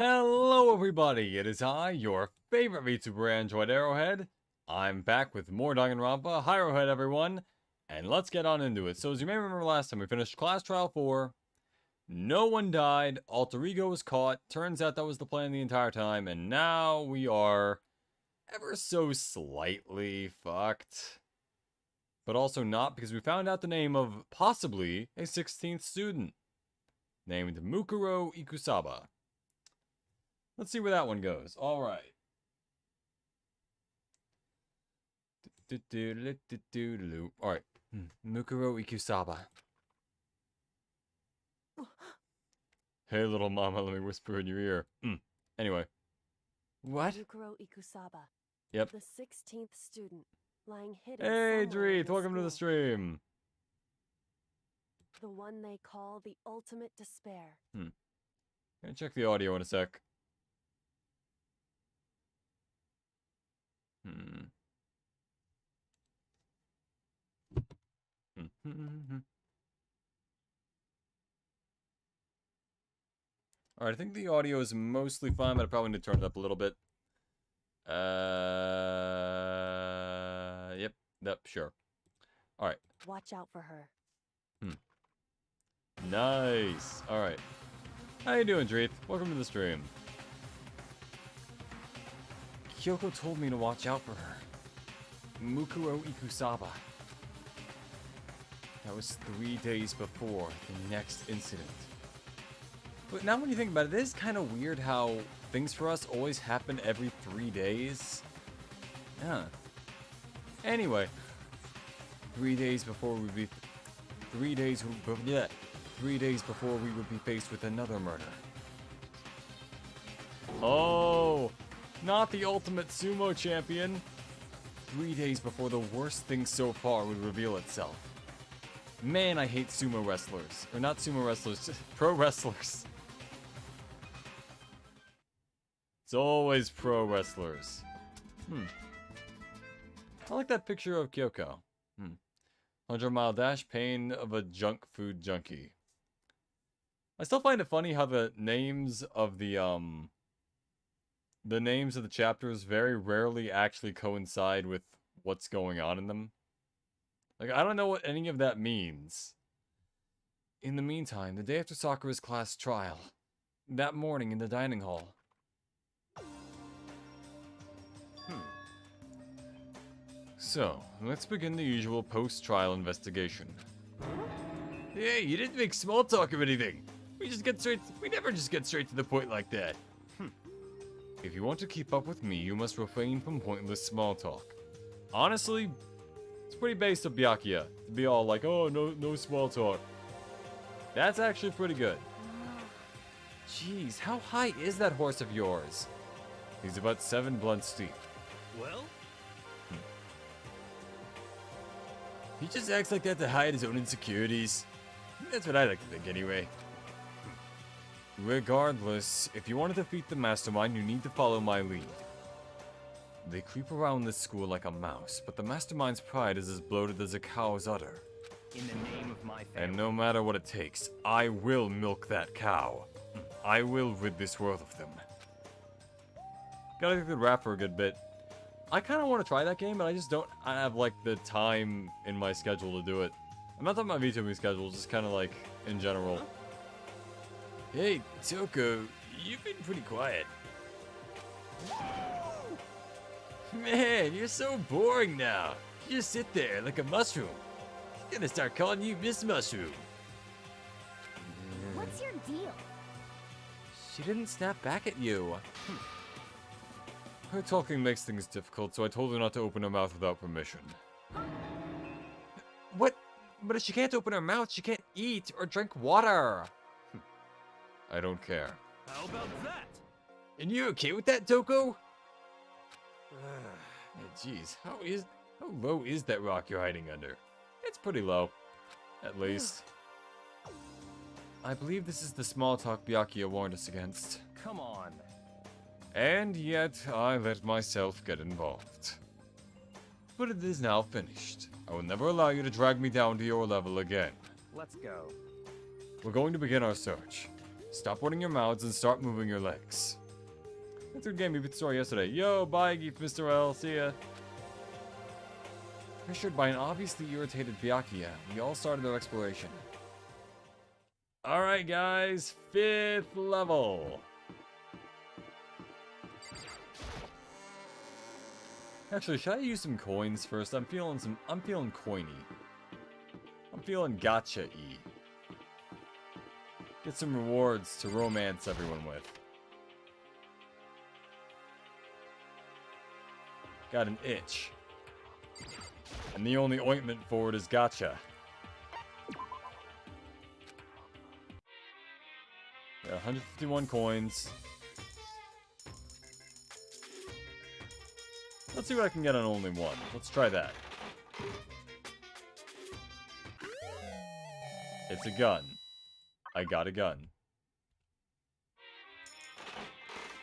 Hello everybody, it is I, your favorite VTuber Android Arrowhead. I'm back with more Danganronpa. Hi Arrowhead everyone, and let's get on into it. So as you may remember last time, we finished Class Trial 4. No one died, Alter Ego was caught, turns out that was the plan the entire time, and now we are ever so slightly fucked. But also not, because we found out the name of possibly a 16th student, named Mukuro Ikusaba. Let's see where that one goes. All right. All right. Mukuro Ikusaba. Hey, little mama, let me whisper in your ear. Anyway. What? Mukuro Ikusaba. Yep. The 16th student, lying hidden. Hey, somewhere in Dreeth, welcome to the school. stream. The one they call the ultimate despair. Gonna check the audio in a sec. Alright, I think the audio is mostly fine, but I probably need to turn it up a little bit. Yep, sure. Alright. Watch out for her. Nice. Alright. How you doing, Dreeth? Welcome to the stream. Kyoko told me to watch out for her. Mukuro Ikusaba. That was 3 days before the next incident. But now when you think about it, it is kind of weird how things for us always happen every 3 days. Yeah. Anyway. 3 days before we would be... 3 days... Yeah. 3 days before we would be faced with another murder. Oh! Not the ultimate sumo champion. 3 days before the worst thing so far would reveal itself. Man, I hate sumo wrestlers. Or not sumo wrestlers, just pro wrestlers. It's always pro wrestlers. I like that picture of Kyoko. 100-mile dash, pain of a junk food junkie. I still find it funny how the names of the chapters very rarely actually coincide with what's going on in them. Like, I don't know what any of that means. In the meantime, the day after Sakura's class trial, that morning in the dining hall. So, let's begin the usual post-trial investigation. Hey, you didn't make small talk of anything. We never just get straight to the point like that. If you want to keep up with me, you must refrain from pointless small talk. Honestly, it's pretty based on Byakuya to be all like, oh, no small talk. That's actually pretty good. Jeez, how high is that horse of yours? He's about 7 blunts deep. Well? He just acts like that to hide his own insecurities. That's what I like to think anyway. Regardless, if you want to defeat the mastermind, you need to follow my lead. They creep around this school like a mouse, but the mastermind's pride is as bloated as a cow's udder. In the name of my family. And no matter what it takes, I will milk that cow. I will rid this world of them. Gotta get the rap for a good bit. I kind of want to try that game, but I just don't have, like, the time in my schedule to do it. I'm not talking about VTubing schedule, just kind of, like, in general. Hey, Toko, you've been pretty quiet. Man, you're so boring now. You just sit there like a mushroom. I'm gonna start calling you Miss Mushroom. What's your deal? She didn't snap back at you. Her talking makes things difficult, so I told her not to open her mouth without permission. What? But if she can't open her mouth, she can't eat or drink water. I don't care. How about that? And you okay with that, Toko? Jeez, how low is that rock you're hiding under? It's pretty low, at least. I believe this is the small talk Byakuya warned us against. Come on. And yet, I let myself get involved. But it is now finished. I will never allow you to drag me down to your level again. Let's go. We're going to begin our search. Stop running your mouths and start moving your legs. That's a good game. We beat the story yesterday. Yo, bye, Mr. L. See ya. Pressured by an obviously irritated Byakuya, we all started our exploration. Alright, guys. 5th level. Actually, should I use some coins first? I'm feeling coiny. I'm feeling gotcha-y. Get some rewards to romance everyone with. Got an itch. And the only ointment for it is gotcha. Got 151 coins. Let's see what I can get on only one. Let's try that. It's a gun. I got a gun.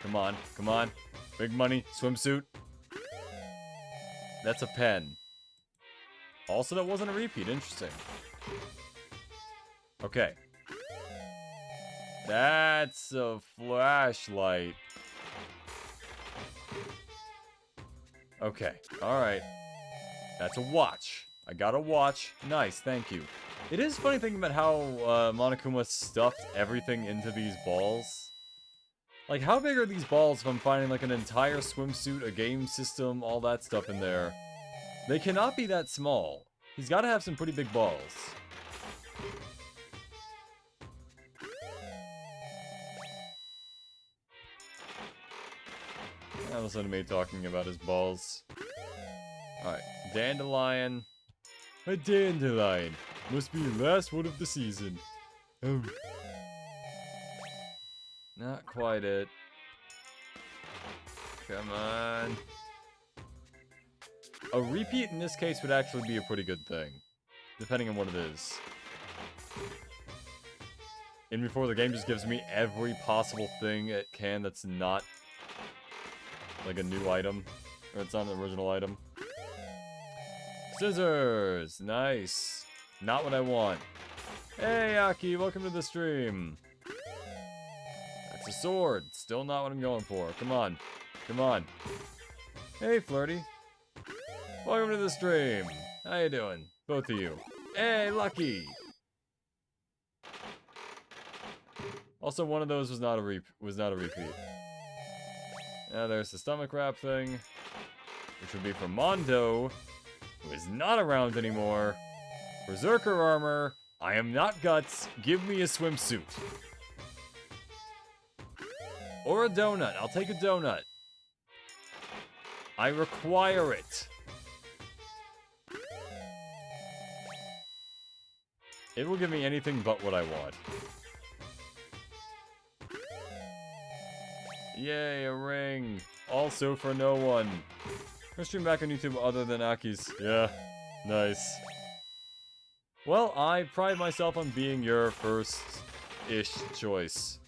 Come on, come on. Big money, swimsuit. That's a pen. Also, that wasn't a repeat. Interesting. Okay. That's a flashlight. Okay, alright. That's a watch. I got a watch. Nice, thank you. It is funny thinking about how Monokuma stuffed everything into these balls. Like, how big are these balls if I'm finding, like, an entire swimsuit, a game system, all that stuff in there? They cannot be that small. He's got to have some pretty big balls. Now listen to me talking about his balls. Alright, dandelion. A dandelion. Must be the last one of the season. Oh. Not quite it. Come on. A repeat in this case would actually be a pretty good thing. Depending on what it is. And before the game just gives me every possible thing it can that's not like a new item. Or it's not an original item. Scissors! Nice. Not what I want. Hey, Aki, welcome to the stream. That's a sword. Still not what I'm going for. Come on. Come on. Hey, Flirty. Welcome to the stream. How you doing? Both of you. Hey, Lucky! Also, one of those was not a repeat. Now there's the stomach wrap thing, which would be for Mondo, who is not around anymore. Berserker armor. I am not Guts. Give me a swimsuit. Or a donut. I'll take a donut. I require it. It will give me anything but what I want. Yay, a ring. Also for no one. I'll stream back on YouTube other than Aki's. Yeah, nice. Well, I pride myself on being your first-ish choice.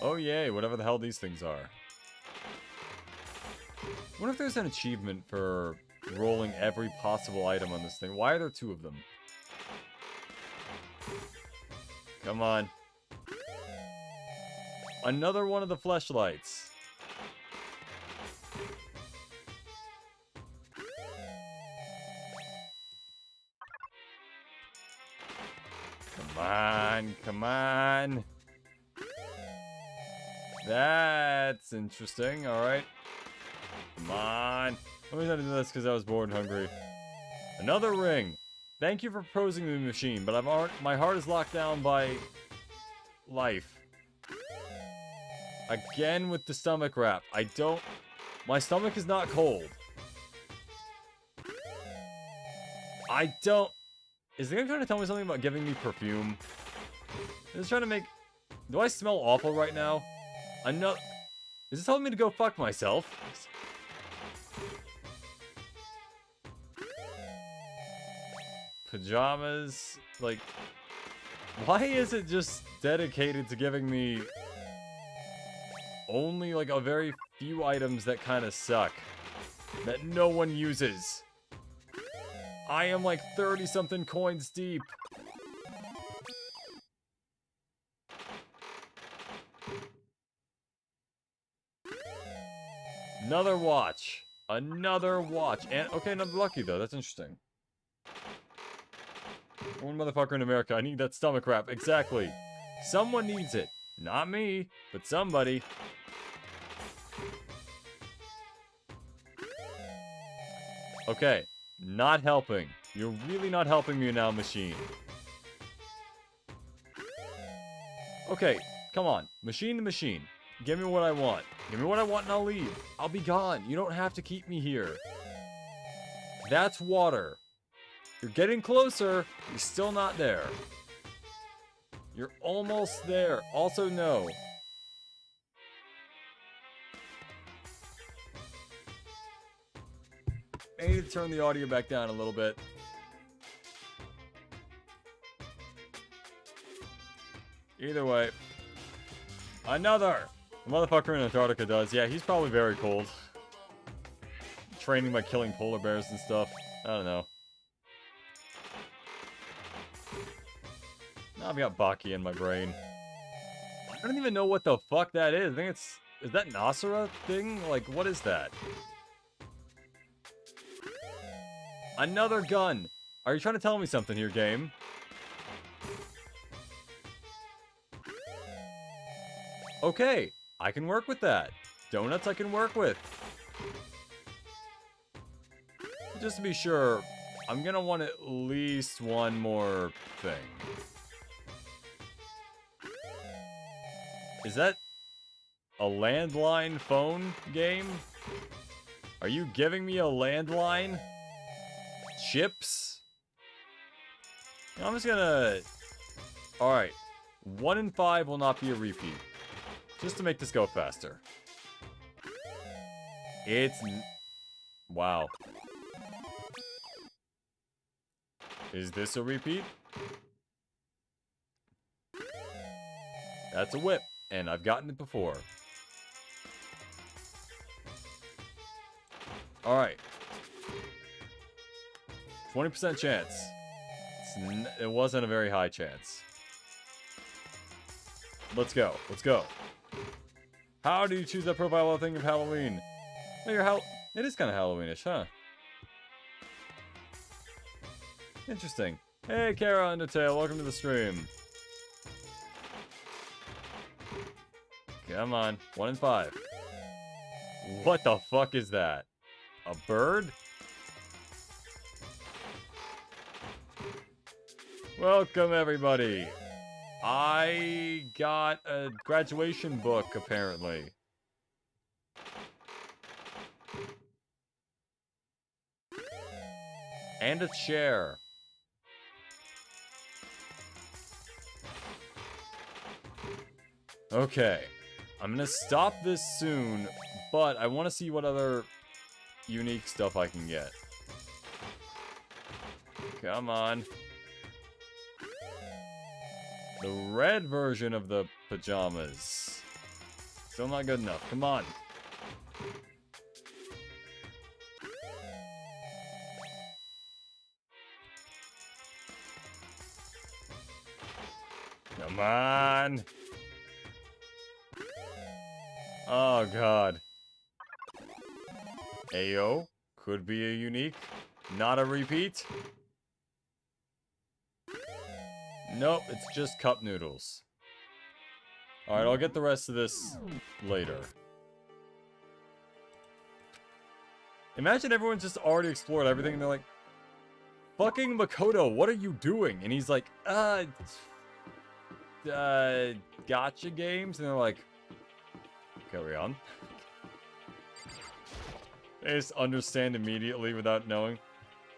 Oh yay, whatever the hell these things are. I wonder if there's an achievement for rolling every possible item on this thing. Why are there 2 of them? Come on. Another one of the fleshlights. Come on, come on. That's interesting, alright. Come on. Let me not do this because I was bored and hungry. Another ring. Thank you for posing the machine, but my heart is locked down by life. Again with the stomach wrap. My stomach is not cold. Is the game trying to tell me something about giving me perfume? Is it trying to make... Do I smell awful right now? Is it telling me to go fuck myself? Pajamas? Like... Why is it just dedicated to giving me... only, like, a very few items that kind of suck? That no one uses? I am like 30-something coins deep. Another watch. Another watch. And, okay, another lucky, though. That's interesting. One motherfucker in America. I need that stomach wrap. Exactly. Someone needs it. Not me, but somebody. Okay. Not helping. You're really not helping me now, machine. Okay. Come on. Machine to machine. Give me what I want. Give me what I want and I'll leave. I'll be gone. You don't have to keep me here. That's water. You're getting closer. You're still not there. You're almost there. Also, no. I need to turn the audio back down a little bit. Either way. Another! The motherfucker in Antarctica does. Yeah, he's probably very cold. Training by killing polar bears and stuff. I don't know. Now I've got Baki in my brain. I don't even know what the fuck that is. I think it's... Is that Nasara thing? Like, what is that? Another gun! Are you trying to tell me something here, game? Okay, I can work with that. Donuts I can work with. Just to be sure, I'm gonna want at least one more thing. Is that a landline phone game? Are you giving me a landline? Chips? I'm just gonna... Alright. 1 in 5 will not be a repeat. Just to make this go faster. It's... Wow. Is this a repeat? That's a whip, and I've gotten it before. Alright. 20% chance. It wasn't a very high chance. Let's go. Let's go. How do you choose that profile while thinking of Halloween? Oh, it is kind of Halloweenish, huh? Interesting. Hey, Kara Undertale, welcome to the stream. Come on, 1 in 5. What the fuck is that? A bird? Welcome, everybody. I got a graduation book, apparently. And a chair. Okay. I'm gonna stop this soon, but I want to see what other unique stuff I can get. Come on. The red version of the pajamas. Still not good enough. Come on. Come on. Oh, God. Ayo. Could be a unique. Not a repeat. Nope, it's just cup noodles. Alright, I'll get the rest of this later. Imagine everyone's just already explored everything and they're like, fucking Makoto, what are you doing? And he's like, gotcha games? And they're like, carry on. They just understand immediately without knowing.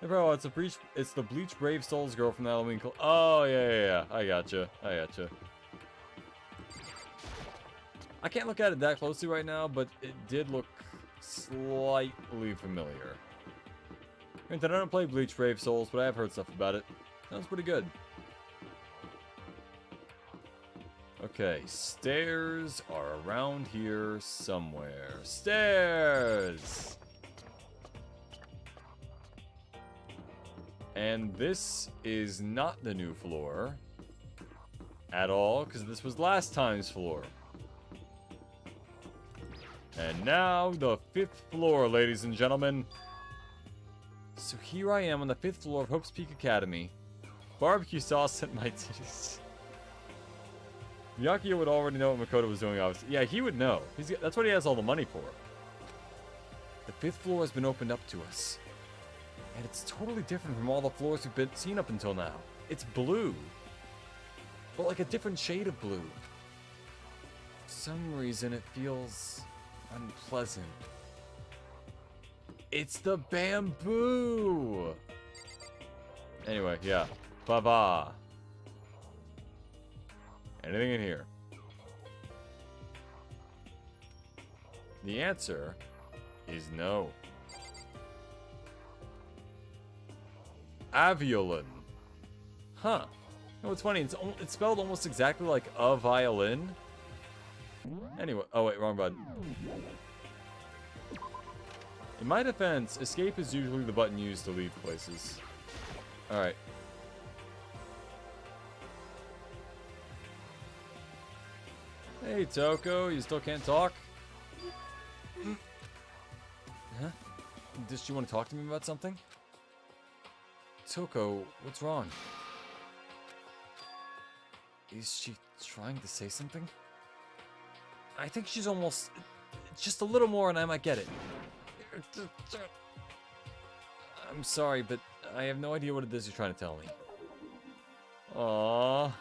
Hey bro, it's the Bleach Brave Souls girl from the Halloween Oh, yeah. I gotcha. I can't look at it that closely right now, but it did look slightly familiar. Granted, I don't play Bleach Brave Souls, but I have heard stuff about it. Sounds pretty good. Okay, stairs are around here somewhere. Stairs! And this is not the new floor at all, because this was last time's floor. And now, the 5th floor, ladies and gentlemen. So here I am on the 5th floor of Hope's Peak Academy. Barbecue sauce at my titties. Miyakio would already know what Makoto was doing, obviously. Yeah, he would know. That's what he has all the money for. The 5th floor has been opened up to us. And it's totally different from all the floors we've been seen up until now. It's blue. But like a different shade of blue. For some reason, it feels unpleasant. It's the bamboo! Anyway, yeah. Baba. Anything in here? The answer is no. Aviolin. Huh. No, it's funny. It's spelled almost exactly like a violin. Anyway. Oh, wait. Wrong button. In my defense, escape is usually the button used to leave places. Alright. Hey, Toko. You still can't talk? Huh? Does she want to talk to me about something? Toko, what's wrong? Is she trying to say something? I think she's almost... just a little more and I might get it. I'm sorry, but I have no idea what it is you're trying to tell me. Aww.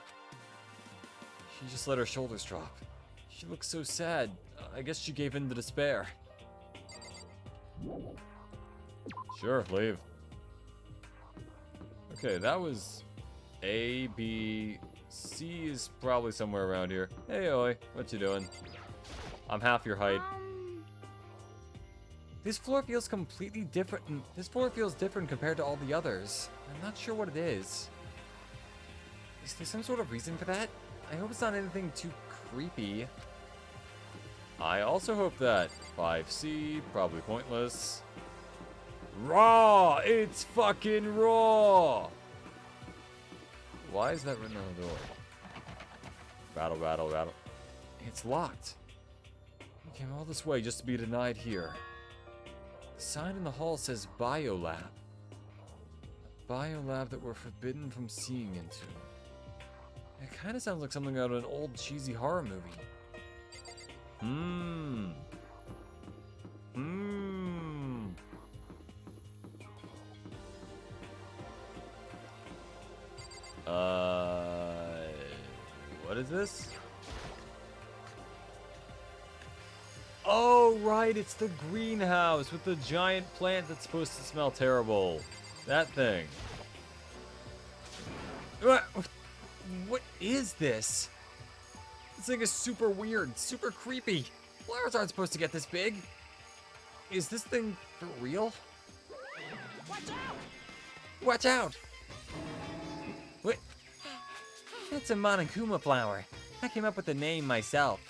She just let her shoulders drop. She looks so sad. I guess she gave in to despair. Sure, leave. Okay, that was A, B, C is probably somewhere around here. Hey, Oi, what you doing? I'm half your height. This floor feels completely different. This floor feels different compared to all the others. I'm not sure what it is. Is there some sort of reason for that? I hope it's not anything too creepy. I also hope that 5C, probably pointless. Raw! It's fucking raw! Why is that written on the door? Battle, battle, battle. It's locked. We came all this way just to be denied here. The sign in the hall says Biolab. A biolab that we're forbidden from seeing into. It kind of sounds like something out of an old cheesy horror movie. What is this? Oh, right, it's the greenhouse with the giant plant that's supposed to smell terrible. That thing. What is this? This thing is super weird, super creepy. Flowers aren't supposed to get this big. Is this thing for real? Watch out! Watch out! What? It's a Monokuma flower. I came up with the name myself.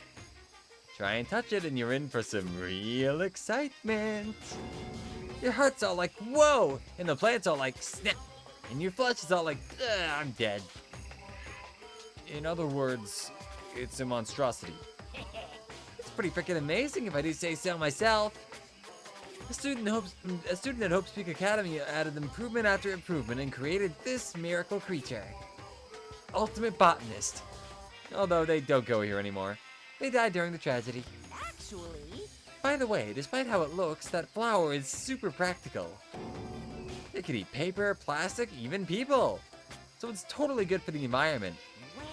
Try and touch it and you're in for some real excitement. Your heart's all like, whoa! And the plant's all like, snap! And your flesh is all like, I'm dead. In other words, it's a monstrosity. It's pretty freaking amazing if I do say so myself. A student at Hope's Peak Academy added improvement after improvement and created this miracle creature. Ultimate botanist. Although they don't go here anymore. They died during the tragedy. Actually... By the way, despite how it looks, that flower is super practical. It can eat paper, plastic, even people. So it's totally good for the environment. Well,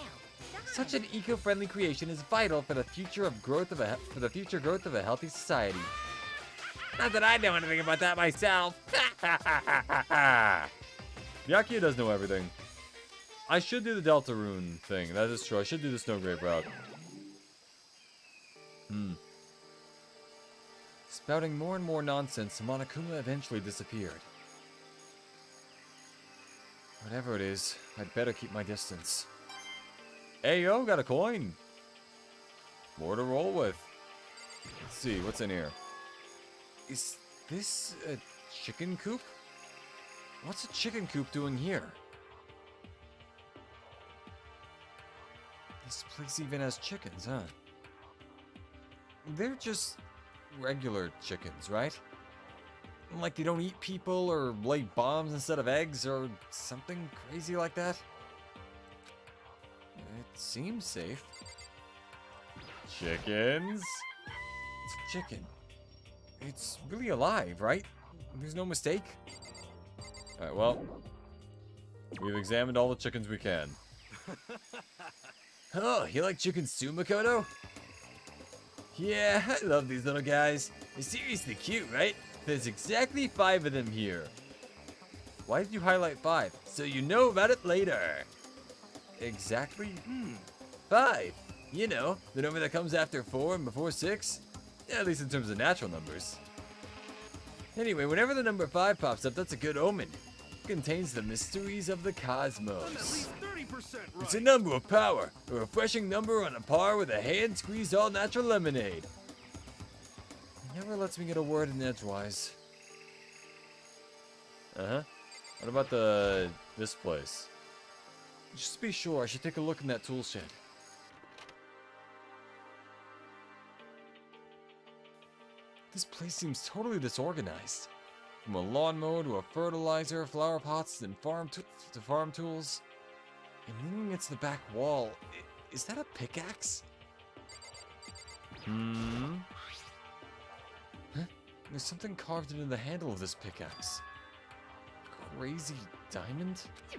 Such an eco-friendly creation is vital for the future growth of a healthy society. Not that I know anything about that myself. Byakuya does know everything. I should do the Delta Rune thing. That is true. I should do the Snowgrave route. Spouting more and more nonsense, Monokuma eventually disappeared. Whatever it is, I'd better keep my distance. Hey yo, got a coin. More to roll with. Let's see, what's in here? Is this a chicken coop? What's a chicken coop doing here? This place even has chickens, huh? They're just regular chickens, right? Like they don't eat people or lay bombs instead of eggs or something crazy like that? It seems safe. Chickens? It's a chicken. It's really alive, right? There's no mistake? Alright, well, we've examined all the chickens we can. Oh, you like chickens too, Makoto? Yeah, I love these little guys. They're seriously cute, right? There's exactly 5 of them here. Why did you highlight 5? So you know about it later. Exactly? 5. You know, the number that comes after 4 and before 6. At least in terms of natural numbers. Anyway, whenever the number 5 pops up, that's a good omen. It contains the mysteries of the cosmos. I'm at least 30% right. It's a number of power, a refreshing number on a par with a hand-squeezed all-natural lemonade. It never lets me get a word in edgewise. Uh-huh. What about this place? Just to be sure, I should take a look in that tool shed. This place seems totally disorganized. From a lawnmower to a fertilizer, flower pots, and farm tools. And leaning against the back wall, is that a pickaxe? Huh? There's something carved into the handle of this pickaxe. Crazy diamond? I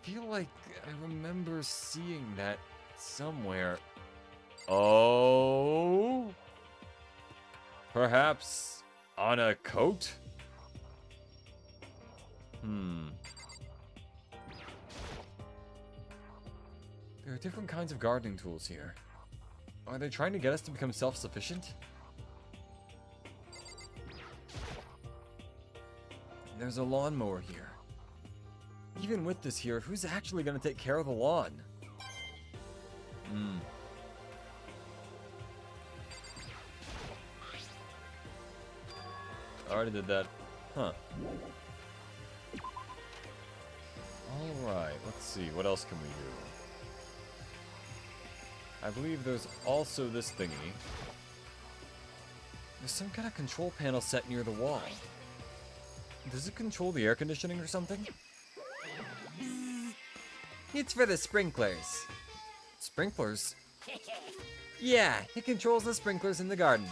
feel like I remember seeing that somewhere. Oh? Perhaps on a coat? There are different kinds of gardening tools here. Are they trying to get us to become self-sufficient? There's a lawnmower here. Even with this here, who's actually going to take care of the lawn? I already did that. Huh. Alright, let's see. What else can we do? I believe there's also this thingy. There's some kind of control panel set near the wall. Does it control the air conditioning or something? It's for the sprinklers. Sprinklers? Yeah, it controls the sprinklers in the garden.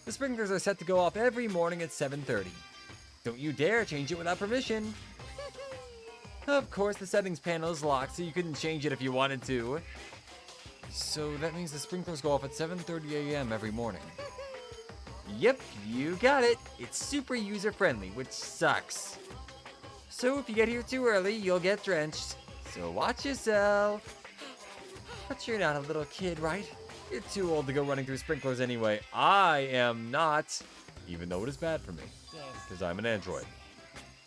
The sprinklers are set to go off every morning at 7:30. Don't you dare change it without permission. Of course, the settings panel is locked, so you couldn't change it if you wanted to. So that means the sprinklers go off at 7:30 a.m. every morning. Yep, you got it. It's super user-friendly, which sucks. So if you get here too early, you'll get drenched. So watch yourself. But you're not a little kid, right? You're too old to go running through sprinklers anyway. I am not, even though it is bad for me, because I'm an android.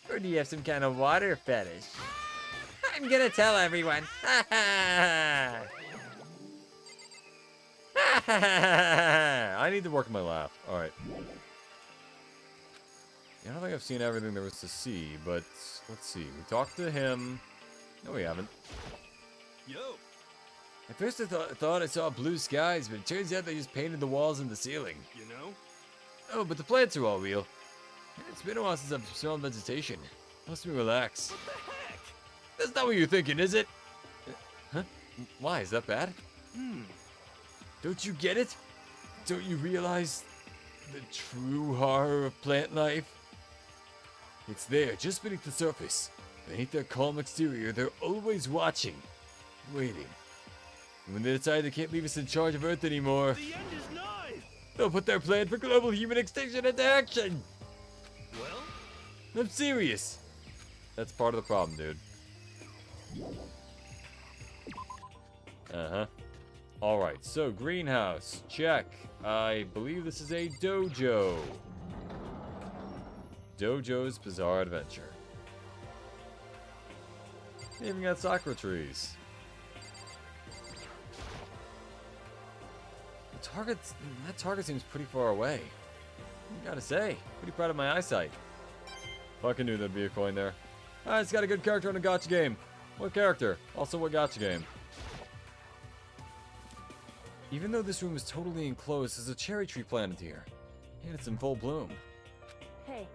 Or do you have some kind of water fetish? I'm gonna tell everyone. I need to work my laugh. Alright. I don't think I've seen everything there was to see, but let's see. We talked to him. No, we haven't. Yo. At first I thought I saw blue skies, but it turns out they just painted the walls and the ceiling. You know? Oh, but the plants are all real. It's been a while since I've smelled vegetation. Helps me relax. What the heck? That's not what you're thinking, is it? Huh? Why? Is that bad? Don't you get it? Don't you realize the true horror of plant life? It's there, just beneath the surface. Beneath their calm exterior, they're always watching, waiting. And when they decide they can't leave us in charge of Earth anymore, The end is nigh. they'll put their plan for global human extinction into action! Well, I'm serious! That's part of the problem, dude. Uh-huh. Alright, so greenhouse, check. I believe this is a dojo. Dojo's Bizarre Adventure. They even got sakura trees. That target seems pretty far away. I gotta say, pretty proud of my eyesight. Fucking knew there'd be a coin there. Ah, it's got a good character in a gacha game. What character? Also, what gacha game? Even though this room is totally enclosed, there's a cherry tree planted here. And it's in full bloom. Hey,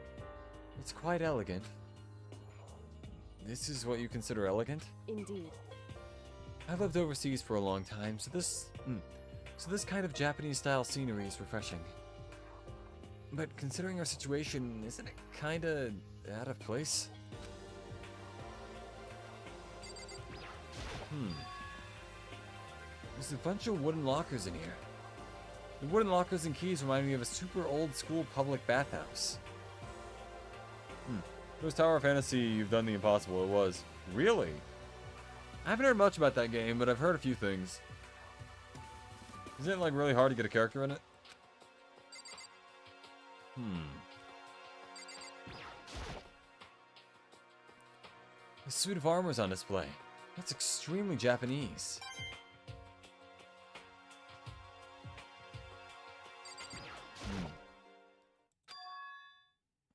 It's quite elegant. This is what you consider elegant? indeed. I've lived overseas for a long time, so this kind of Japanese-style scenery is refreshing. But considering our situation, isn't it kinda out of place? There's a bunch of wooden lockers in here. The wooden lockers and keys remind me of a super old-school public bathhouse. Those Tower Fantasy, you've done the impossible. It was. Really? I haven't heard much about that game, but I've heard a few things. Isn't it like really hard to get a character in it? The suit of armor's on display. That's extremely Japanese.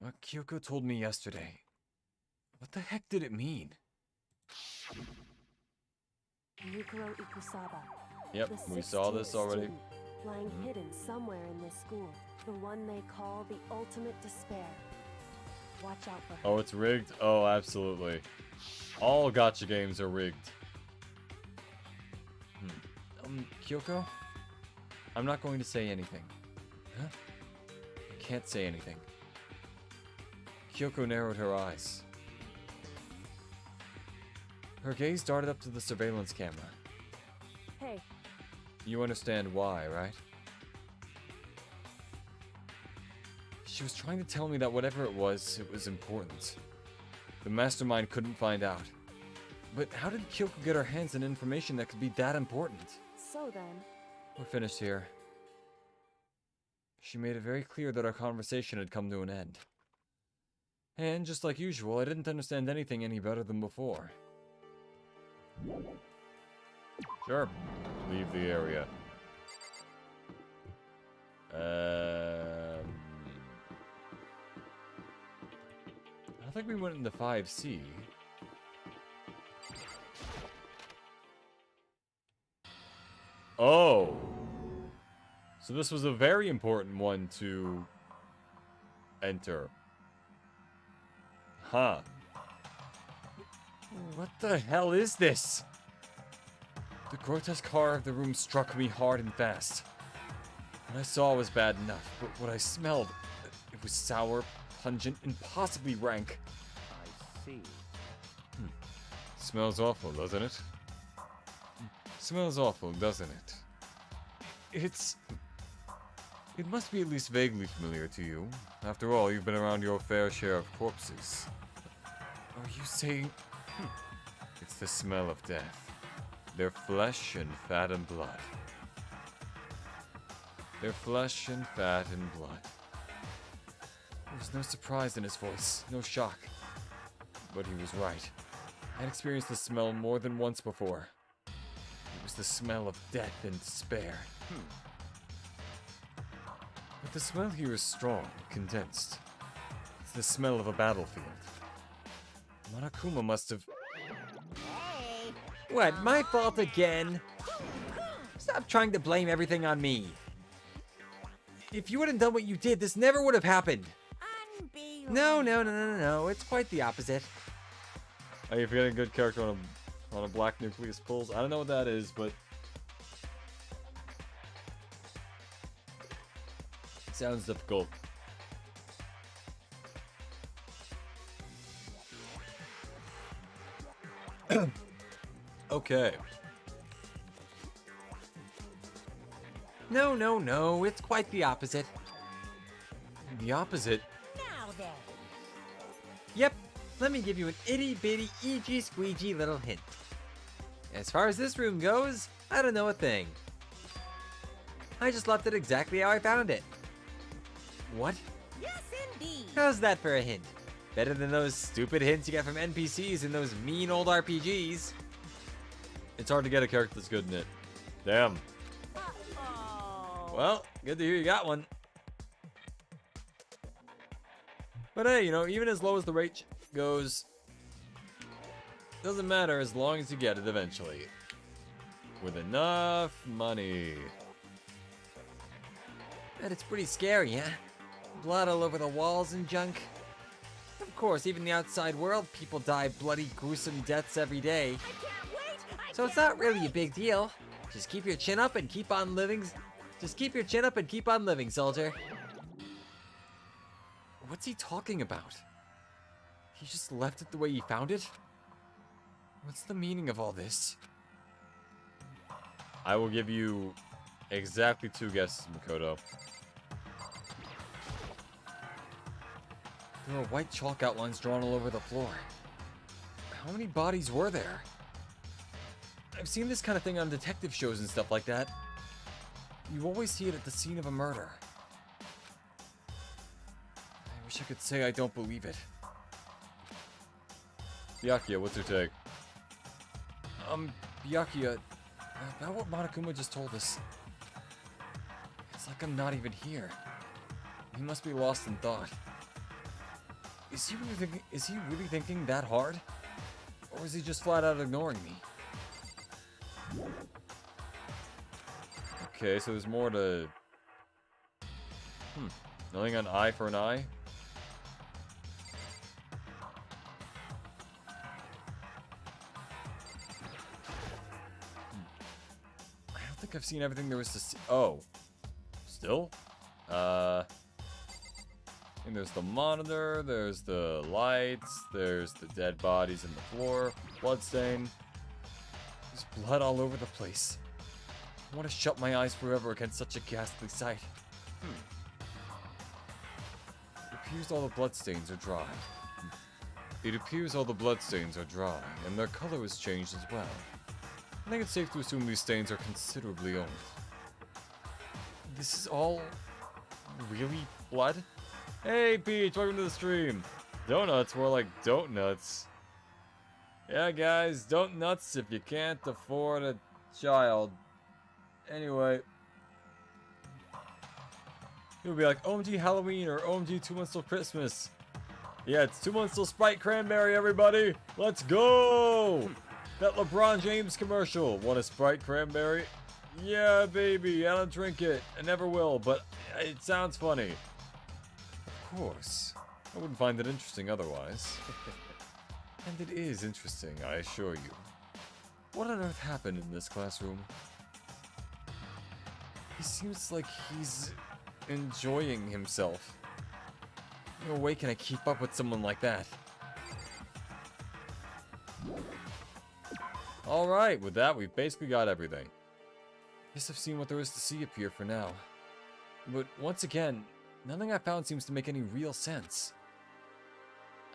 What Kyoko told me yesterday. What the heck did it mean? Yukiro Ikusaba. Yep, the we saw this 16th already. student, lying hidden somewhere in this school. The one they call the ultimate despair. Watch out for her. Oh, it's rigged? Oh, absolutely. All gacha games are rigged. Kyoko? I'm not going to say anything. Huh? I can't say anything. Kyoko narrowed her eyes. Her gaze darted up to the surveillance camera. Hey, You understand why, right? She was trying to tell me that whatever it was important. The mastermind couldn't find out. But how did Kyoko get her hands on information that could be that important? so then, We're finished here. She made it very clear that our conversation had come to an end. And just like usual, I didn't understand anything any better than before. Sure. Leave the area. I think we went into 5C. Oh. So this was a very important one to enter. Huh. What the hell is this? The grotesque horror of the room struck me hard and fast. What I saw was bad enough, but what I smelled, it was sour, pungent, and possibly rank. I see. Smells awful, doesn't it? Smells awful, doesn't it? It must be at least vaguely familiar to you. After all, you've been around your fair share of corpses. Are you saying... It's the smell of death. Their flesh and fat and blood. Their flesh and fat and blood. There was no surprise in his voice, no shock. But he was right. I'd experienced the smell more than once before. It was the smell of death and despair. But the smell here is strong, condensed. It's the smell of a battlefield. Monokuma must have... Hey! What, my fault again? Stop trying to blame everything on me. If you hadn't done what you did, this never would have happened. No, it's quite the opposite. Are you forgetting good character on a black nucleus pulls? I don't know what that is, but... It sounds difficult. Okay. No, it's quite the opposite. The opposite? now then. Yep, let me give you an itty-bitty, eegee-squeegee little hint. As far as this room goes, I don't know a thing. I just left it exactly how I found it. What? Yes, indeed. How's that for a hint? Better than those stupid hints you get from NPCs in those mean old RPGs. It's hard to get a character that's good in it. Damn. Uh-oh. Well, good to hear you got one. But hey, even as low as the rate goes, doesn't matter as long as you get it eventually. With enough money. And it's pretty scary, huh? Blood all over the walls and junk. Of course, even in the outside world, people die bloody, gruesome deaths every day. So it's not really a big deal. Just keep your chin up and keep on living. Just keep your chin up and keep on living, soldier. What's he talking about? He just left it the way he found it? What's the meaning of all this? I will give you exactly 2 guesses, Makoto. There were white chalk outlines drawn all over the floor. How many bodies were there? I've seen this kind of thing on detective shows and stuff like that. You always see it at the scene of a murder. I wish I could say I don't believe it. Byakuya, what's your take? Byakuya, about what Monokuma just told us. It's like I'm not even here. He must be lost in thought. Is he really thinking that hard? Or is he just flat out ignoring me? Okay, so there's more to... Nothing on eye for an eye? I don't think I've seen everything there was to see. Oh. Still? And there's the monitor, there's the lights, there's the dead bodies in the floor, bloodstain. There's blood all over the place. I want to shut my eyes forever against such a ghastly sight. It appears all the bloodstains are dry. It appears all the bloodstains are dry, and their color has changed as well. I think it's safe to assume these stains are considerably old. This is all really Blood? Hey Peach, welcome to the stream. Donuts, more like don't nuts. Yeah guys, don't nuts if you can't afford a child. Anyway. You'll be like, OMG Halloween or OMG 2 months till Christmas. Yeah, it's 2 months till Sprite Cranberry, everybody. Let's go! That LeBron James commercial. Want a Sprite Cranberry? Yeah, baby, I don't drink it. I never will, but it sounds funny. Of course. I wouldn't find it interesting otherwise. And it is interesting, I assure you. What on earth happened in this classroom? He seems like he's enjoying himself. No way can I keep up with someone like that. Alright, with that, we've basically got everything. Guess I've seen what there is to see up here for now. But once again, nothing I found seems to make any real sense.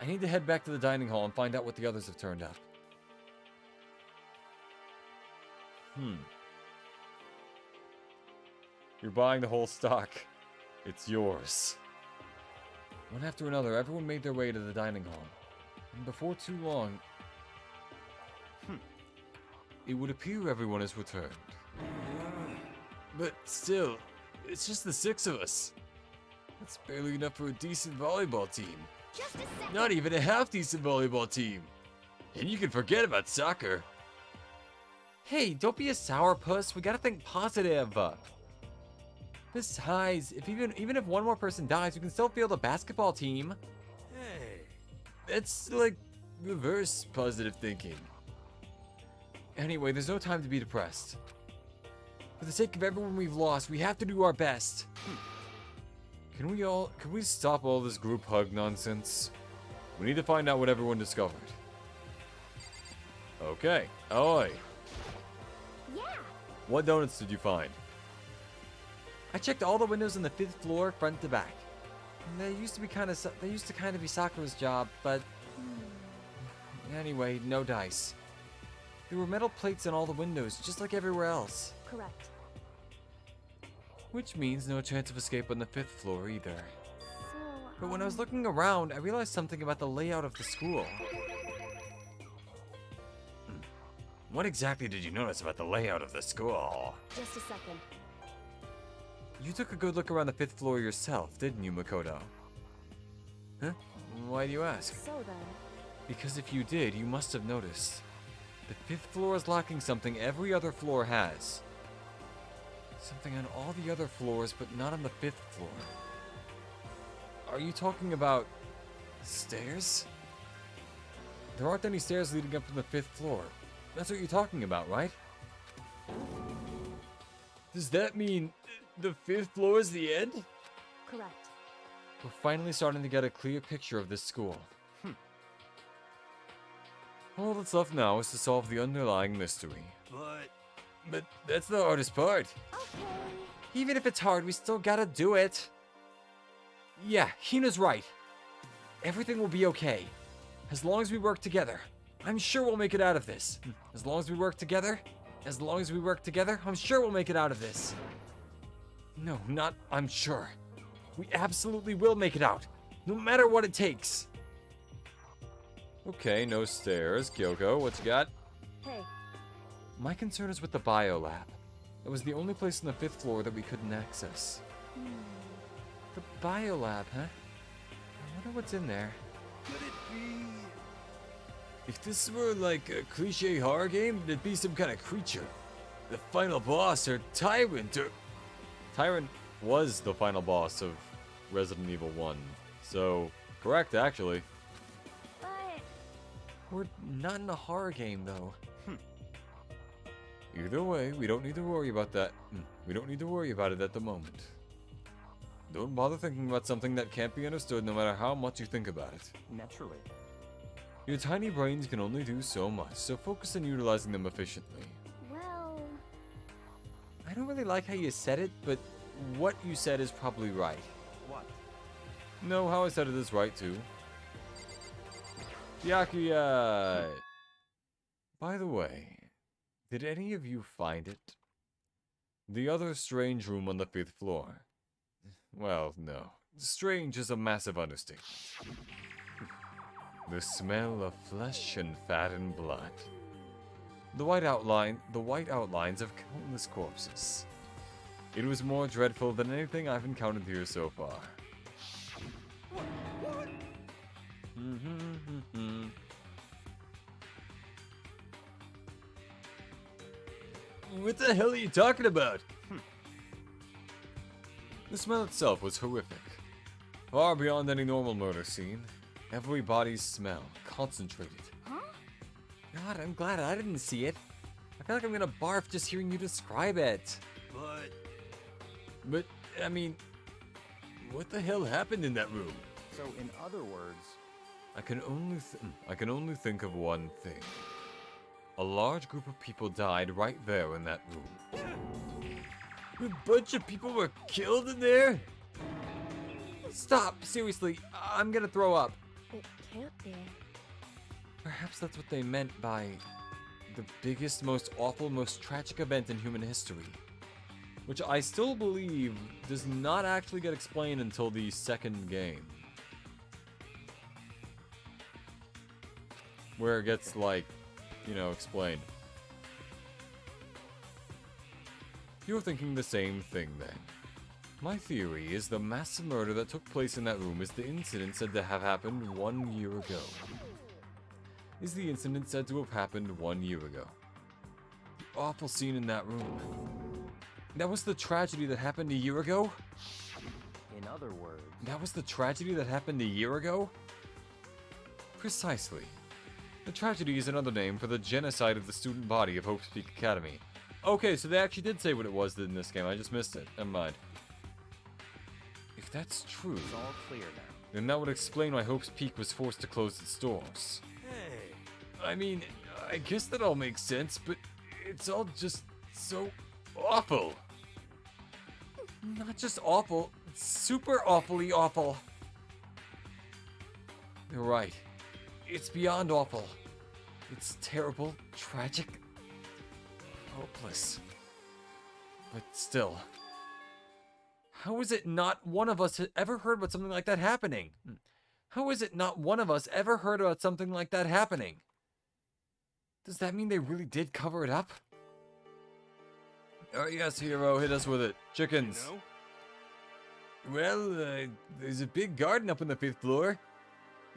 I need to head back to the dining hall and find out what the others have turned up. You're buying the whole stock. It's yours. One after another, everyone made their way to the dining hall. And before too long... It would appear everyone has returned. But still, it's just the 6 of us. That's barely enough for a decent volleyball team. Just a second. Not even a half-decent volleyball team. And you can forget about soccer. Hey, don't be a sourpuss. We gotta think positive. Besides, even if one more person dies, we can still field a basketball team. Hey. It's like reverse positive thinking. Anyway, there's no time to be depressed. For the sake of everyone we've lost, we have to do our best. Can we stop all this group hug nonsense? We need to find out what everyone discovered. Okay. Oi. Yeah. What donuts did you find? I checked all the windows on the 5th floor, front to back. And they used to kind of be Sakura's job, but anyway, no dice. There were metal plates on all the windows, just like everywhere else. Correct. Which means no chance of escape on the 5th floor either. So, But when I was looking around, I realized something about the layout of the school. What exactly did you notice about the layout of the school? just a second. You took a good look around the 5th floor yourself, didn't you, Makoto? Huh? Why do you ask? So then, Because if you did, you must have noticed. The 5th floor is lacking something every other floor has. Something on all the other floors, but not on the 5th floor. Are you talking about stairs? There aren't any stairs leading up to the 5th floor. That's what you're talking about, right? Does that mean the 5th floor is the end? Correct. We're finally starting to get a clear picture of this school. All that's left now is to solve the underlying mystery. But that's the hardest part. Okay. Even if it's hard, we still gotta do it. Yeah, Hina's right. Everything will be okay. As long as we work together. I'm sure we'll make it out of this. As long as we work together. As long as we work together, I'm sure we'll make it out of this. No, not I'm sure. We absolutely will make it out. No matter what it takes. Okay, no stairs. Kyoko, what you got? Hey, My concern is with the biolab. It was the only place on the 5th floor that we couldn't access. The biolab, huh? I wonder what's in there. Could it be? If this were like a cliche horror game, it'd be some kind of creature. The final boss or Tyrant or... Tyrant was the final boss of Resident Evil 1. So, correct actually. but We're not in a horror game though. Either way, we don't need to worry about that. We don't need to worry about it at the moment. Don't bother thinking about something that can't be understood no matter how much you think about it. Naturally. Your tiny brains can only do so much, so focus on utilizing them efficiently. well, I don't really like how you said it, but What you said is probably right. What? No, how I said it is right too. Byakuya! By the way, did any of you find it? The other strange room on the 5th floor. Well, no. Strange is a massive understatement. The smell of flesh and fat and blood. The white outlines of countless corpses. It was more dreadful than anything I've encountered here so far. What? What the hell are you talking about? The smell itself was horrific. Far beyond any normal murder scene. Every body's smell, concentrated. God, I'm glad I didn't see it. I feel like I'm gonna barf just hearing you describe it. But, I mean, what the hell happened in that room? So, in other words, I can only think of one thing. A large group of people died right there in that room. A bunch of people were killed in there? Stop, seriously, I'm gonna throw up. it can't be. Perhaps that's what they meant by the biggest, most awful, most tragic event in human history. Which I still believe does not actually get explained until the second game. Where it gets, like, you know, explained. You're thinking the same thing then. My theory is the massive murder that took place in that room is the incident said to have happened 1 year ago. Is the incident said to have happened 1 year ago. The awful scene in that room. That was the tragedy that happened a year ago? in other words, That was the tragedy that happened a year ago? Precisely. The tragedy is another name for the genocide of the student body of Hope's Peak Academy. Okay, so they actually did say what it was in this game. I just missed it. Never mind. If that's true, it's all clear now. then that would explain why Hope's Peak was forced to close its doors. Hey, I mean, I guess that all makes sense, but it's all just so awful. Not just awful, it's super awfully awful. You're right. It's beyond awful. It's terrible, tragic, hopeless. But still, how is it not one of us had ever heard about something like that happening? How is it not one of us ever heard about something like that happening? Does that mean they really did cover it up? Oh yes, hero, hit us with it. Chickens. no? Well, there's a big garden up on the 5th floor.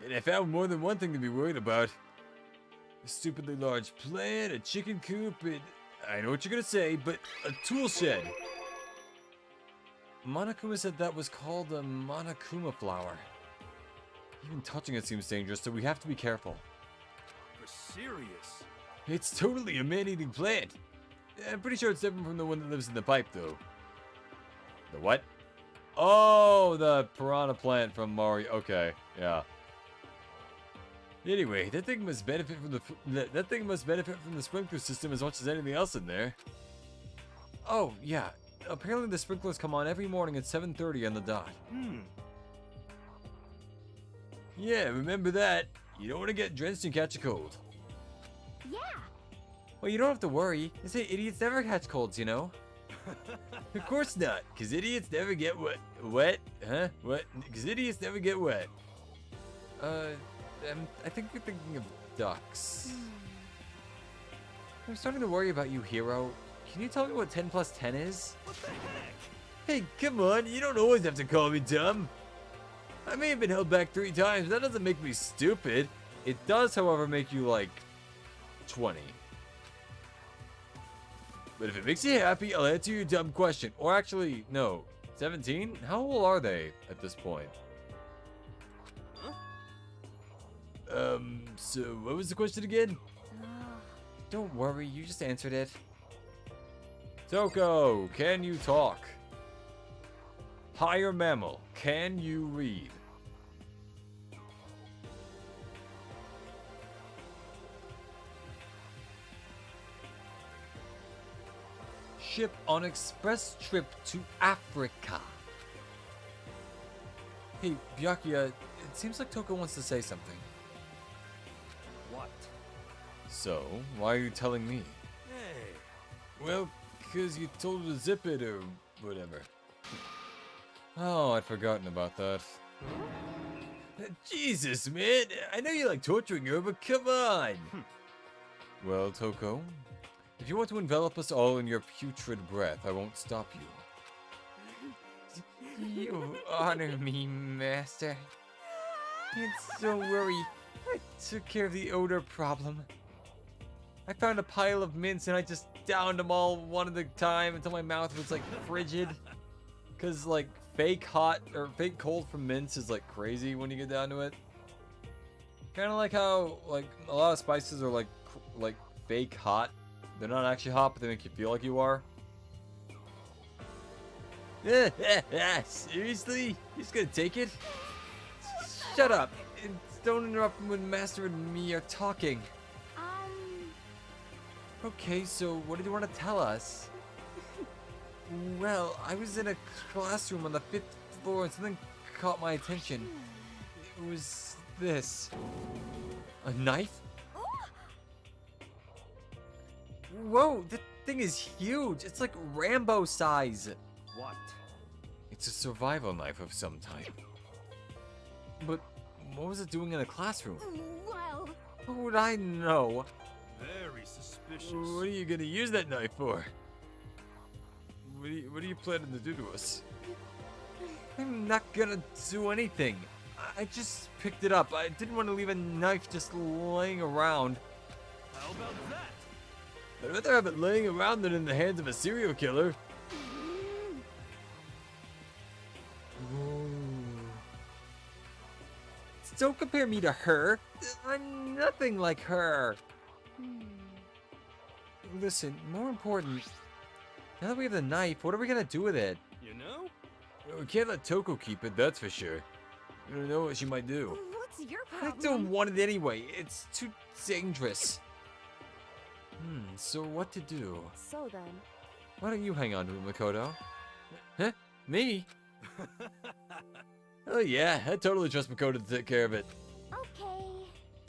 And I found more than one thing to be worried about. A stupidly large plant, a chicken coop, and... I know what you're gonna say, but a tool shed. Monokuma said that was called a Monokuma flower. Even touching it seems dangerous, so we have to be careful. You're serious? It's totally a man-eating plant. I'm pretty sure it's different from the one that lives in the pipe, though. The what? Oh, the piranha plant from Mario. Okay, yeah. Anyway, that thing must benefit from the sprinkler system as much as anything else in there. Oh, yeah. Apparently the sprinklers come on every morning at 7:30 on the dot. Yeah, remember that. You don't want to get drenched and catch a cold. Yeah. Well, you don't have to worry. They say idiots never catch colds, you know? Of course not, because idiots never get wet. Wet? Huh? What? Because idiots never get wet. I think you're thinking of ducks. I'm starting to worry about you, Hero. Can you tell me what 10 plus 10 is? What the heck? Hey, come on, you don't always have to call me dumb. I may have been held back 3 times, but that doesn't make me stupid. It does, however, make you like 20. But if it makes you happy, I'll answer your dumb question. Or actually, no. 17? How old are they at this point? So what was the question again? Don't worry, you just answered it. Toko, can you talk? Higher mammal, can you read? Ship on express trip to Africa. Hey, Byakuya, it seems like Toko wants to say something. What? So, why are you telling me? Hey. Well, because you told her to zip it or whatever. Oh, I'd forgotten about that. Jesus, man! I know you like torturing her, but come on! Well, Toko, if you want to envelop us all in your putrid breath, I won't stop you. You honor me, Master. Don't worry, I took care of the odor problem. I found a pile of mints and I just downed them all one at a time until my mouth was like frigid. Cause like fake hot or fake cold from mints is like crazy when you get down to it. Kind of like how like a lot of spices are like fake hot. They're not actually hot, but they make you feel like you are. Seriously? You just gonna take it? Shut up! And don't interrupt when Master and me are talking. Okay, so what did you want to tell us? Well, I was in a classroom on the 5th floor and something caught my attention. It was this. A knife? Whoa, that thing is huge. It's like Rambo size. What? It's a survival knife of some type. But what was it doing in a classroom? Well, How would I know? Very suspicious. What are you gonna use that knife for? What are you planning to do to us? I'm not gonna do anything. I just picked it up. I didn't want to leave a knife just laying around. How about that? I'd rather have it laying around than in the hands of a serial killer. Don't compare me to her. I'm nothing like her. Listen, more important, now that we have the knife, what are we gonna do with it? You know? We can't let Toko keep it, that's for sure. We don't know what she might do. what's your I problem? don't want it anyway. It's too dangerous. So what to do? So then, Why don't you hang on to it, Makoto? Huh? Me? Oh yeah, I totally trust Makoto to take care of it. okay.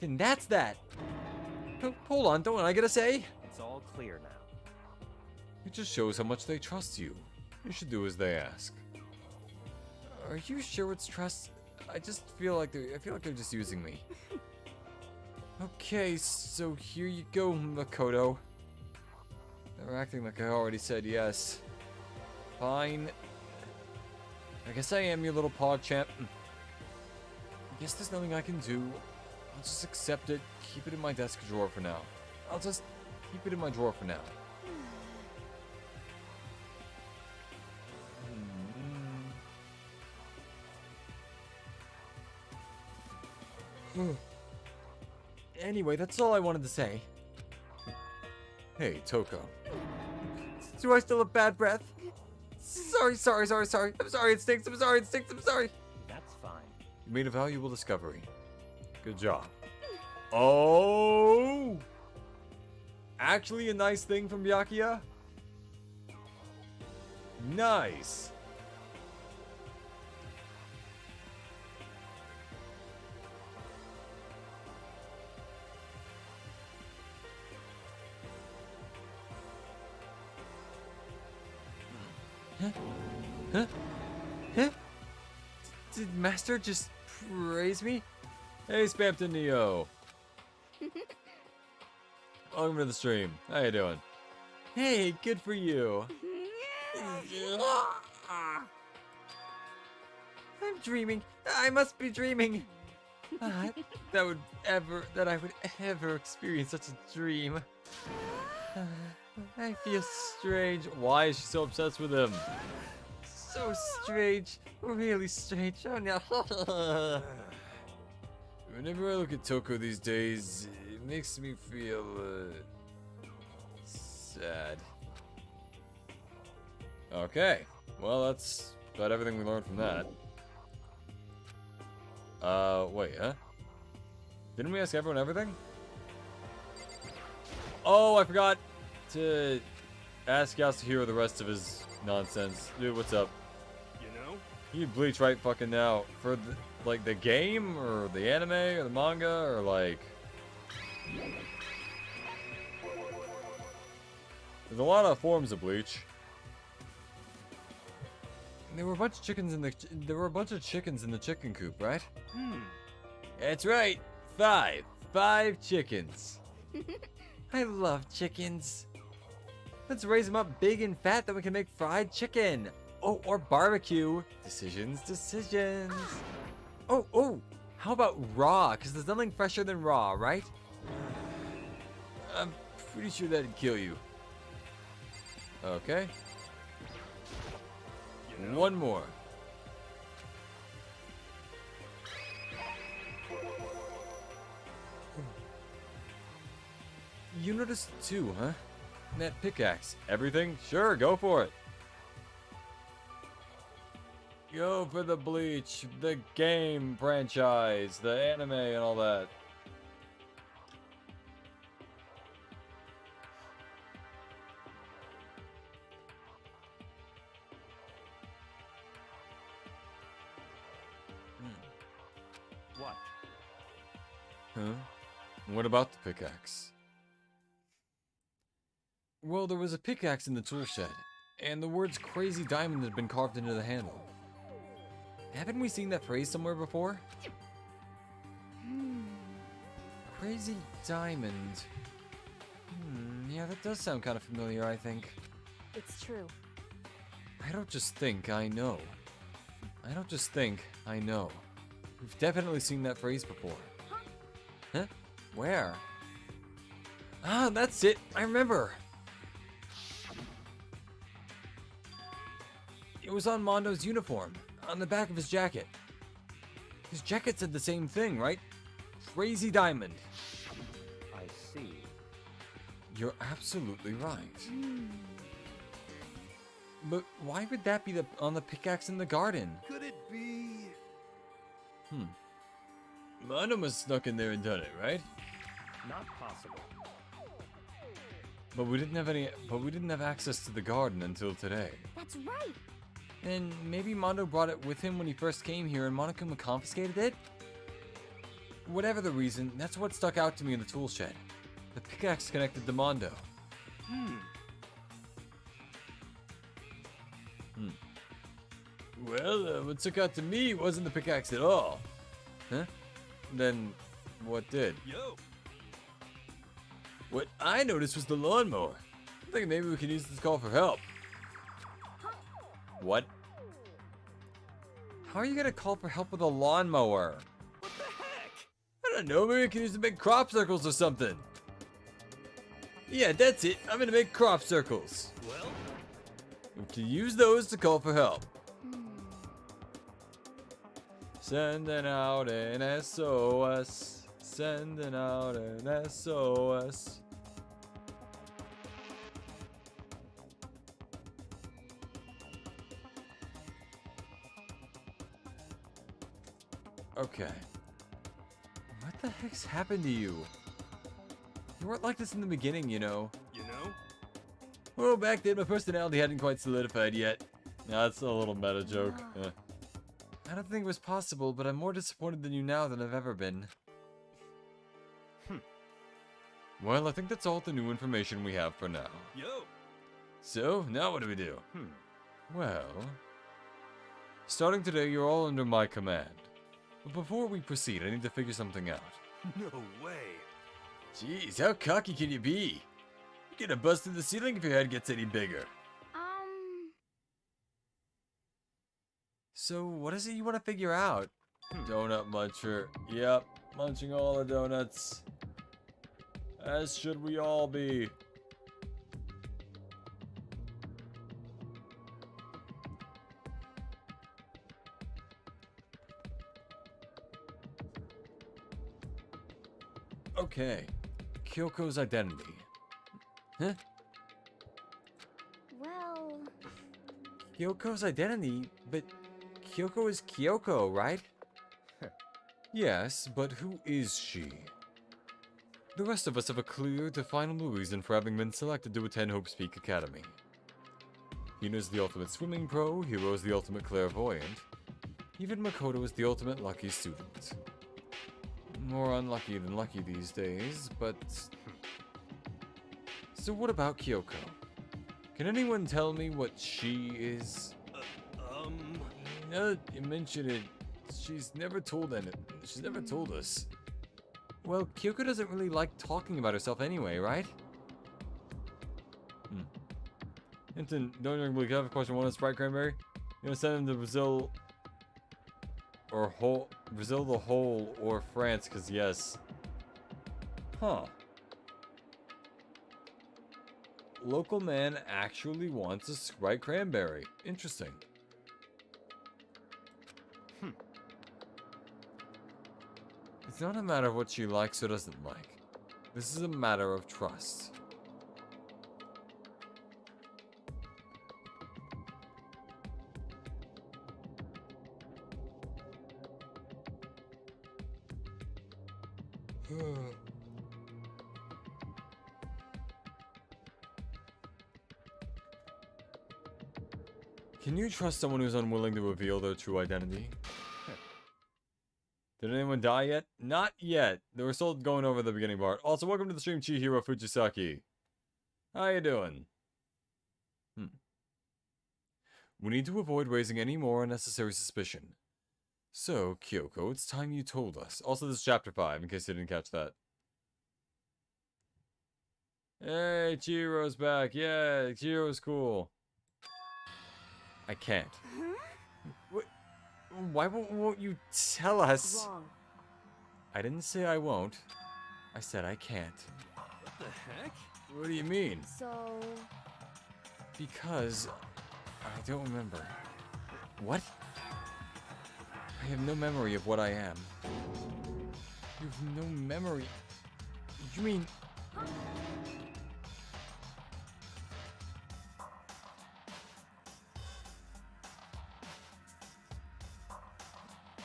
Then that's that. Hold on, don't I gotta say? It's all clear now. It just shows how much they trust you. You should do as they ask. Are you sure it's trust? I just feel like they're just using me. Okay, so here you go, Makoto. They're acting like I already said yes. Fine. I guess I am your little paw champ. I guess there's nothing I can do. I'll just accept it, keep it in my desk drawer for now. I'll just keep it in my drawer for now. Anyway, that's all I wanted to say. Hey, Toko. Do I still have bad breath? Sorry. I'm sorry, it stinks, I'm sorry. That's fine. You made a valuable discovery. Good job. Oh! Actually a nice thing from Byakuya? Nice! Huh? Did Master just praise me? Hey, Spamton Neo. Welcome to the stream. How you doing? Hey, good for you. I'm dreaming. I must be dreaming. That I would ever experience such a dream. I feel strange. Why is she so obsessed with him? So strange. Really strange. Oh no. Whenever I look at Toko these days, it makes me feel sad. Okay, well that's about everything we learned from that. Wait, huh? Didn't we ask everyone everything? Oh, I forgot to ask Yasuhiro the rest of his nonsense. Dude, what's up? You know? You bleach right fucking now for the, like the game or the anime or the manga or like. There's a lot of forms of bleach. There were a bunch of chickens in the chicken coop, right? That's right. 5 chickens. I love chickens. Let's raise them up big and fat, then we can make fried chicken. Oh, or barbecue. Decisions. Oh, how about raw? Because there's nothing fresher than raw, right? I'm pretty sure that'd kill you. Okay. You know? One more. You noticed too, huh? That pickaxe. Everything? Sure, go for it. Go for the Bleach, the game franchise, the anime, and all that. What? Huh? What about the pickaxe? Well, there was a pickaxe in the tool shed, and the words Crazy Diamond had been carved into the handle. Haven't we seen that phrase somewhere before? Crazy Diamond. Yeah, that does sound kind of familiar, I think. It's true. I don't just think, I know. We've definitely seen that phrase before. Huh? Where? Ah, that's it. I remember. It was on Mondo's uniform, on the back of his jacket. His jacket said the same thing, right? Crazy Diamond. I see. You're absolutely right. But why would that be on the pickaxe in the garden? Could it be? Mondo must have snuck in there and done it, right? Not possible. But we didn't have access to the garden until today. That's right. And maybe Mondo brought it with him when he first came here and Monokuma confiscated it? Whatever the reason, that's what stuck out to me in the tool shed. The pickaxe connected to Mondo. Well, what stuck out to me wasn't the pickaxe at all. Huh? Then, what did? Yo! What I noticed was the lawnmower. I think maybe we can use this call for help. What? How are you gonna call for help with a lawnmower? What the heck? I don't know, maybe we can use it to make crop circles or something. Yeah, that's it. I'm gonna make crop circles. Well, We can use those to call for help. Sending out an SOS. Sending out an SOS. Okay. What the heck's happened to you? You weren't like this in the beginning, you know. You know? Well, back then my personality hadn't quite solidified yet. That's a little meta joke. Eh. I don't think it was possible, but I'm more disappointed than you now than I've ever been. Well, I think that's all the new information we have for now. Yo! So, now what do we do? Hmm. Well, starting today, you're all under my command. But before we proceed, I need to figure something out. No way! Jeez, how cocky can you be? You're gonna bust through the ceiling if your head gets any bigger. So, what is it you want to figure out? Donut muncher. Yep, munching all the donuts. As should we all be. Okay. Kyoko's identity. Huh? Well, Kyoko's identity? But Kyoko is Kyoko, right? Yes, but who is she? The rest of us have a clear, definable reason for having been selected to attend Hope's Peak Academy. Hina's the ultimate swimming pro, Hiro is the ultimate clairvoyant. Even Makoto is the ultimate lucky student. More unlucky than lucky these days, but... So what about Kyoko? Can anyone tell me what she is? Now that you mention it, she's never told us. Well, Kyoko doesn't really like talking about herself anyway, right? Hinton, don't you really have a question one on Sprite Cranberry? You gonna send him to Brazil or Brazil the whole or France, cause yes. Huh. Local man actually wants a Sprite Cranberry. Interesting. It's not a matter of what she likes or doesn't like. This is a matter of trust. Can you trust someone who's unwilling to reveal their true identity? Did anyone die yet? Not yet. They were still going over the beginning part. Also, welcome to the stream, Chihiro Fujisaki. How you doing? We need to avoid raising any more unnecessary suspicion. So, Kyoko, it's time you told us. Also, this is chapter 5, in case you didn't catch that. Hey, Chihiro's back. Yeah, Chihiro's cool. I can't. What? Why won't you tell us? wrong. I didn't say I won't. I said I can't. What the heck? What do you mean? So, Because I don't remember. What? I have no memory of what I am. You have no memory? You mean...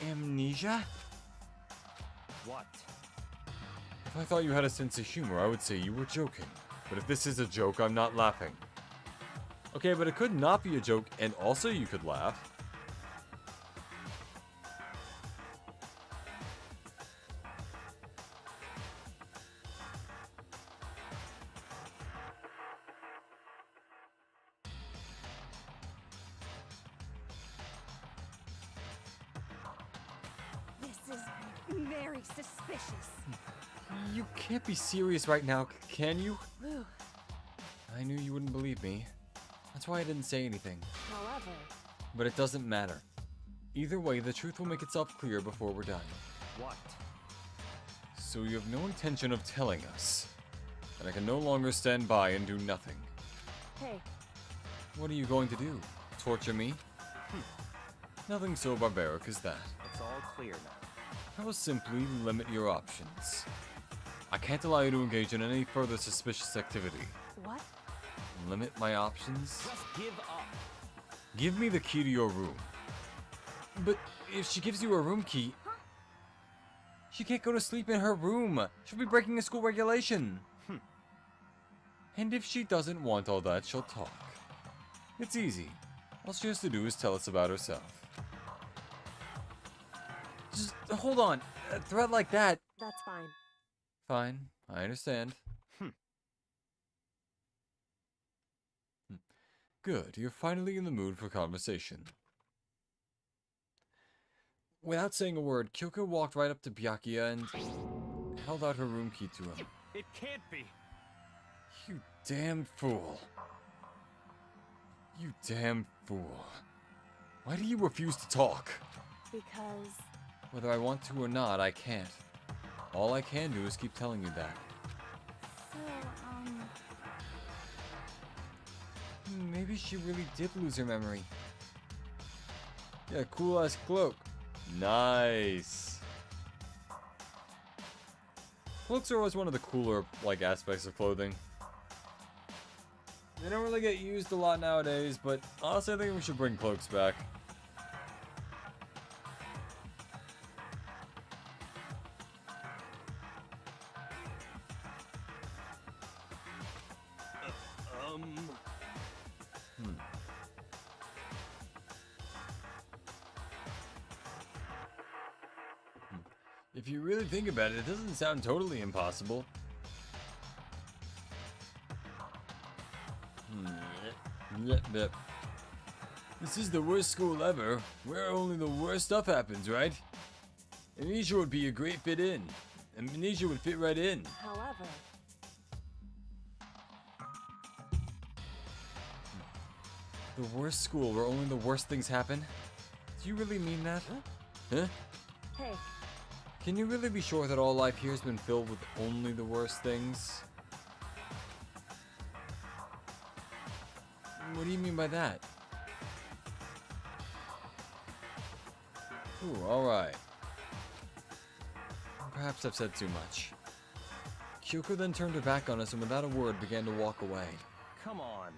Amnesia? What? If I thought you had a sense of humor, I would say you were joking. But if this is a joke, I'm not laughing. Okay, but it could not be a joke, and also you could laugh. this is very suspicious. You can't be serious right now, can you? Whew. I knew you wouldn't believe me. That's why I didn't say anything. However, But it doesn't matter. Either way, the truth will make itself clear before we're done. What? So you have no intention of telling us. And I can no longer stand by and do nothing. hey, What are you going to do? Torture me? Nothing so barbaric as that. It's all clear now. I will simply limit your options. I can't allow you to engage in any further suspicious activity. What? Limit my options? Just give up. Give me the key to your room. But if she gives you a room key, she can't go to sleep in her room. She'll be breaking a school regulation. And if she doesn't want all that, she'll talk. It's easy. All she has to do is tell us about herself. Just hold on. A threat like that. That's fine. Fine. I understand. Good. You're finally in the mood for conversation. Without saying a word, Kyoko walked right up to Byakuya and held out her room key to him. It can't be. You damn fool. You damn fool. Why do you refuse to talk? Because... Whether I want to or not, I can't. All I can do is keep telling you that. So, Maybe she really did lose her memory. Yeah, cool ass cloak. Nice. Cloaks are always one of the cooler, like, aspects of clothing. They don't really get used a lot nowadays, but honestly, I think we should bring cloaks back. If you really think about it, it doesn't sound totally impossible. This is the worst school ever, where only the worst stuff happens, right? Amnesia would be a great fit in. Amnesia would fit right in. however... The worst school where only the worst things happen? Do you really mean that? Huh? Hey, Can you really be sure that all life here has been filled with only the worst things? What do you mean by that? Ooh, alright. Perhaps I've said too much. Kyoko then turned her back on us and without a word began to walk away. Come on.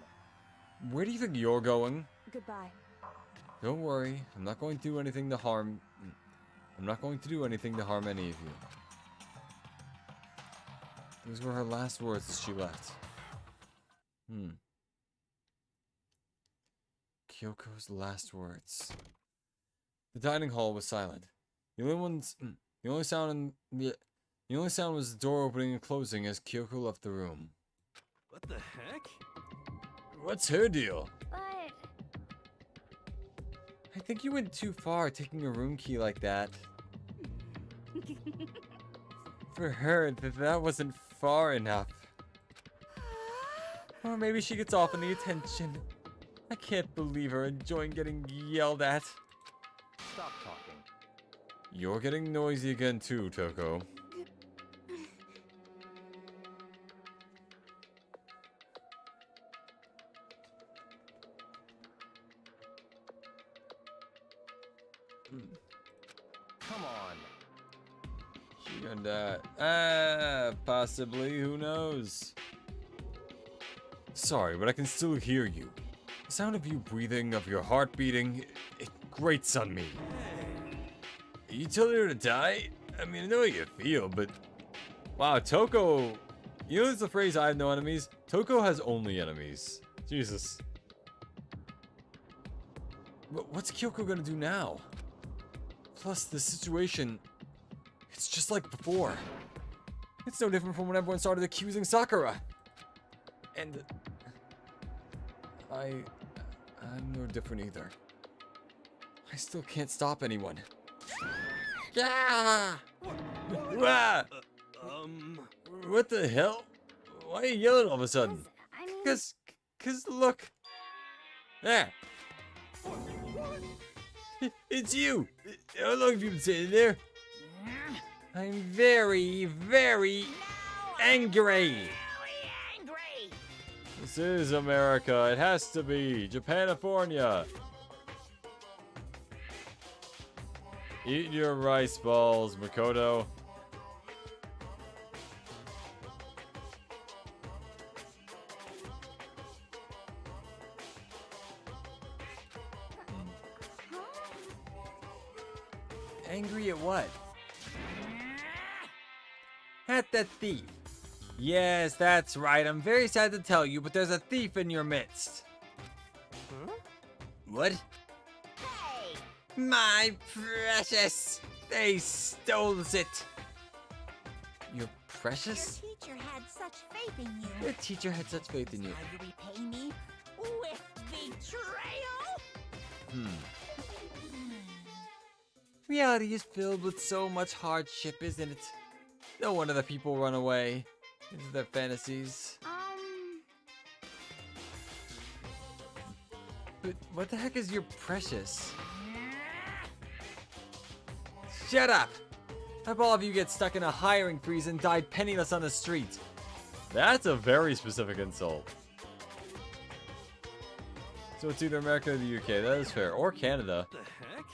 Where do you think you're going? goodbye. Don't worry, I'm not going to do anything to harm... I'm not going to do anything to harm any of you. Those were her last words as she left. Kyoko's last words. The dining hall was silent. The only sound was the door opening and closing as Kyoko left the room. What the heck? What's her deal? But... I think you went too far taking a room key like that. For her, that wasn't far enough. Or maybe she gets off on the attention. I can't believe her enjoying getting yelled at. Stop talking. You're getting noisy again too, Toko. Come on. She gonna die. Possibly, who knows? Sorry, but I can still hear you. The sound of you breathing, of your heart beating, it grates on me. Are you telling her to die? I mean, I know how you feel, but... Wow, Toko... You know there's the phrase, I have no enemies? Toko has only enemies. Jesus. But what's Kyoko gonna do now? Plus, the situation... It's just like before. It's no different from when everyone started accusing Sakura. And... I'm no different either. I still can't stop anyone. Yeah! Wah! What the hell? Why are you yelling all of a sudden? I mean... Cause look. There. It's you. How long have you been sitting there? I'm very, very angry. This is America. It has to be. Japanifornia. Eat your rice balls, Makoto. Angry at what? At that thief. Yes, that's right. I'm very sad to tell you, but there's a thief in your midst. Huh? What? Hey! My precious! They stole it! Your precious? Your teacher had such faith in you. Your teacher had such faith in you. Now you repay me with betrayal? Reality is filled with so much hardship, isn't it? No wonder the people run away into their fantasies. But what the heck is your precious? Shut up! I hope all of you get stuck in a hiring freeze and die penniless on the street. That's a very specific insult. So it's either America or the UK. That is fair. Or Canada. What the heck?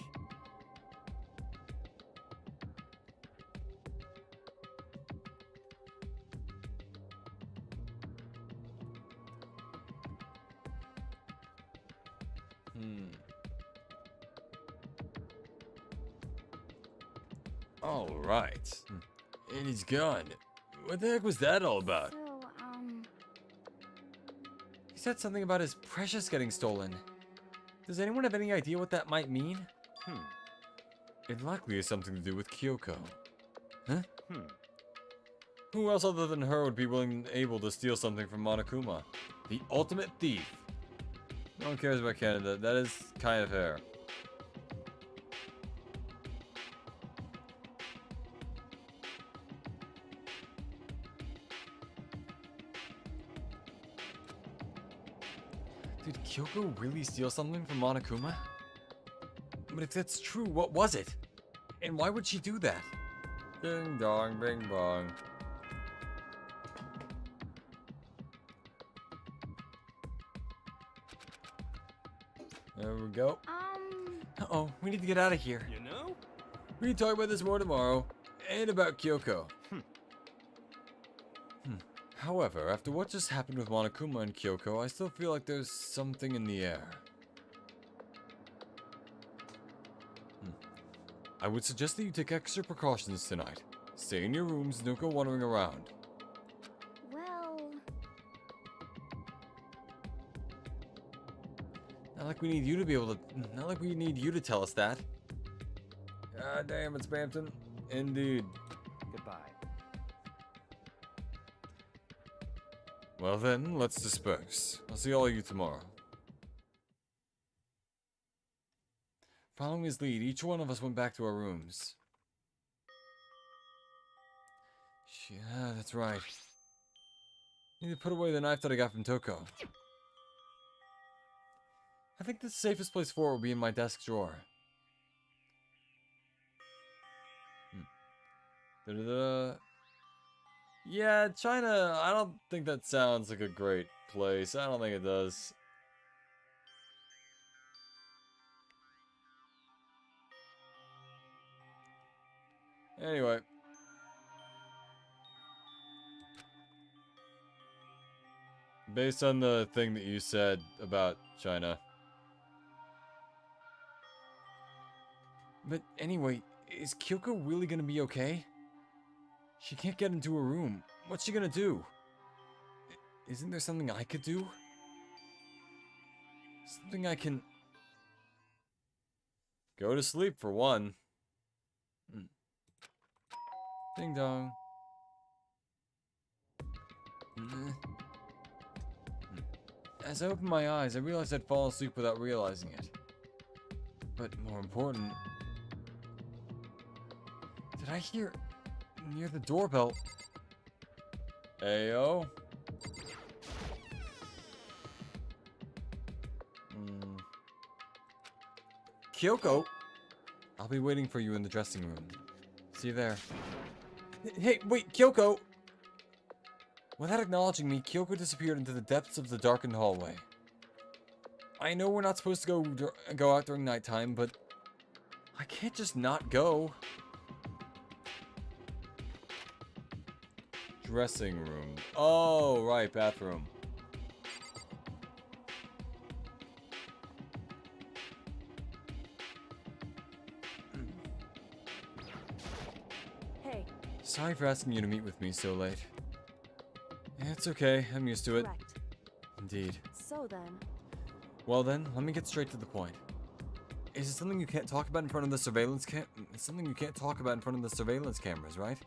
All right. And he's gone. What the heck was that all about? So, He said something about his precious getting stolen. Does anyone have any idea what that might mean? It likely has something to do with Kyoko. Huh? Hmm. Who else other than her would be willing and able to steal something from Monokuma? The ultimate thief. No one cares about Canada. That is kind of fair. Did Kyoko really steal something from Monokuma? But if that's true, what was it? And why would she do that? Ding dong, bing bong. There we go. Uh-oh, we need to get out of here. You know? We can talk about this more tomorrow. And about Kyoko. However, after what just happened with Monokuma and Kyoko, I still feel like there's something in the air. I would suggest that you take extra precautions tonight. Stay in your rooms and don't go wandering around. well... Not like we need you to be able to... Not like we need you to tell us that. God damn it, Spamton. Indeed. Goodbye. Well then, let's disperse. I'll see all of you tomorrow. Following his lead, each one of us went back to our rooms. Yeah, that's right. Need to put away the knife that I got from Toko. I think the safest place for it will be in my desk drawer. Da-da-da. Yeah, China, I don't think that sounds like a great place. I don't think it does. Anyway. Based on the thing that you said about China. But anyway, is Kyoko really gonna be okay? She can't get into her room. What's she gonna do? Isn't there something I could do? Something I can... Go to sleep for one. Ding dong. As I opened my eyes, I realized I'd fallen asleep without realizing it. But more important... Did I hear... near the doorbell... Ayo. Kyoko? I'll be waiting for you in the dressing room. See you there. Hey, wait, Kyoko! Without acknowledging me, Kyoko disappeared into the depths of the darkened hallway. I know we're not supposed to go out during nighttime, but I can't just not go. Dressing room. Oh, right, bathroom. Hey, Sorry for asking you to meet with me so late. Yeah, it's okay. I'm used to it. correct. Indeed. So then, Well then, let me get straight to the point. Is it something you can't talk about in front of the surveillance It's something you can't talk about in front of the surveillance cameras, right?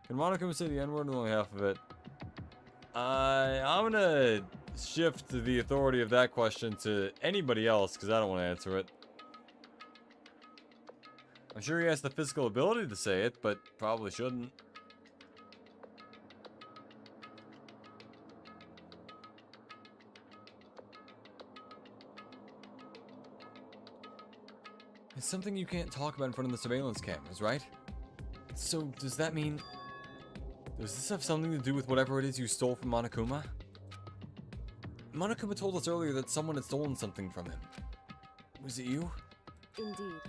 Can Monaco say the N-word or only half of it? I'm gonna shift the authority of that question to anybody else, because I don't want to answer it. I'm sure he has the physical ability to say it, but probably shouldn't. It's something you can't talk about in front of the surveillance cameras, right? So, does that mean... Does this have something to do with whatever it is you stole from Monokuma? Monokuma told us earlier that someone had stolen something from him. Was it you? indeed.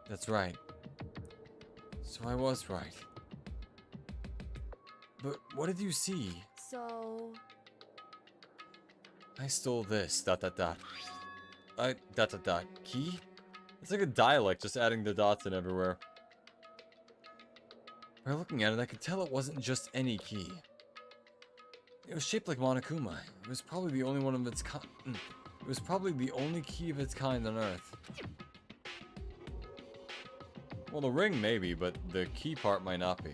That's right. So I was right. But what did you see? So, I stole this, dot dot dot. Dot dot dot. Key? It's like a dialect, just adding the dots in everywhere. By looking at it, I could tell it wasn't just any key. It was shaped like Monokuma. It was probably the only one of its kind. It was probably the only key of its kind on Earth. Well, the ring maybe, but the key part might not be.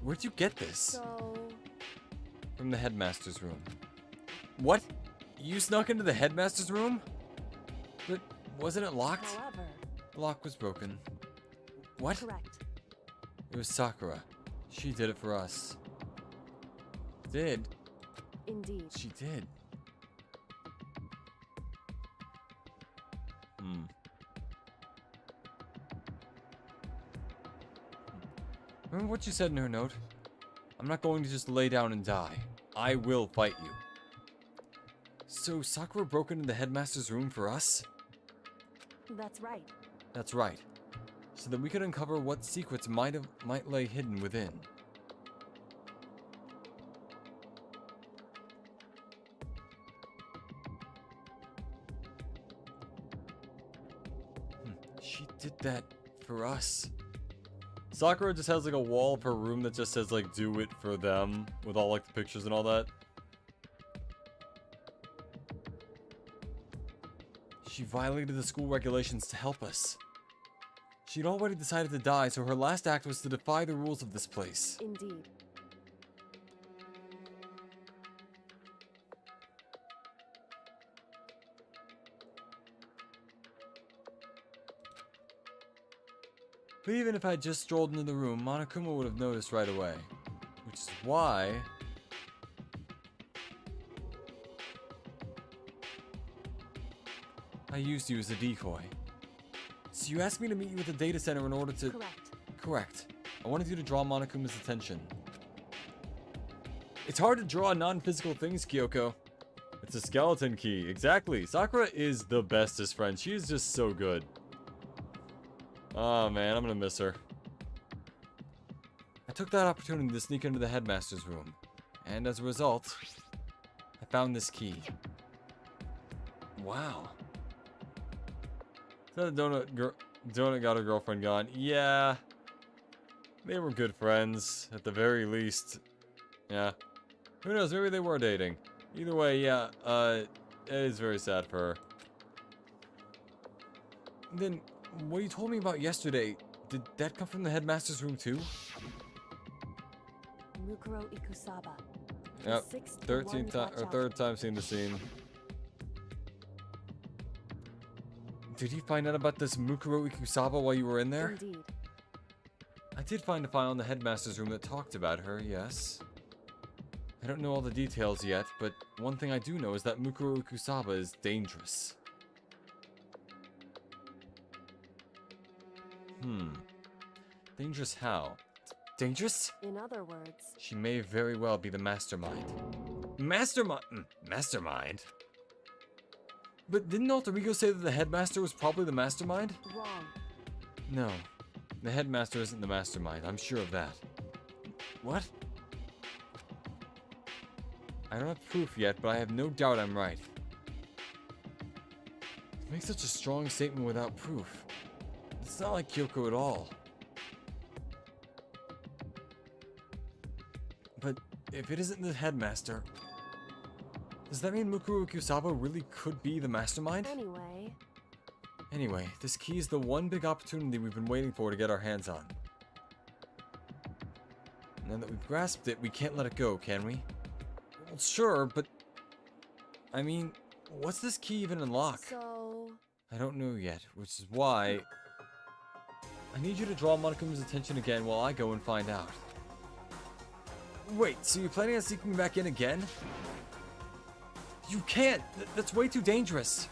Where'd you get this? so, From the headmaster's room. What? You snuck into the headmaster's room? But wasn't it locked? however, The lock was broken. What? correct. It was Sakura. She did it for us. Did? Indeed. She did. Remember what you said in her note? I'm not going to just lay down and die. I will fight you. So Sakura broke into the headmaster's room for us? That's right. That's right. So that we could uncover what secrets might lay hidden within. She did that for us. Sakura just has like a wall of her room that just says like "do it for them" with all like the pictures and all that. She violated the school regulations to help us. She'd already decided to die, so her last act was to defy the rules of this place. Indeed. But even if I just strolled into the room, Monokuma would have noticed right away. Which is why... I used you as a decoy. So you asked me to meet you at the data center in order to... Correct. Correct. I wanted you to draw Monokuma's attention. It's hard to draw non-physical things, Kyoko. It's a skeleton key. Exactly. Sakura is the bestest friend. She is just so good. Oh man, I'm gonna miss her. I took that opportunity to sneak into the headmaster's room. And as a result, I found this key. Wow. Is that a donut got her girlfriend gone? Yeah. They were good friends, at the very least. Yeah. Who knows, maybe they were dating. Either way, yeah, it is very sad for her. Then, what you told me about yesterday, did that come from the headmaster's room too? Mukuro Ikusaba. The Yep, sixth 13th one time, watch or out. third time seeing the scene. Did you find out about this Mukuro Ikusaba while you were in there? Indeed. I did find a file in the headmaster's room that talked about her, yes. I don't know all the details yet, but one thing I do know is that Mukuro Ikusaba is dangerous. Dangerous how? Dangerous? In other words, She may very well be the mastermind. Mastermind? But didn't Alter Ego say that the headmaster was probably the mastermind? wrong. No. The headmaster isn't the mastermind. I'm sure of that. What? I don't have proof yet, but I have no doubt I'm right. To make such a strong statement without proof. It's not like Kyoko at all. But if it isn't the headmaster, does that mean Mukuro Kusaba really could be the mastermind? Anyway, this key is the one big opportunity we've been waiting for to get our hands on. Now that we've grasped it, we can't let it go, can we? Well, sure, but... I mean, what's this key even unlock? So... I don't know yet, which is why... I need you to draw Monokuma's attention again while I go and find out. Wait, so you're planning on sneaking me back in again? You can't! That's way too dangerous!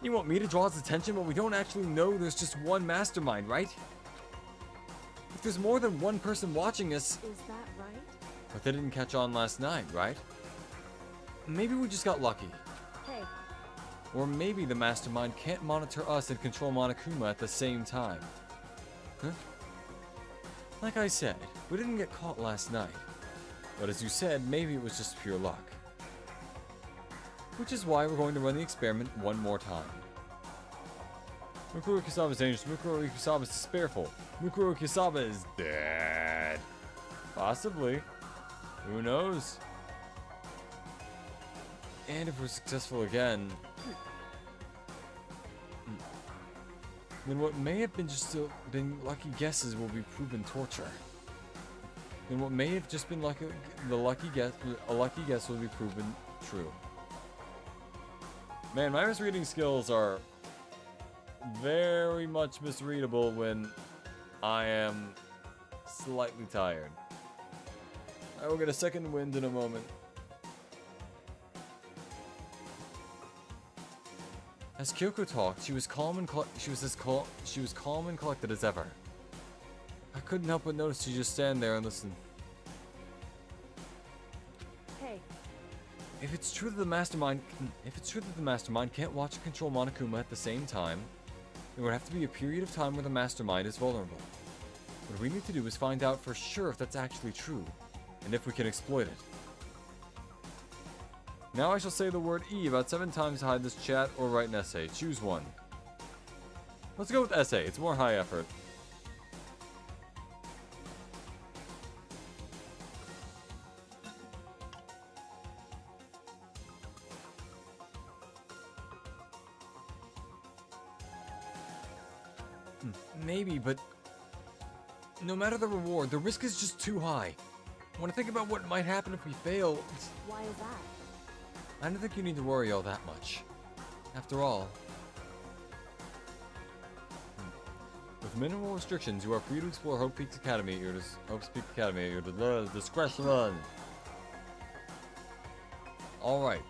You want me to draw his attention, but we don't actually know there's just one mastermind, right? If there's more than one person watching us... Is that right? But they didn't catch on last night, right? Maybe we just got lucky. Hey. Or maybe the mastermind can't monitor us and control Monokuma at the same time. Huh? Like I said, we didn't get caught last night. But as you said, maybe it was just pure luck. Which is why we're going to run the experiment one more time. Mukuro Kusaba is dangerous. Mukuro Kusaba is despairful. Mukuro Kusaba is dead. Possibly. Who knows? And if we're successful again... then what may have been lucky guesses will be proven torture. Then what may have just been a lucky guess will be proven true. Man, my misreading skills are very much misreadable when I am slightly tired. I will get a second wind in a moment. As Kyoko talked, she was calm and collected as ever. I couldn't help but notice she just stand there and listen. Hey. If it's true that the mastermind can't watch and control Monokuma at the same time, there would have to be a period of time where the mastermind is vulnerable. What we need to do is find out for sure if that's actually true, and if we can exploit it. Now I shall say the word E about 7 times to hide this chat, or write an essay. Choose one. Let's go with essay. It's more high effort. Maybe, but no matter the reward, the risk is just too high. When I think about what might happen if we fail... Why is that? I don't think you need to worry all that much. After all... with minimal restrictions, you are free to explore Hope's Peak Academy at your discretion. Alright.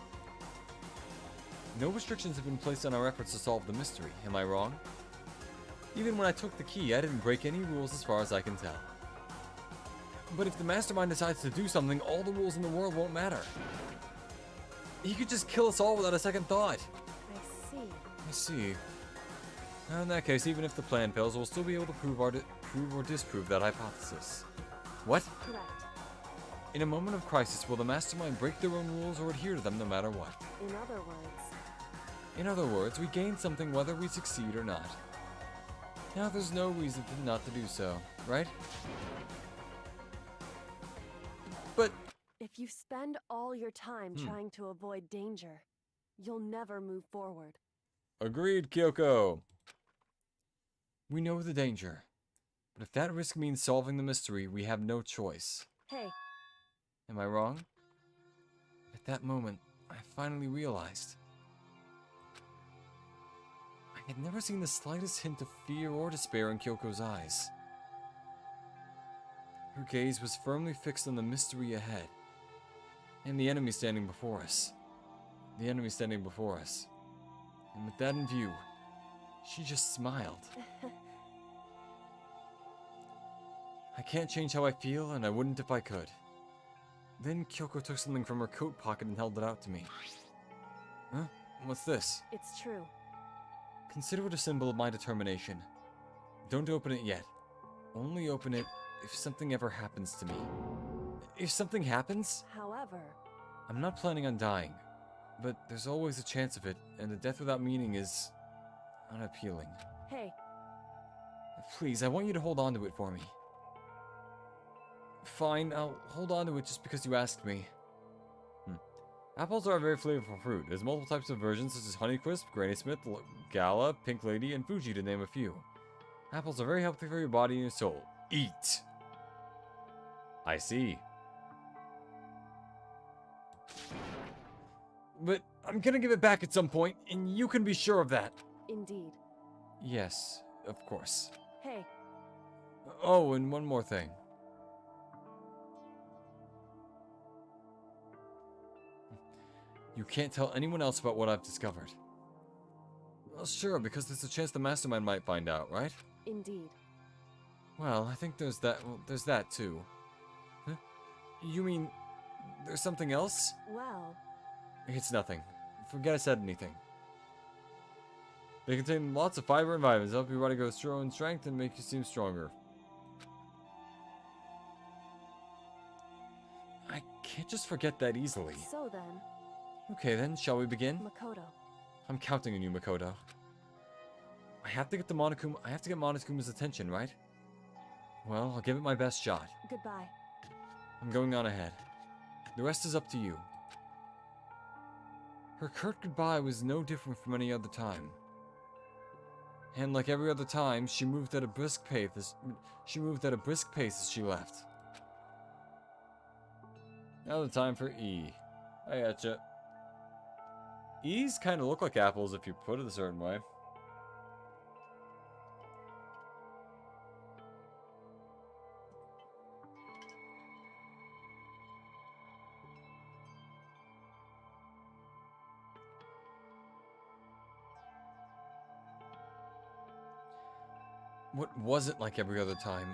No restrictions have been placed on our efforts to solve the mystery, am I wrong? Even when I took the key, I didn't break any rules as far as I can tell. But if the mastermind decides to do something, all the rules in the world won't matter. He could just kill us all without a second thought. I see. Now in that case, even if the plan fails, we'll still be able to prove or disprove that hypothesis. What? Correct. In a moment of crisis, will the mastermind break their own rules or adhere to them no matter what? In other words, we gain something whether we succeed or not. Now there's no reason not to do so, right? But... if you spend all your time trying to avoid danger, you'll never move forward. Agreed, Kyoko. We know the danger. But if that risk means solving the mystery, we have no choice. Hey. Am I wrong? At that moment, I finally realized. I had never seen the slightest hint of fear or despair in Kyoko's eyes. Her gaze was firmly fixed on the mystery ahead. And the enemy standing before us. And with that in view, she just smiled. I can't change how I feel, and I wouldn't if I could. Then Kyoko took something from her coat pocket and held it out to me. Huh? What's this? It's true. Consider it a symbol of my determination. Don't open it yet. Only open it if something ever happens to me. If something happens? However, I'm not planning on dying, but there's always a chance of it, and a death without meaning is unappealing. hey, Please, I want you to hold on to it for me. Fine, I'll hold on to it just because you asked me. Apples are a very flavorful fruit. There's multiple types of versions such as Honeycrisp, Granny Smith, Gala, Pink Lady, and Fuji to name a few. Apples are very healthy for your body and your soul. Eat! I see. But I'm gonna give it back at some point, and you can be sure of that. indeed. Yes, of course. Hey, Oh, and one more thing. You can't tell anyone else about what I've discovered. Well, sure, because there's a chance the mastermind might find out, right? indeed. Well, I think there's that. Well, there's that too. Huh? You mean there's something else? Well, It's nothing. Forget I said anything. They contain lots of fiber and vitamins, help your body grow strong in strength and make you seem stronger. I can't just forget that easily. so then, Okay then, shall we begin? Makoto. I'm counting on you, Makoto. I have to get Monokuma's attention, right? Well, I'll give it my best shot. Goodbye. I'm going on ahead. The rest is up to you. Her curt goodbye was no different from any other time. And like every other time, she moved at a brisk pace as she left. Now the time for E. I gotcha. E's kind of look like apples if you put it a certain way. What wasn't like every other time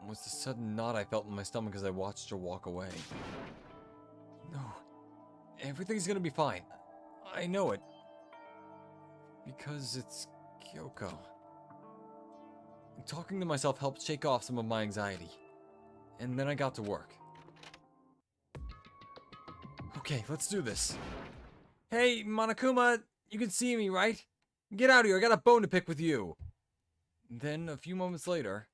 was the sudden knot I felt in my stomach as I watched her walk away. No, everything's gonna be fine. I know it. Because it's Kyoko. Talking to myself helped shake off some of my anxiety. And then I got to work. Okay, let's do this. Hey, Monokuma, you can see me, right? Get out of here, I got a bone to pick with you. Then, a few moments later...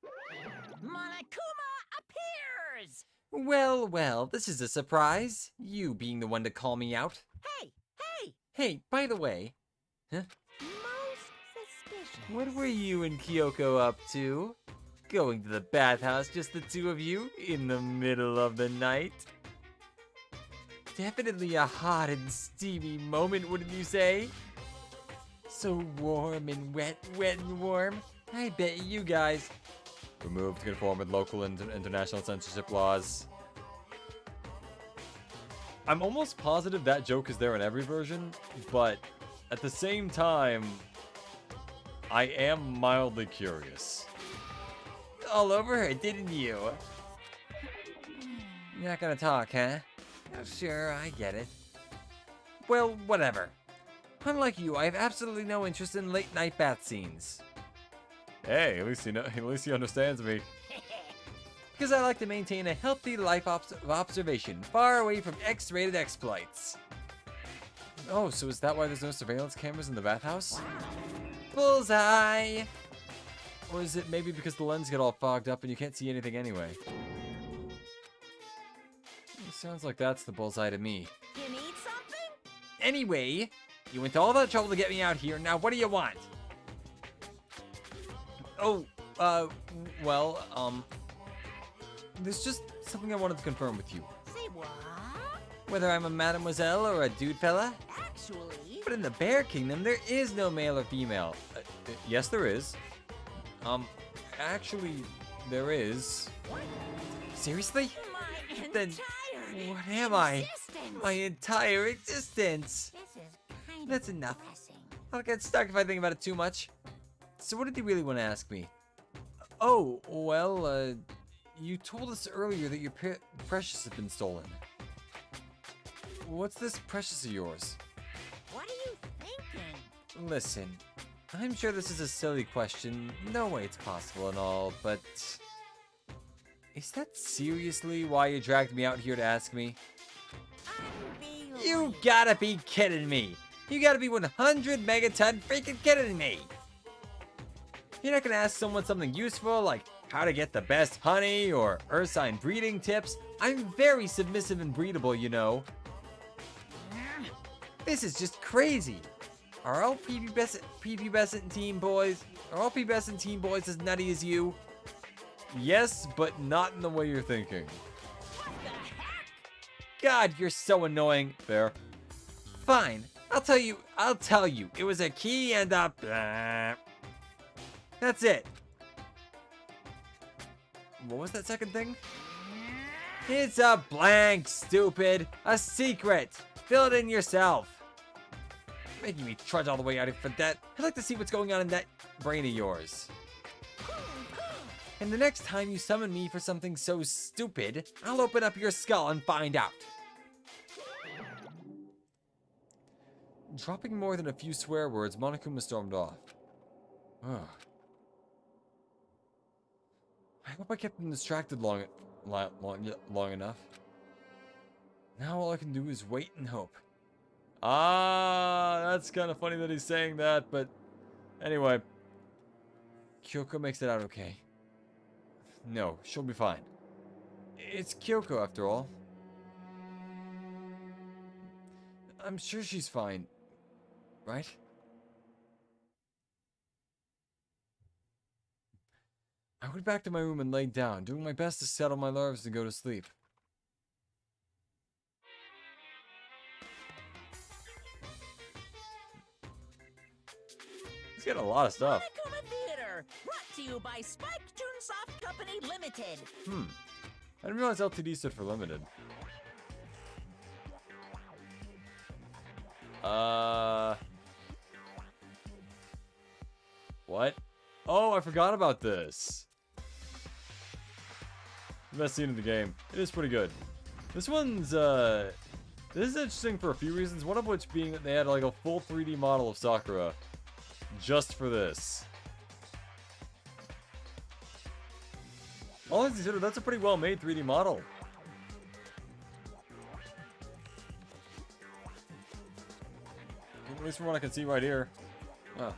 Monokuma appears! Well, well, this is a surprise. You being the one to call me out. Hey, hey! Hey, by the way, Most suspicious. what were you and Kyoko up to? Going to the bathhouse, just the two of you, in the middle of the night? Definitely a hot and steamy moment, wouldn't you say? So warm and wet, wet and warm. I bet you guys... Removed to conform with local and international censorship laws. I'm almost positive that joke is there in every version, but at the same time, I am mildly curious. All over her, didn't you? You're not gonna talk, huh? Oh, sure, I get it. Well, whatever. Unlike you, I have absolutely no interest in late night bath scenes. Hey, at least he understands me. Because I like to maintain a healthy life of observation, far away from X-rated exploits. Oh, so is that why there's no surveillance cameras in the bathhouse? Bullseye! Or is it maybe because the lens get all fogged up and you can't see anything anyway? It sounds like that's the bullseye to me. You need something? Anyway, you went to all that trouble to get me out here, now what do you want? Oh, there's just something I wanted to confirm with you. Say what? Whether I'm a mademoiselle or a dude fella? Actually, But in the Bear Kingdom, there is no male or female. Yes, there is. Actually, there is. Seriously? my Then entire what am I? existence. My entire existence. This is kind That's of enough. depressing. I'll get stuck if I think about it too much. So what did you really want to ask me? Oh, well, you told us earlier that your precious had been stolen. What's this precious of yours? What are you thinking? Listen, I'm sure this is a silly question. No way it's possible and all, but... Is that seriously why you dragged me out here to ask me? You gotta be kidding me! You gotta be 100 megaton freaking kidding me! You're not gonna ask someone something useful like how to get the best honey or earth sign breeding tips? I'm very submissive and breedable, you know. This is just crazy. Are all prepubescent teen boys as nutty as you? Yes, but not in the way you're thinking. God, you're so annoying. Fair. Fine, I'll tell you. It was a key and a... That's it. What was that second thing? It's a blank, stupid. A secret. Fill it in yourself. Making me trudge all the way out here for that. I'd like to see what's going on in that brain of yours. And the next time you summon me for something so stupid, I'll open up your skull and find out. Dropping more than a few swear words, Monokuma stormed off. Ugh. I hope I kept him distracted long enough. Now all I can do is wait and hope. Ah, that's kind of funny that he's saying that, but anyway. Kyoko makes it out okay. No, she'll be fine. It's Kyoko after all. I'm sure she's fine, right? I went back to my room and laid down, doing my best to settle my nerves and go to sleep. He's got a lot of stuff. Monokuma Theater, brought to you by Spike Toonsoft Company Limited. I didn't realize LTD stood for limited. What? Oh, I forgot about this. The best scene of the game. It is pretty good. This one's, this is interesting for a few reasons, one of which being that they had like a full 3D model of Sakura just for this. All things considered, that's a pretty well made 3D model. At least from what I can see right here. Oh.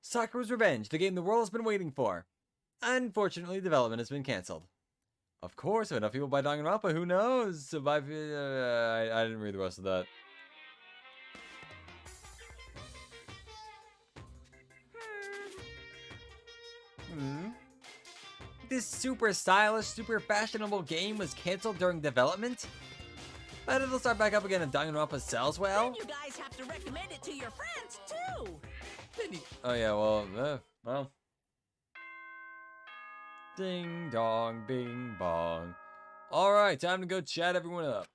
Sakura's Revenge, the game the world has been waiting for. Unfortunately, development has been cancelled. Of course, if enough people buy Danganronpa, who knows? I didn't read the rest of that. This super stylish, super fashionable game was cancelled during development? But it'll start back up again if Danganronpa sells well? And you guys have to recommend it to your friends, too. Oh yeah, well. Ding dong, bing bong. Alright, time to go chat everyone up.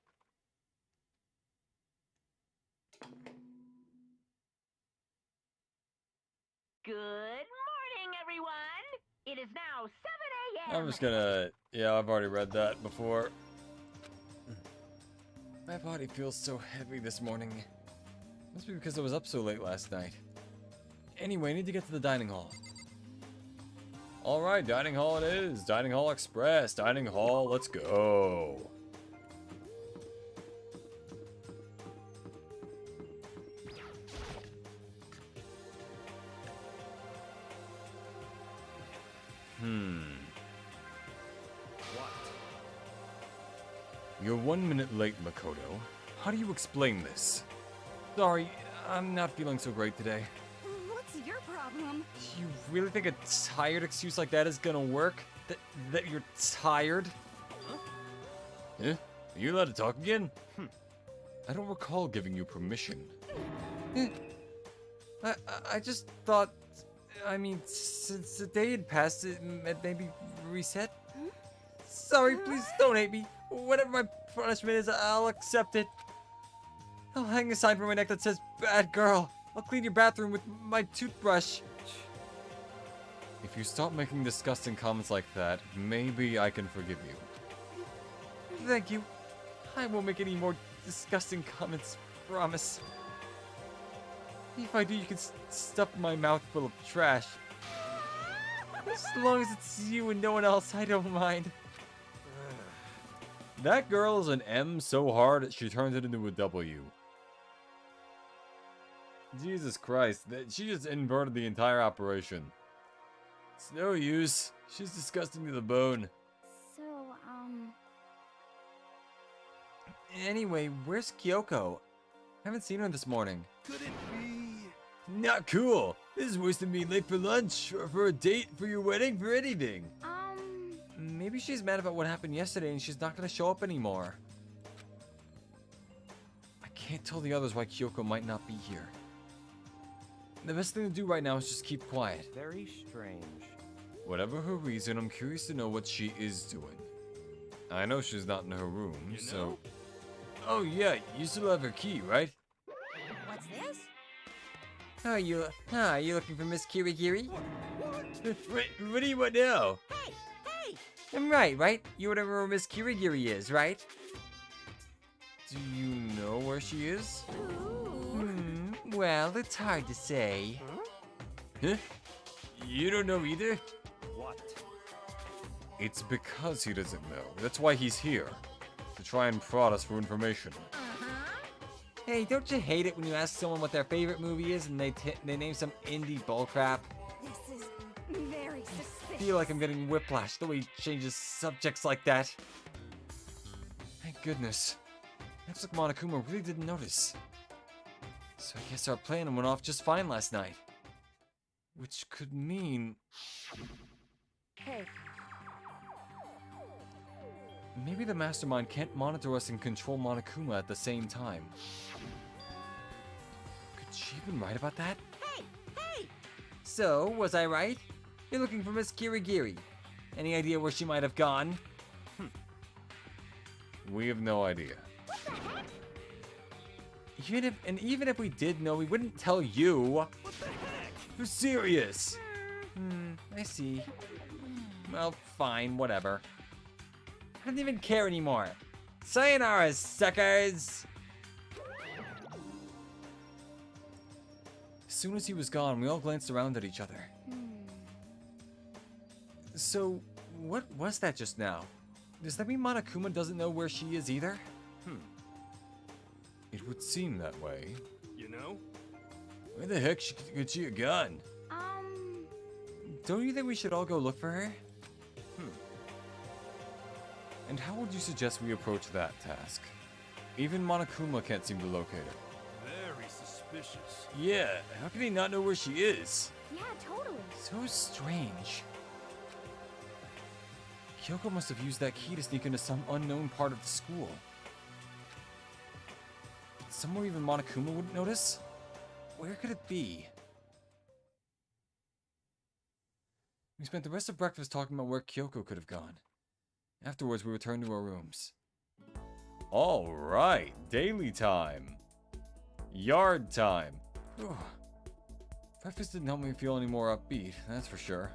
Good morning, everyone. It is now 7 a.m. I'm just gonna... Yeah, I've already read that before. My body feels so heavy this morning. Must be because I was up so late last night. Anyway, I need to get to the dining hall. Alright, dining hall it is. Dining hall express. Dining hall, let's go. What? You're 1 minute late, Makoto. How do you explain this? Sorry, I'm not feeling so great today. What's your problem? You really think a tired excuse like that is gonna work? That you're tired? Huh? Yeah? Are you allowed to talk again? I don't recall giving you permission. I just thought... I mean, since the day had passed, it maybe reset? Sorry, please don't hate me. Whatever my punishment is, I'll accept it. I'll hang a sign from my neck that says, "Bad girl." I'll clean your bathroom with my toothbrush. If you stop making disgusting comments like that, maybe I can forgive you. Thank you. I won't make any more disgusting comments, promise. If I do, you can stuff my mouth full of trash. As long as it's you and no one else, I don't mind. That girl is an M so hard she turns it into a W. Jesus Christ, she just inverted the entire operation. It's no use. She's disgusting to the bone. So, Anyway, where's Kyoko? I haven't seen her this morning. Could it be? Not cool. This is worse than being late for lunch, or for a date, for your wedding, for anything. Maybe she's mad about what happened yesterday and she's not gonna show up anymore. I can't tell the others why Kyoko might not be here. The best thing to do right now is just keep quiet. Very strange. Whatever her reason, I'm curious to know what she is doing. I know she's not in her room, You so... know? Oh yeah, you still have her key, right? what's this? Are you looking for Miss Kirigiri? Wait, what do you want now? Hey! Hey! I'm right? You whatever where Miss Kirigiri is, right? Do you know where she is? Well, it's hard to say. Huh? You don't know either? What? It's because he doesn't know. That's why he's here. To try and prod us for information. Hey, don't you hate it when you ask someone what their favorite movie is and they name some indie bullcrap? This is very suspicious. I feel like I'm getting whiplash the way he changes subjects like that. Thank goodness. Looks like Monokuma really didn't notice. So I guess our plan went off just fine last night. Which could mean... Hey, maybe the mastermind can't monitor us and control Monokuma at the same time. Could she have been right about that? Hey! Hey! So, was I right? You're looking for Miss Kirigiri. Any idea where she might have gone? We have no idea. Even if we did know, we wouldn't tell you. What the heck? We're serious! I see. Well, fine, whatever. I don't even care anymore. Sayonara, suckers! As soon as he was gone, we all glanced around at each other. So, what was that just now? Does that mean Monokuma doesn't know where she is either? It would seem that way. You know? Where the heck could she have gone? Don't you think we should all go look for her? And how would you suggest we approach that task? Even Monokuma can't seem to locate her. Very suspicious. Yeah, how can he not know where she is? Yeah, totally. So strange. Kyoko must have used that key to sneak into some unknown part of the school. Somewhere even Monokuma wouldn't notice? Where could it be? We spent the rest of breakfast talking about where Kyoko could have gone. Afterwards, we returned to our rooms. Alright, daily time. Yard time. Breakfast didn't help me feel any more upbeat, that's for sure.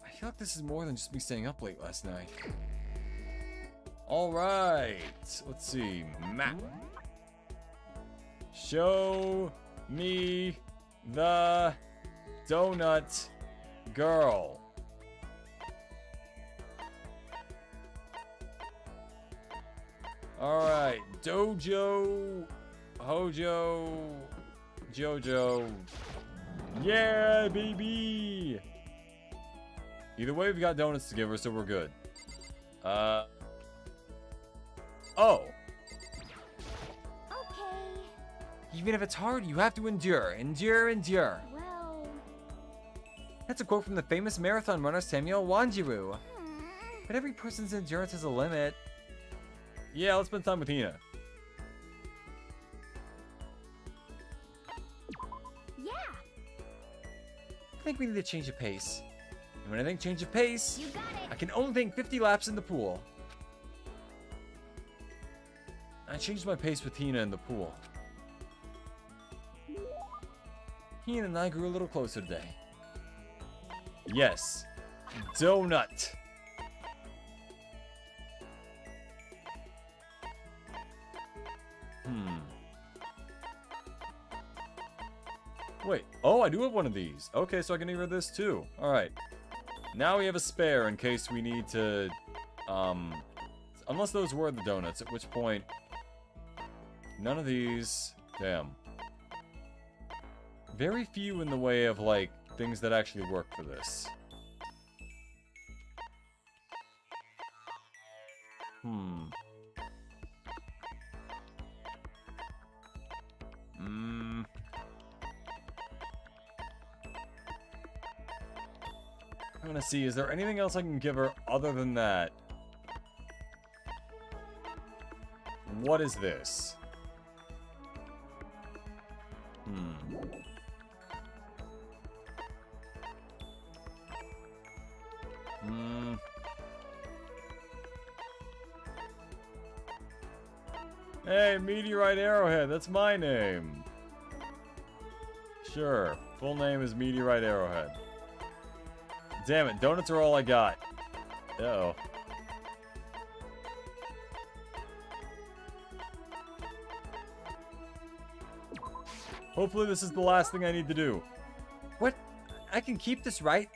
I feel like this is more than just me staying up late last night. Alright, let's see. Map. Show me the donut girl. Alright, Dojo, Hojo, Jojo. Yeah, baby! Either way, we've got donuts to give her, so we're good. Oh. Okay. Even if it's hard, you have to endure. Endure, endure. Well... That's a quote from the famous marathon runner Samuel Wanjiru. But every person's endurance has a limit. Yeah, let's spend time with Hina. Yeah! I think we need to change of pace. And when I think change of pace, You got I it! can only think 50 laps in the pool. I changed my pace with Hina in the pool. Hina and I grew a little closer today. Yes. Donut. Wait. Oh, I do have one of these. Okay, so I can get rid of this too. Alright. Now we have a spare in case we need to... Unless those were the donuts, at which point... None of these... Damn. Very few in the way of, like, things that actually work for this. I'm gonna see, is there anything else I can give her other than that? What is this? Hey, Meteorite Arrowhead, that's my name. Sure, full name is Meteorite Arrowhead. Damn it, donuts are all I got. Uh-oh. Hopefully this is the last thing I need to do. What? I can keep this, right?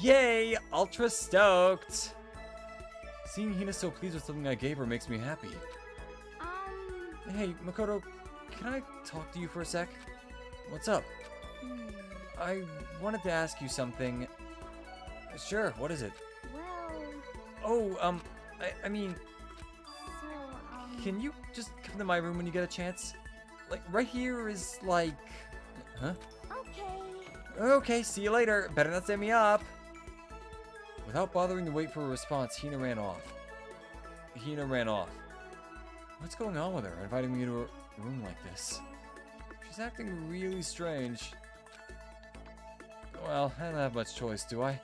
Yay! Ultra stoked! Seeing Hina so pleased with something I gave her makes me happy. Hey, Makoto, can I talk to you for a sec? What's up? I wanted to ask you something. Sure, what is it? Well, Oh, I mean, so, can you just come to my room when you get a chance? Like, right here is like... Huh? okay. Okay, see you later. Better not set me up. Without bothering to wait for a response, Hina ran off. What's going on with her, inviting me to her room like this? She's acting really strange. Well, I don't have much choice, do I?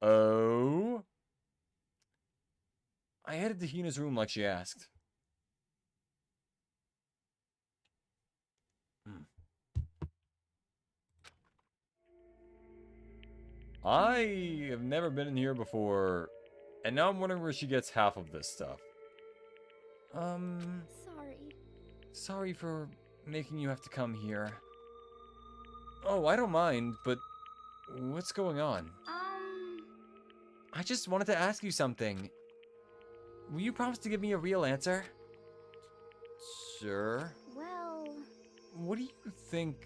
Oh? I headed to Hina's room like she asked. I have never been in here before, and now I'm wondering where she gets half of this stuff. Sorry. Sorry for making you have to come here. Oh, I don't mind, but what's going on? I just wanted to ask you something. Will you promise to give me a real answer? Sure. Well, What do you think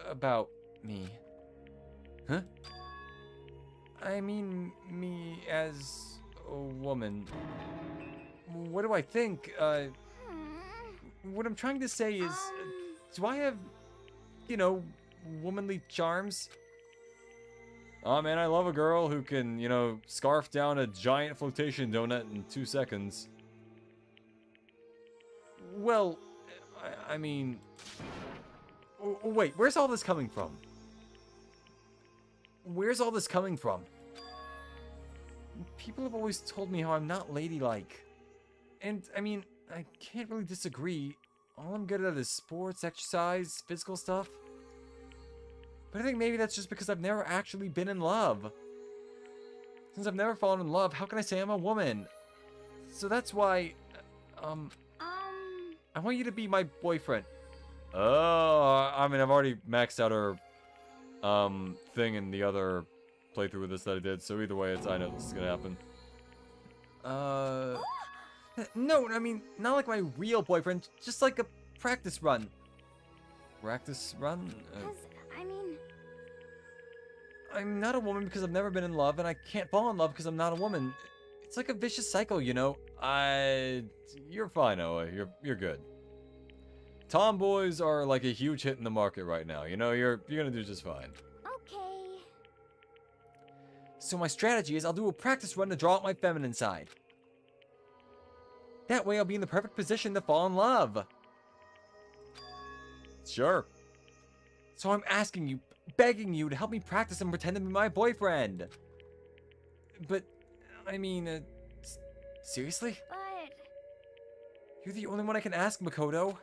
about me? Huh? I mean, me as a woman. What do I think? What I'm trying to say is, do I have, you know, womanly charms? Oh man, I love a girl who can, you know, scarf down a giant flotation donut in 2 seconds. Well, I mean... Wait, where's all this coming from? Where's all this coming from? People have always told me how I'm not ladylike. And, I mean, I can't really disagree. All I'm good at is sports, exercise, physical stuff. But I think maybe that's just because I've never actually been in love. Since I've never fallen in love, how can I say I'm a woman? So that's why, I want you to be my boyfriend. Oh, I mean, I've already maxed out her, thing in the other playthrough with this that I did, so either way, I know this is gonna happen. No, I mean, not like my real boyfriend, just like a practice run. Practice run? 'cause, I mean, I'm not a woman because I've never been in love, and I can't fall in love because I'm not a woman. It's like a vicious cycle, you know? You're fine, Oa. You're good. Tomboys are like a huge hit in the market right now. You know, you're gonna do just fine. okay. So my strategy is I'll do a practice run to draw out my feminine side. That way I'll be in the perfect position to fall in love. Sure. So I'm asking you, begging you to help me practice and pretend to be my boyfriend. But, I mean, seriously? But, You're the only one I can ask, Makoto.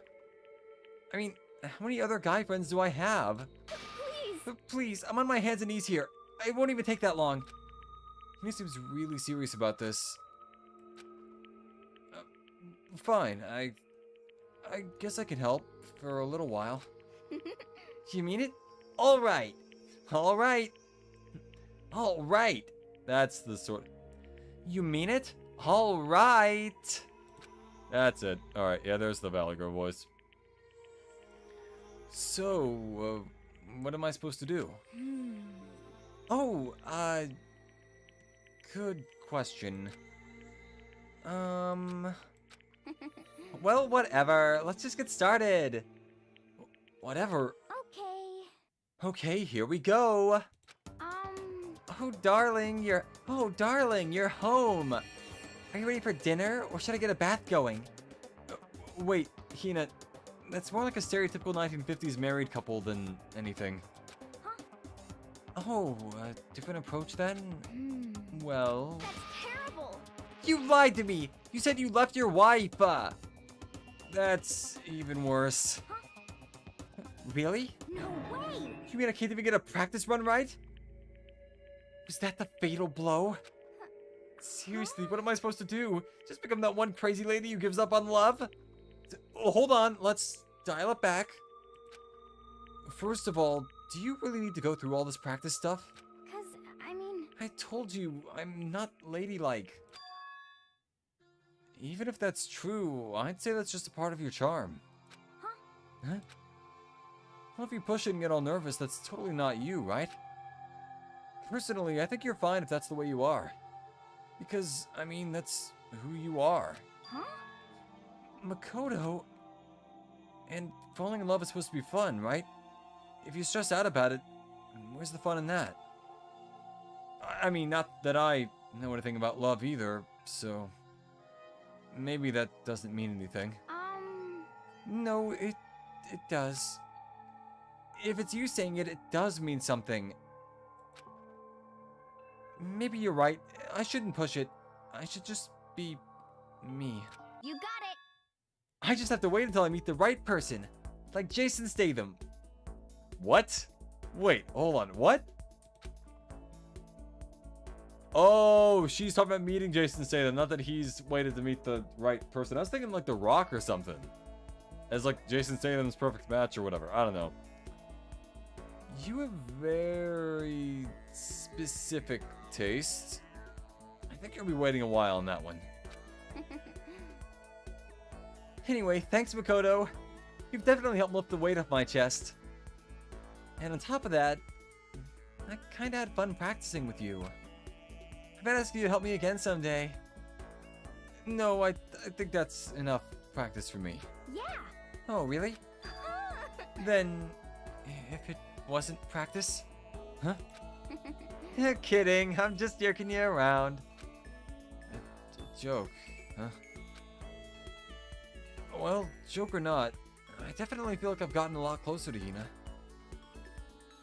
I mean, how many other guy friends do I have? please. Please, I'm on my hands and knees here. It won't even take that long. He seems really serious about this. Fine, I guess I can help for a little while. You mean it? All right. All right. All right. That's the sort. You mean it? All right. That's it. Alright, yeah, there's the Valley Girl voice. So, what am I supposed to do? Oh, good question. Well, whatever. Let's just get started. Whatever. Okay. Okay, here we go. Oh, darling, you're home. Are you ready for dinner, or should I get a bath going? Wait, Hina, that's more like a stereotypical 1950s married couple than anything. Huh? Oh, a different approach then? Well... That's terrible. You lied to me! You said you left your wife! That's even worse. Huh? Really? No way. You mean I can't even get a practice run right? Was that the fatal blow? Seriously, what am I supposed to do? Just become that one crazy lady who gives up on love? Oh, hold on, let's dial it back. First of all, do you really need to go through all this practice stuff? Cause, I mean... I told you, I'm not ladylike. Even if that's true, I'd say that's just a part of your charm. Huh? Well, if you push it and get all nervous, that's totally not you, right? Personally, I think you're fine if that's the way you are. Because, I mean, that's who you are. Huh? Makoto... And falling in love is supposed to be fun, right? If you stress out about it, where's the fun in that? I mean, not that I know anything about love either, so... Maybe that doesn't mean anything. No, it does. If it's you saying it, it does mean something. Maybe you're right. I shouldn't push it. I should just be me. You got it. I just have to wait until I meet the right person. Like Jason Statham. What? Wait, hold on, what? Oh, she's talking about meeting Jason Statham, not that he's waited to meet the right person. I was thinking like The Rock or something. As like Jason Statham's perfect match or whatever. I don't know. You have very specific taste. I think you'll be waiting a while on that one. Anyway, thanks Makoto. You've definitely helped lift the weight off my chest. And on top of that, I kinda had fun practicing with you. I bet ask you to help me again someday. No, I think that's enough practice for me. Yeah. Oh, really? Then, if it wasn't practice? Huh? Kidding, I'm just jerking you around. A joke, huh? Well, joke or not, I definitely feel like I've gotten a lot closer to Hina.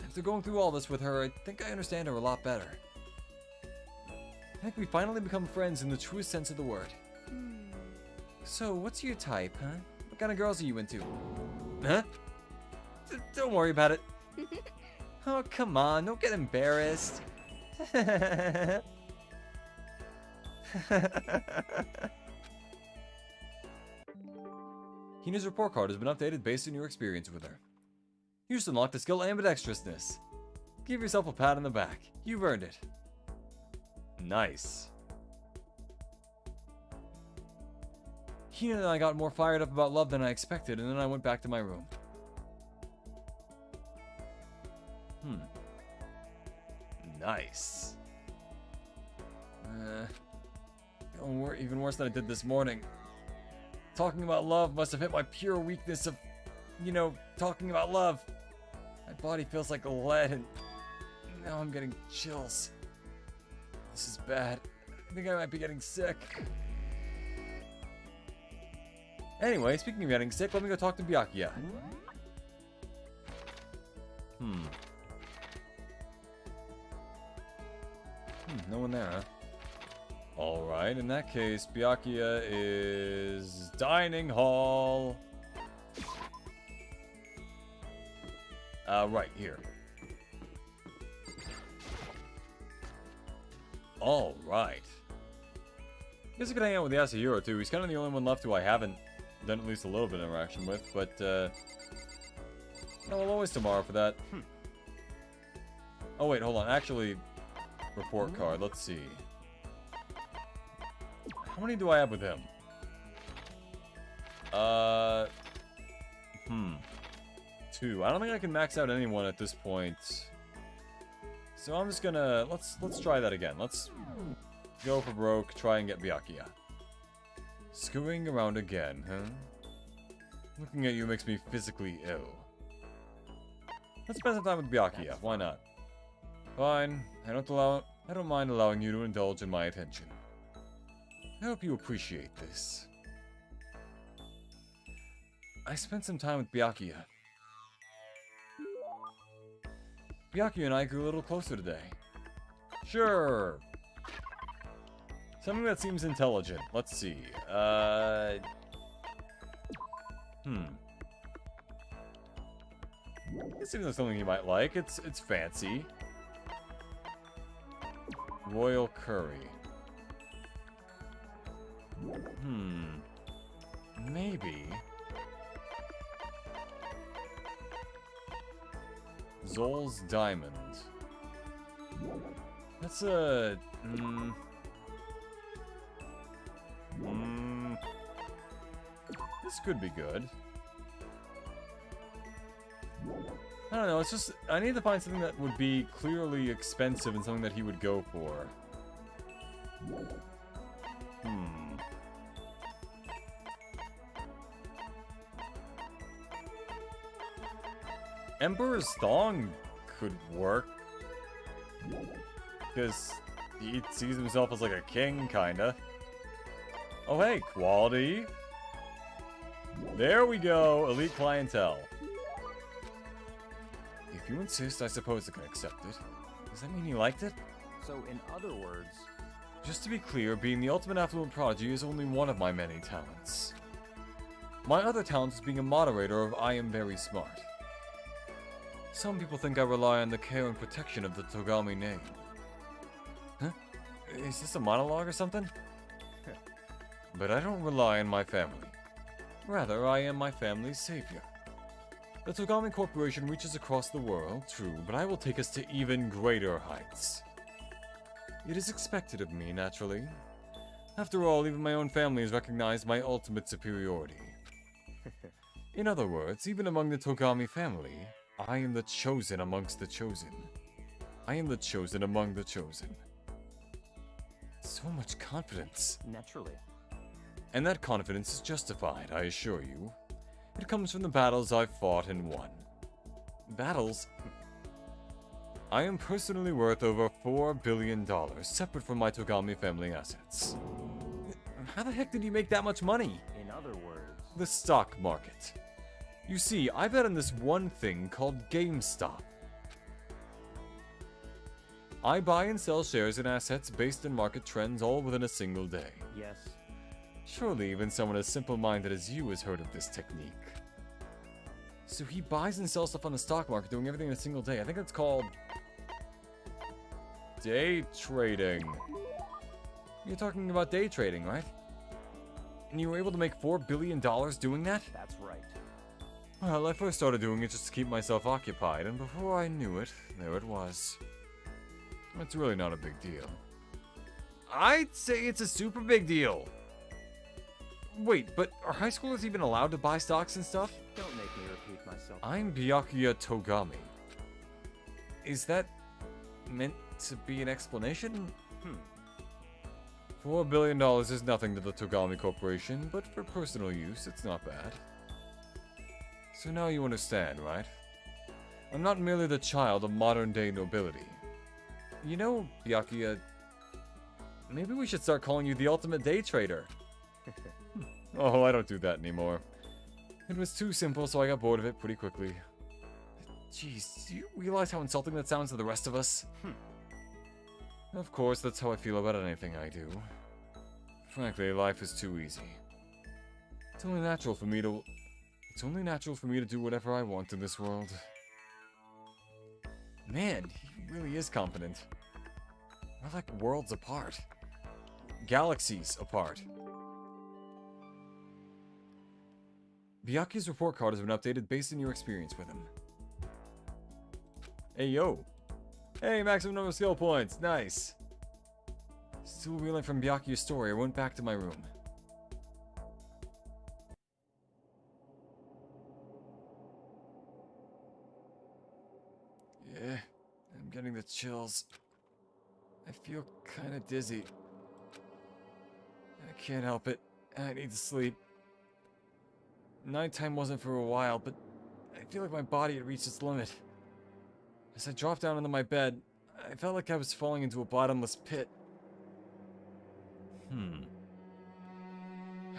After going through all this with her, I think I understand her a lot better. I think we finally become friends in the truest sense of the word. So, what's your type, huh? What kind of girls are you into? Huh? Don't worry about it. Oh, come on, don't get embarrassed. Hina's report card has been updated based on your experience with her. You just unlocked the skill ambidextrousness. Give yourself a pat on the back. You've earned it. Nice. Hina and I got more fired up about love than I expected, and then I went back to my room. Nice. Even worse than I did this morning. Talking about love must have hit my pure weakness of, talking about love. My body feels like lead, and now I'm getting chills. This is bad. I think I might be getting sick. Anyway, speaking of getting sick, let me go talk to Byakuya. No one there, huh? Alright, in that case, Byakuya is dining hall. Right here. Alright. Guess I could hang out with Yasuhiro too. He's kind of the only one left who I haven't done at least a little bit of interaction with, but, no, we'll always tomorrow for that. Oh, wait, hold on. Actually, report card. Let's see. How many do I have with him? 2. I don't think I can max out anyone at this point. So I'm just gonna... Let's try that again. Let's go for broke, try and get Byakuya. Screwing around again, huh? Looking at you makes me physically ill. Let's spend some time with Byakuya. Why not? Fine. I don't mind allowing you to indulge in my attention. I hope you appreciate this. I spent some time with Byakuya. Byakuya and I grew a little closer today. Sure. Something that seems intelligent. Let's see. This seems like something you might like. It's fancy. Royal curry. Maybe. Zol's diamond. That's a... This could be good. I don't know, it's just... I need to find something that would be clearly expensive and something that he would go for. Emperor's Thong could work. Because he sees himself as like a king, kinda. Oh hey, quality. There we go, elite clientele. If you insist, I suppose I can accept it. Does that mean you liked it? So, in other words... Just to be clear, being the ultimate affluent prodigy is only one of my many talents. My other talent is being a moderator of I Am Very Smart. Some people think I rely on the care and protection of the Togami name. Huh? Is this a monologue or something? But I don't rely on my family. Rather, I am my family's savior. The Togami Corporation reaches across the world, true, but I will take us to even greater heights. It is expected of me, naturally. After all, even my own family has recognized my ultimate superiority. In other words, even among the Togami family, I am the chosen amongst the chosen. I am the chosen among the chosen. So much confidence. Naturally. And that confidence is justified, I assure you. It comes from the battles I've fought and won. Battles? I am personally worth over $4 billion, separate from my Togami family assets. How the heck did you make that much money? In other words... The stock market. You see, I bet on this one thing called GameStop. I buy and sell shares and assets based on market trends all within a single day. Yes. Surely even someone as simple-minded as you has heard of this technique. So he buys and sells stuff on the stock market, doing everything in a single day. I think that's called... day trading. You're talking about day trading, right? And you were able to make $4 billion doing that? That's right. Well, I first started doing it just to keep myself occupied, and before I knew it, there it was. It's really not a big deal. I'd say it's a super big deal. Wait, but are high schoolers even allowed to buy stocks and stuff? Don't make me repeat myself. I'm Byakuya Togami. Is that meant to be an explanation? $4 billion is nothing to the Togami Corporation, but for personal use, it's not bad. So now you understand, right? I'm not merely the child of modern-day nobility. You know, Byakuya, maybe we should start calling you the ultimate day trader. Oh, I don't do that anymore. It was too simple, so I got bored of it pretty quickly. Jeez, do you realize how insulting that sounds to the rest of us? Of course, that's how I feel about anything I do. Frankly, life is too easy. It's only natural for me to do whatever I want in this world. Man, he really is confident. We're like worlds apart. Galaxies apart. Byaku's report card has been updated based on your experience with him. Hey, yo. Hey, maximum number of skill points. Nice. Still reeling from Byaku's story, I went back to my room. Yeah, I'm getting the chills. I feel kinda dizzy. I can't help it. I need to sleep. Nighttime wasn't for a while, but I feel like my body had reached its limit. As I dropped down into my bed, I felt like I was falling into a bottomless pit.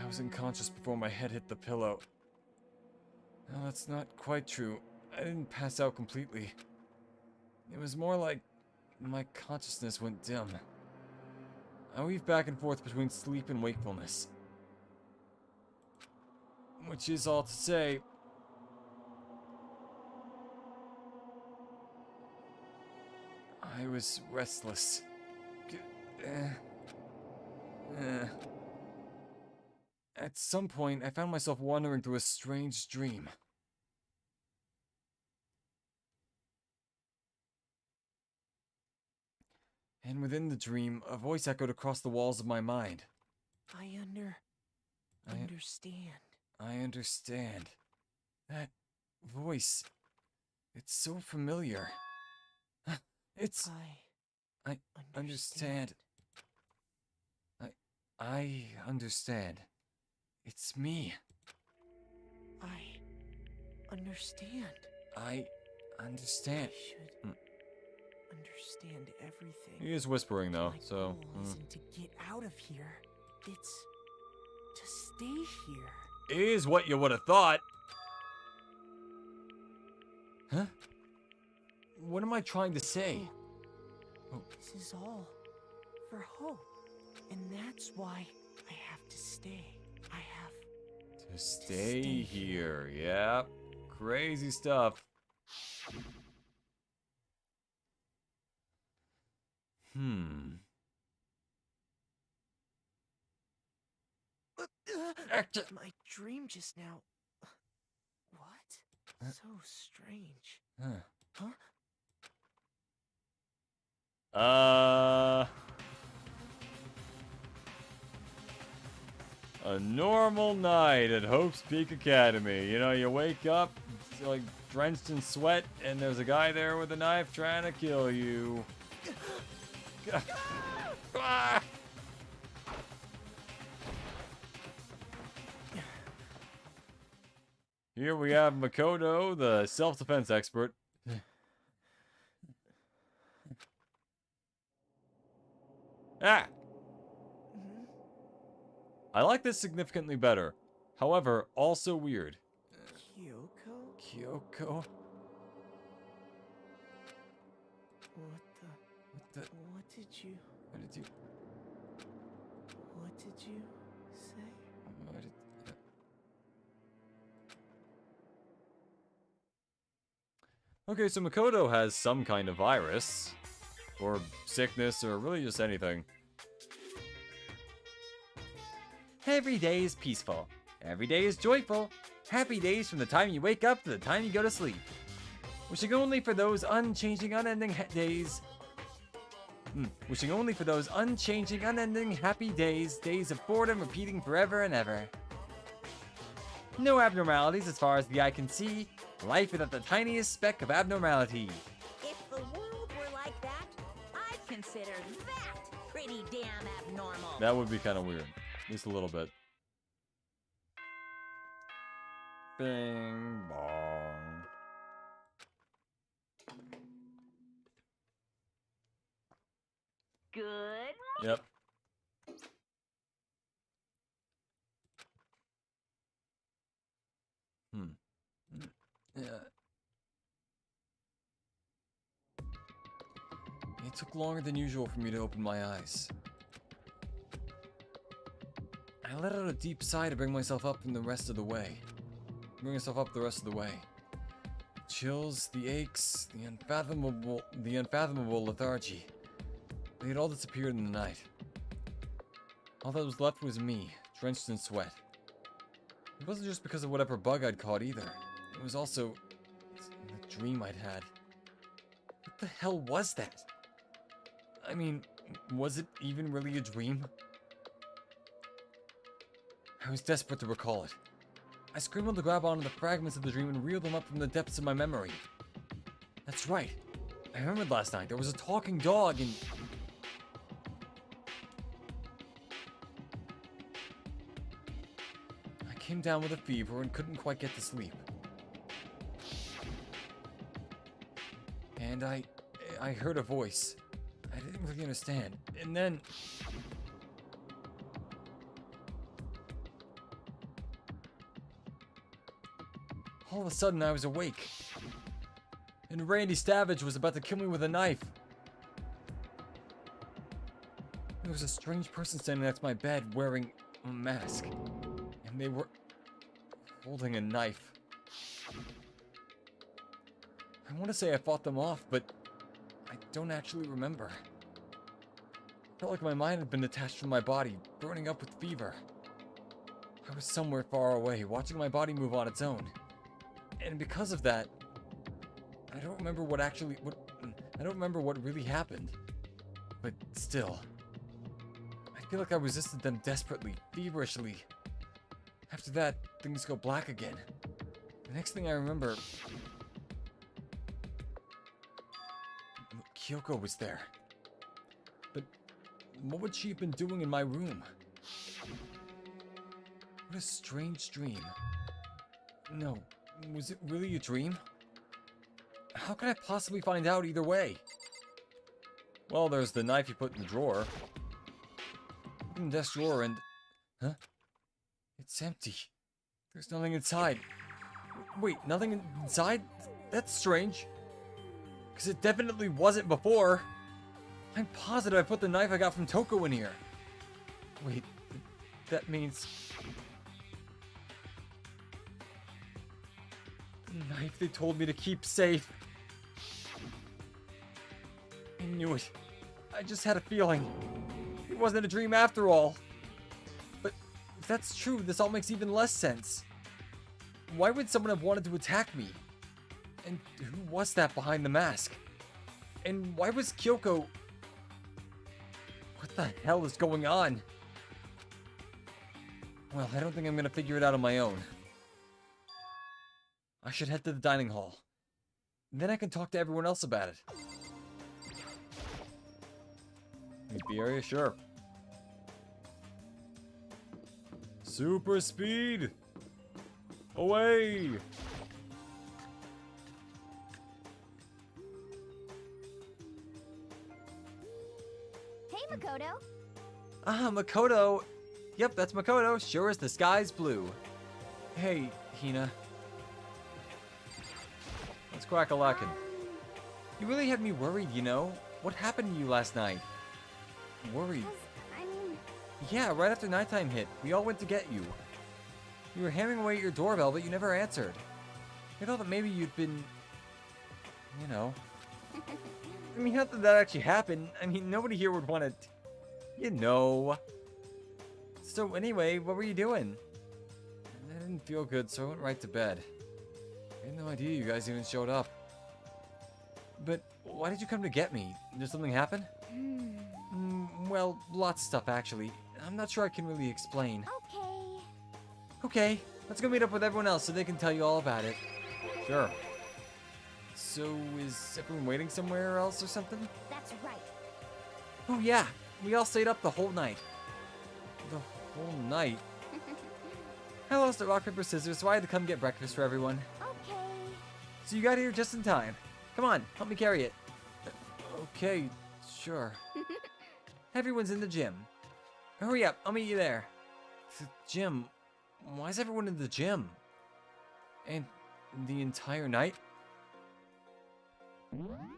I was unconscious before my head hit the pillow. No, that's not quite true. I didn't pass out completely. It was more like my consciousness went dim. I weave back and forth between sleep and wakefulness. Which is all to say, I was restless. At some point, I found myself wandering through a strange dream. And within the dream, a voice echoed across the walls of my mind. I understand. I understand. That voice. It's so familiar. It's... I understand. I understand. It's me. I understand. I understand. I should understand everything. He is whispering though, My so... goal isn't to get out of here. It's to stay here. Is what you would have thought. Huh? What am I trying to say? Oh. This is all for hope. And that's why I have to stay. I have To stay here. Yep. Crazy stuff. My dream just now. What? So strange. Huh. Huh? A normal night at Hope's Peak Academy. You know, you wake up, like, drenched in sweat, and there's a guy there with a knife trying to kill you. Ah! Here we have Makoto, the self-defense expert. Ah! I like this significantly better. However, also weird. Kyoko? Kyoko? What did you What did you... say? What did... Okay, so Makoto has some kind of virus. Or sickness, or really just anything. Every day is peaceful. Every day is joyful. Happy days from the time you wake up to the time you go to sleep. Wishing only for those unchanging, unending days. Wishing only for those unchanging, unending happy days. Days of boredom repeating forever and ever. No abnormalities as far as the eye can see. Life without the tiniest speck of abnormality. If the world were like that, I'd consider that pretty damn abnormal. That would be kind of weird. Just a little bit. Bing bong. Good. Yep. Yeah. It took longer than usual for me to open my eyes. I let out a deep sigh to bring myself up the rest of the way. Chills, the aches, the unfathomable lethargy. They had all disappeared in the night. All that was left was me, drenched in sweat. It wasn't just because of whatever bug I'd caught either. It was also the dream I'd had. What the hell was that? I mean, was it even really a dream? I was desperate to recall it. I scrambled to grab onto the fragments of the dream and reel them up from the depths of my memory. That's right. I remembered last night. There was a talking dog and... I came down with a fever and couldn't quite get to sleep. And I heard a voice. I didn't really understand. And then... all of a sudden, I was awake. And Randy Savage was about to kill me with a knife. There was a strange person standing next to my bed wearing a mask. And they were holding a knife. I want to say I fought them off, but I don't actually remember. I felt like my mind had been detached from my body, burning up with fever. I was somewhere far away, watching my body move on its own. And because of that, I don't remember I don't remember what really happened. But still, I feel like I resisted them desperately, feverishly. After that, things go black again. The next thing I remember, Kyoko was there. But what would she have been doing in my room? What a strange dream. No. Was it really a dream? How could I possibly find out either way? Well, there's the knife you put in the drawer. In the desk drawer and... Huh? It's empty. There's nothing inside. Wait, nothing inside? That's strange. Because it definitely wasn't before. I'm positive I put the knife I got from Toko in here. Wait, that means... the knife they told me to keep safe. I knew it. I just had a feeling. It wasn't a dream after all. But if that's true, this all makes even less sense. Why would someone have wanted to attack me? And who was that behind the mask? And why was Kyoko... What the hell is going on? Well, I don't think I'm gonna figure it out on my own. I should head to the dining hall. Then I can talk to everyone else about it. Meet the area? Sure. Super speed! Away! Hey, Makoto. Ah, Makoto! Yep, that's Makoto. Sure as the sky's blue. Hey, Hina. Let's crack a lackin'. You really had me worried, you know? What happened to you last night? Worried? 'Cause, I mean, Yeah, right after nighttime hit, we all went to get you. You were hammering away at your doorbell, but you never answered. I thought that maybe you'd been... you know... I mean, not that that actually happened. I mean, nobody here would want to... you know... So anyway, what were you doing? I didn't feel good, so I went right to bed. I had no idea you guys even showed up. But why did you come to get me? Did something happen? Well, lots of stuff actually. I'm not sure I can really explain. okay. Okay, let's go meet up with everyone else so they can tell you all about it. Sure. So, is everyone waiting somewhere else or something? That's right. Oh yeah, we all stayed up the whole night. The whole night? I lost at rock, paper, scissors, so I had to come get breakfast for everyone. Okay. So you got here just in time. Come on, help me carry it. Okay, sure. Everyone's in the gym. Hurry up, I'll meet you there. The gym? Why is everyone in the gym? And the entire night?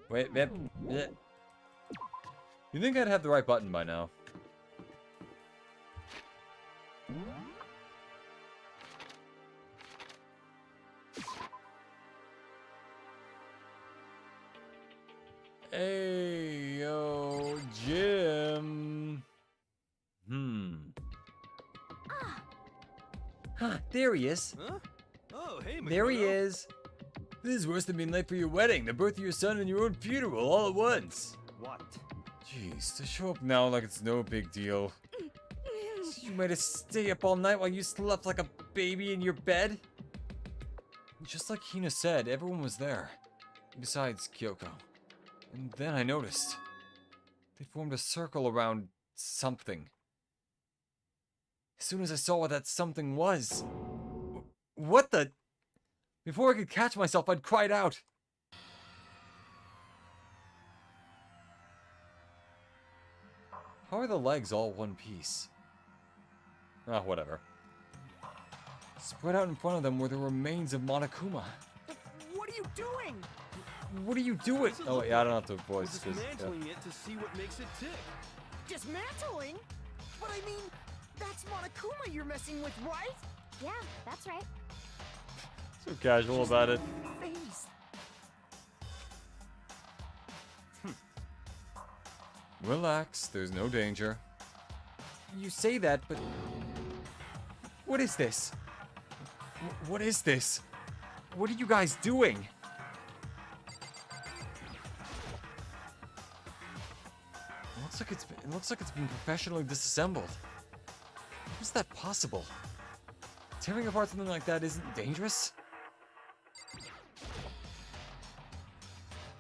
Wait. You think I'd have the right button by now? Hey, yo, Jim. Huh, There he is. Huh? Oh, hey, There he Makoto. is. This is worse than being late for your wedding, the birth of your son, and your own funeral all at once. What? Jeez, to show up now like it's no big deal. You made us stay up all night while you slept like a baby in your bed? Just like Hina said, everyone was there. Besides Kyoko. And then I noticed. They formed a circle around something. As soon as I saw what that something was. What the? Before I could catch myself, I'd cried out. How are the legs all one piece? Ah, whatever. Spread out in front of them were the remains of Monokuma. What are you doing? What are you doing? Does it Oh, look wait, I don't like have to voice We're this. dismantling it to see what makes it tick. Dismantling? But I mean, that's Monokuma you're messing with, right? Yeah, that's right. So casual about it. Face. Relax, there's no danger. You say that, but What is this? What is this? What are you guys doing? It looks like it's been professionally disassembled. How is that possible? Tearing apart something like that isn't dangerous?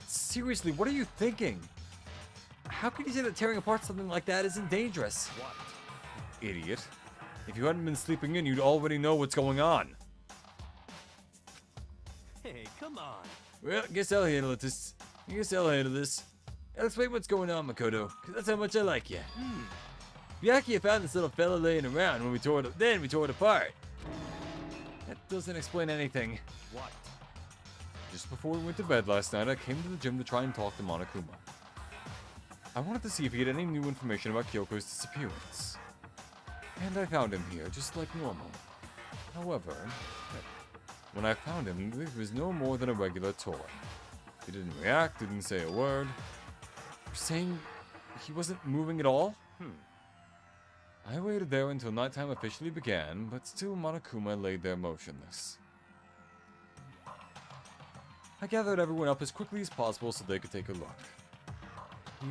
Seriously, what are you thinking? How can you say that tearing apart something like that isn't dangerous? What? Idiot. If you hadn't been sleeping in, you'd already know what's going on. Hey, come on. Well, guess I'll handle this. I'll explain what's going on, Makoto, because that's how much I like you. Byakuya found this little fella laying around when we tore it apart. That doesn't explain anything. What? Just before we went to bed last night, I came to the gym to try and talk to Monokuma. I wanted to see if he had any new information about Kyoko's disappearance. And I found him here, just like normal. However, when I found him, he was no more than a regular toy. He didn't react, didn't say a word. You're saying he wasn't moving at all? I waited there until nighttime officially began, but still Monokuma laid there motionless. I gathered everyone up as quickly as possible so they could take a look.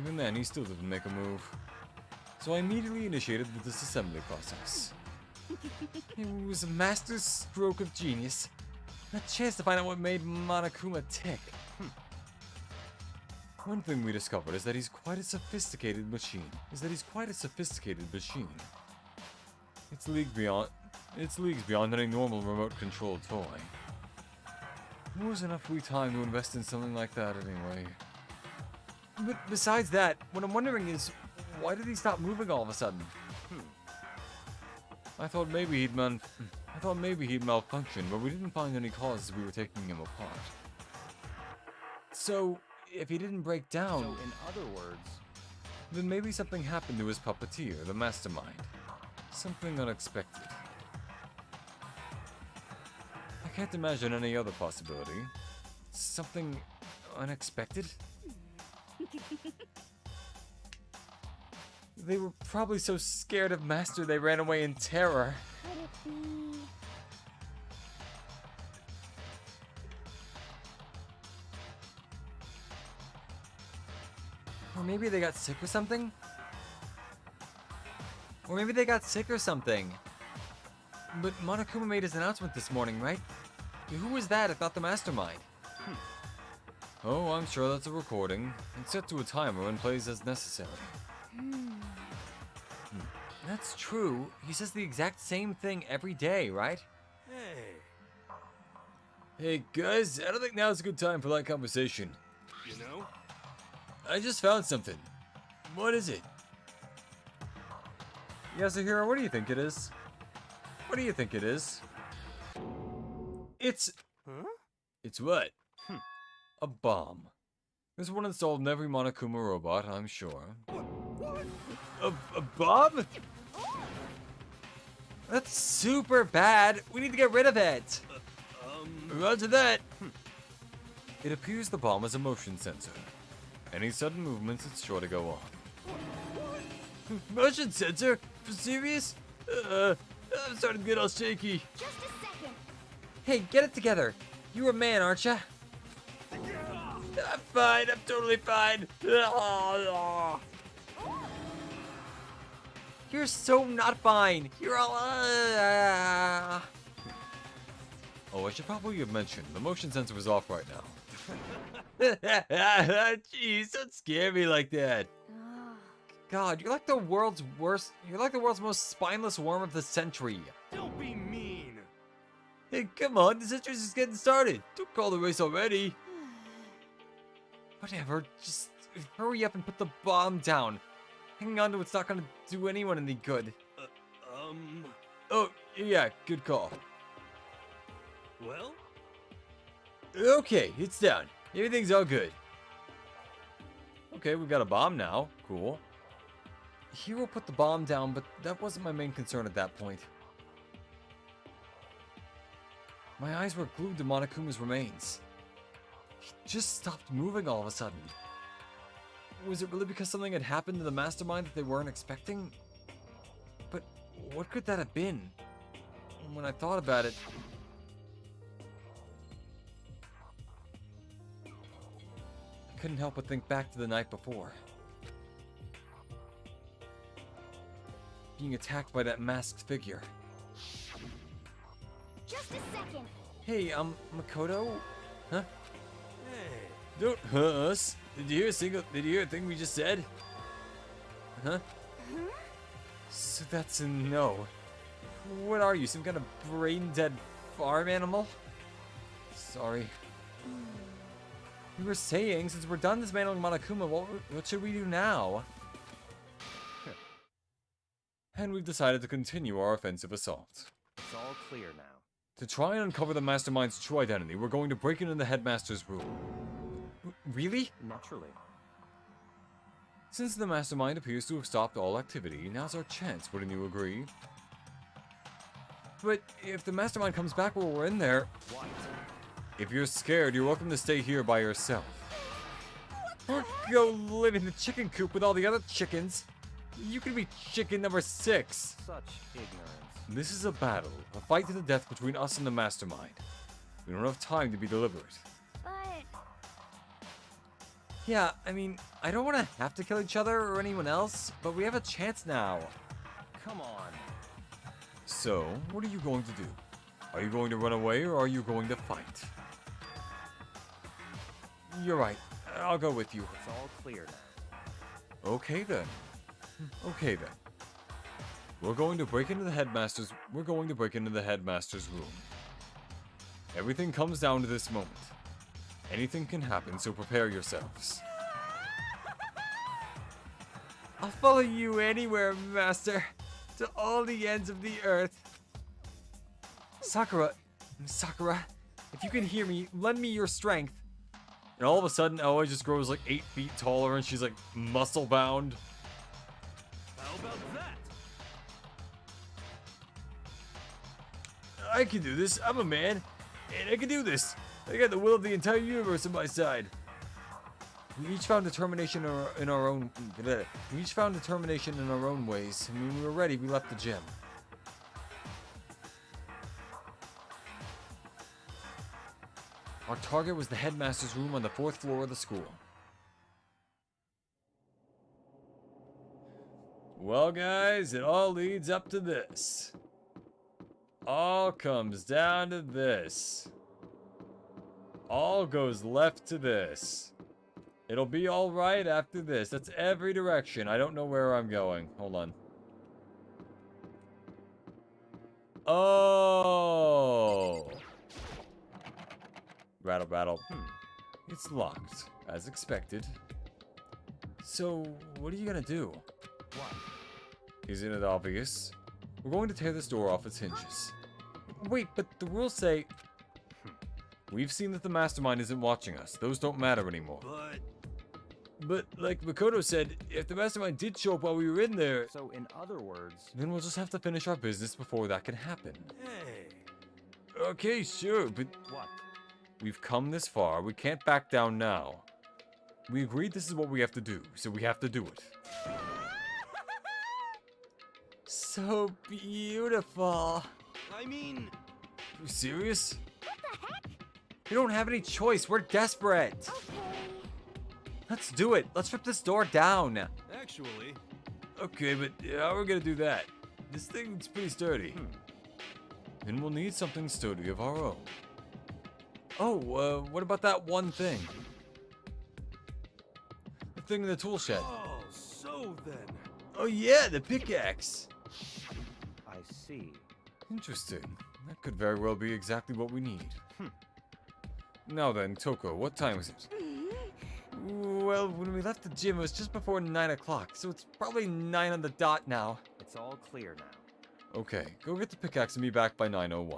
Even then, he still didn't make a move. So I immediately initiated the disassembly process. It was a master stroke of genius. A chance to find out what made Monokuma tick. One thing we discovered is that he's quite a sophisticated machine. It's leagues beyond any normal remote-controlled toy. There was enough free time to invest in something like that anyway. But besides that, what I'm wondering is, why did he stop moving all of a sudden? I thought maybe he'd malfunctioned, but we didn't find any cause as we were taking him apart. So, if he didn't break down, So, in other words, then maybe something happened to his puppeteer, the mastermind. Something unexpected. I can't imagine any other possibility. Something unexpected? They were probably so scared of Master they ran away in terror. Could it be... Or maybe they got sick or something? But Monokuma made his announcement this morning, right? Who was that? I thought the mastermind. Oh, I'm sure that's a recording. It's set to a timer and plays as necessary. That's true. He says the exact same thing every day, right? Hey, Hey guys, I don't think now's a good time for light conversation. you know? I just found something. What is it? Yasuhiro, what do you think it is? It's... Huh? It's what? A bomb. There's one installed in every Monokuma robot, I'm sure. A bomb? That's super bad. We need to get rid of it. Roger that. It appears the bomb is a motion sensor. Any sudden movements, it's sure to go on. Motion sensor? For serious? I'm starting to get all shaky. Just a second. Hey, get it together. You're a man, aren't you? I'm fine. I'm totally fine. You're so not fine. You're all. Oh, I should probably have mentioned the motion sensor was off right now. Jeez, don't scare me like that. God, you're like the world's worst. You're like the world's most spineless worm of the century. Don't be mean. Hey, come on, the century's just getting started. Don't call the race already. Whatever. Just hurry up and put the bomb down. Hanging on to it's not gonna do anyone any good. Oh, yeah, good call. Well, Okay, it's down. Everything's all good. Okay, we've got a bomb now. Cool. Hero put the bomb down, but that wasn't my main concern at that point. My eyes were glued to Monokuma's remains. He just stopped moving all of a sudden. Was it really because something had happened to the mastermind that they weren't expecting? But what could that have been? When I thought about it... I couldn't help but think back to the night before. Being attacked by that masked figure. Just a second. Hey, Makoto? Huh? hey. Don't hurt us. Did you hear a thing we just said? Huh? So that's a no. What are you, some kind of brain-dead farm animal? Sorry. We were saying, since we're done dismantling Monokuma, what should we do now? And we've decided to continue our offensive assault. It's all clear now. To try and uncover the mastermind's true identity, we're going to break into the headmaster's room. Really? Naturally. Since the mastermind appears to have stopped all activity, now's our chance, wouldn't you agree? But if the mastermind comes back while we're in there... What? If you're scared, you're welcome to stay here by yourself. Or go live in the chicken coop with all the other chickens. You could be chicken number 6. Such ignorance. This is a battle, a fight to the death between us and the mastermind. We don't have time to be deliberate. But Yeah, I mean, I don't want to have to kill each other or anyone else, but we have a chance now. Come on. So, what are you going to do? Are you going to run away or are you going to fight? You're right. I'll go with you. It's all clear now. Okay then. Okay then. We're going to break into the headmaster's room. Everything comes down to this moment. Anything can happen, so prepare yourselves. I'll follow you anywhere, Master. To all the ends of the earth. Sakura, if you can hear me, lend me your strength. And all of a sudden, Aoi just grows like 8 feet taller and she's like muscle bound. How about that? I can do this. I'm a man. And I can do this. I got the will of the entire universe on my side. We each found determination in our own. We each found determination in our own ways, and when we were ready, we left the gym. Our target was the headmaster's room on the 4th floor of the school. Well, guys, it all leads up to this. All comes down to this. All goes left to this. It'll be all right after this. That's every direction. I don't know where I'm going. Hold on. Oh. Rattle, rattle. It's locked, as expected. So, what are you gonna do? What? Isn't it obvious? We're going to tear this door off its hinges. Wait, but the rules say. We've seen that the mastermind isn't watching us. Those don't matter anymore. But like Makoto said, if the mastermind did show up while we were in there, So, in other words, then we'll just have to finish our business before that can happen. Hey. Okay, sure, but what? we've come this far. We can't back down now. We agreed this is what we have to do, so we have to do it. So beautiful. I mean, You serious? We don't have any choice. We're desperate. Okay. Let's do it. Let's rip this door down. actually, Okay, but how are we gonna do that? This thing's pretty sturdy. And we'll need something sturdy of our own. Oh, what about that one thing? The thing in the tool shed. oh, so then. Oh yeah, the pickaxe. I see. Interesting. That could very well be exactly what we need. Now then, Toko, what time is it? Well, when we left the gym, it was just before 9 o'clock, so it's probably 9 on the dot now. It's all clear now. Okay, go get the pickaxe and be back by 9:01.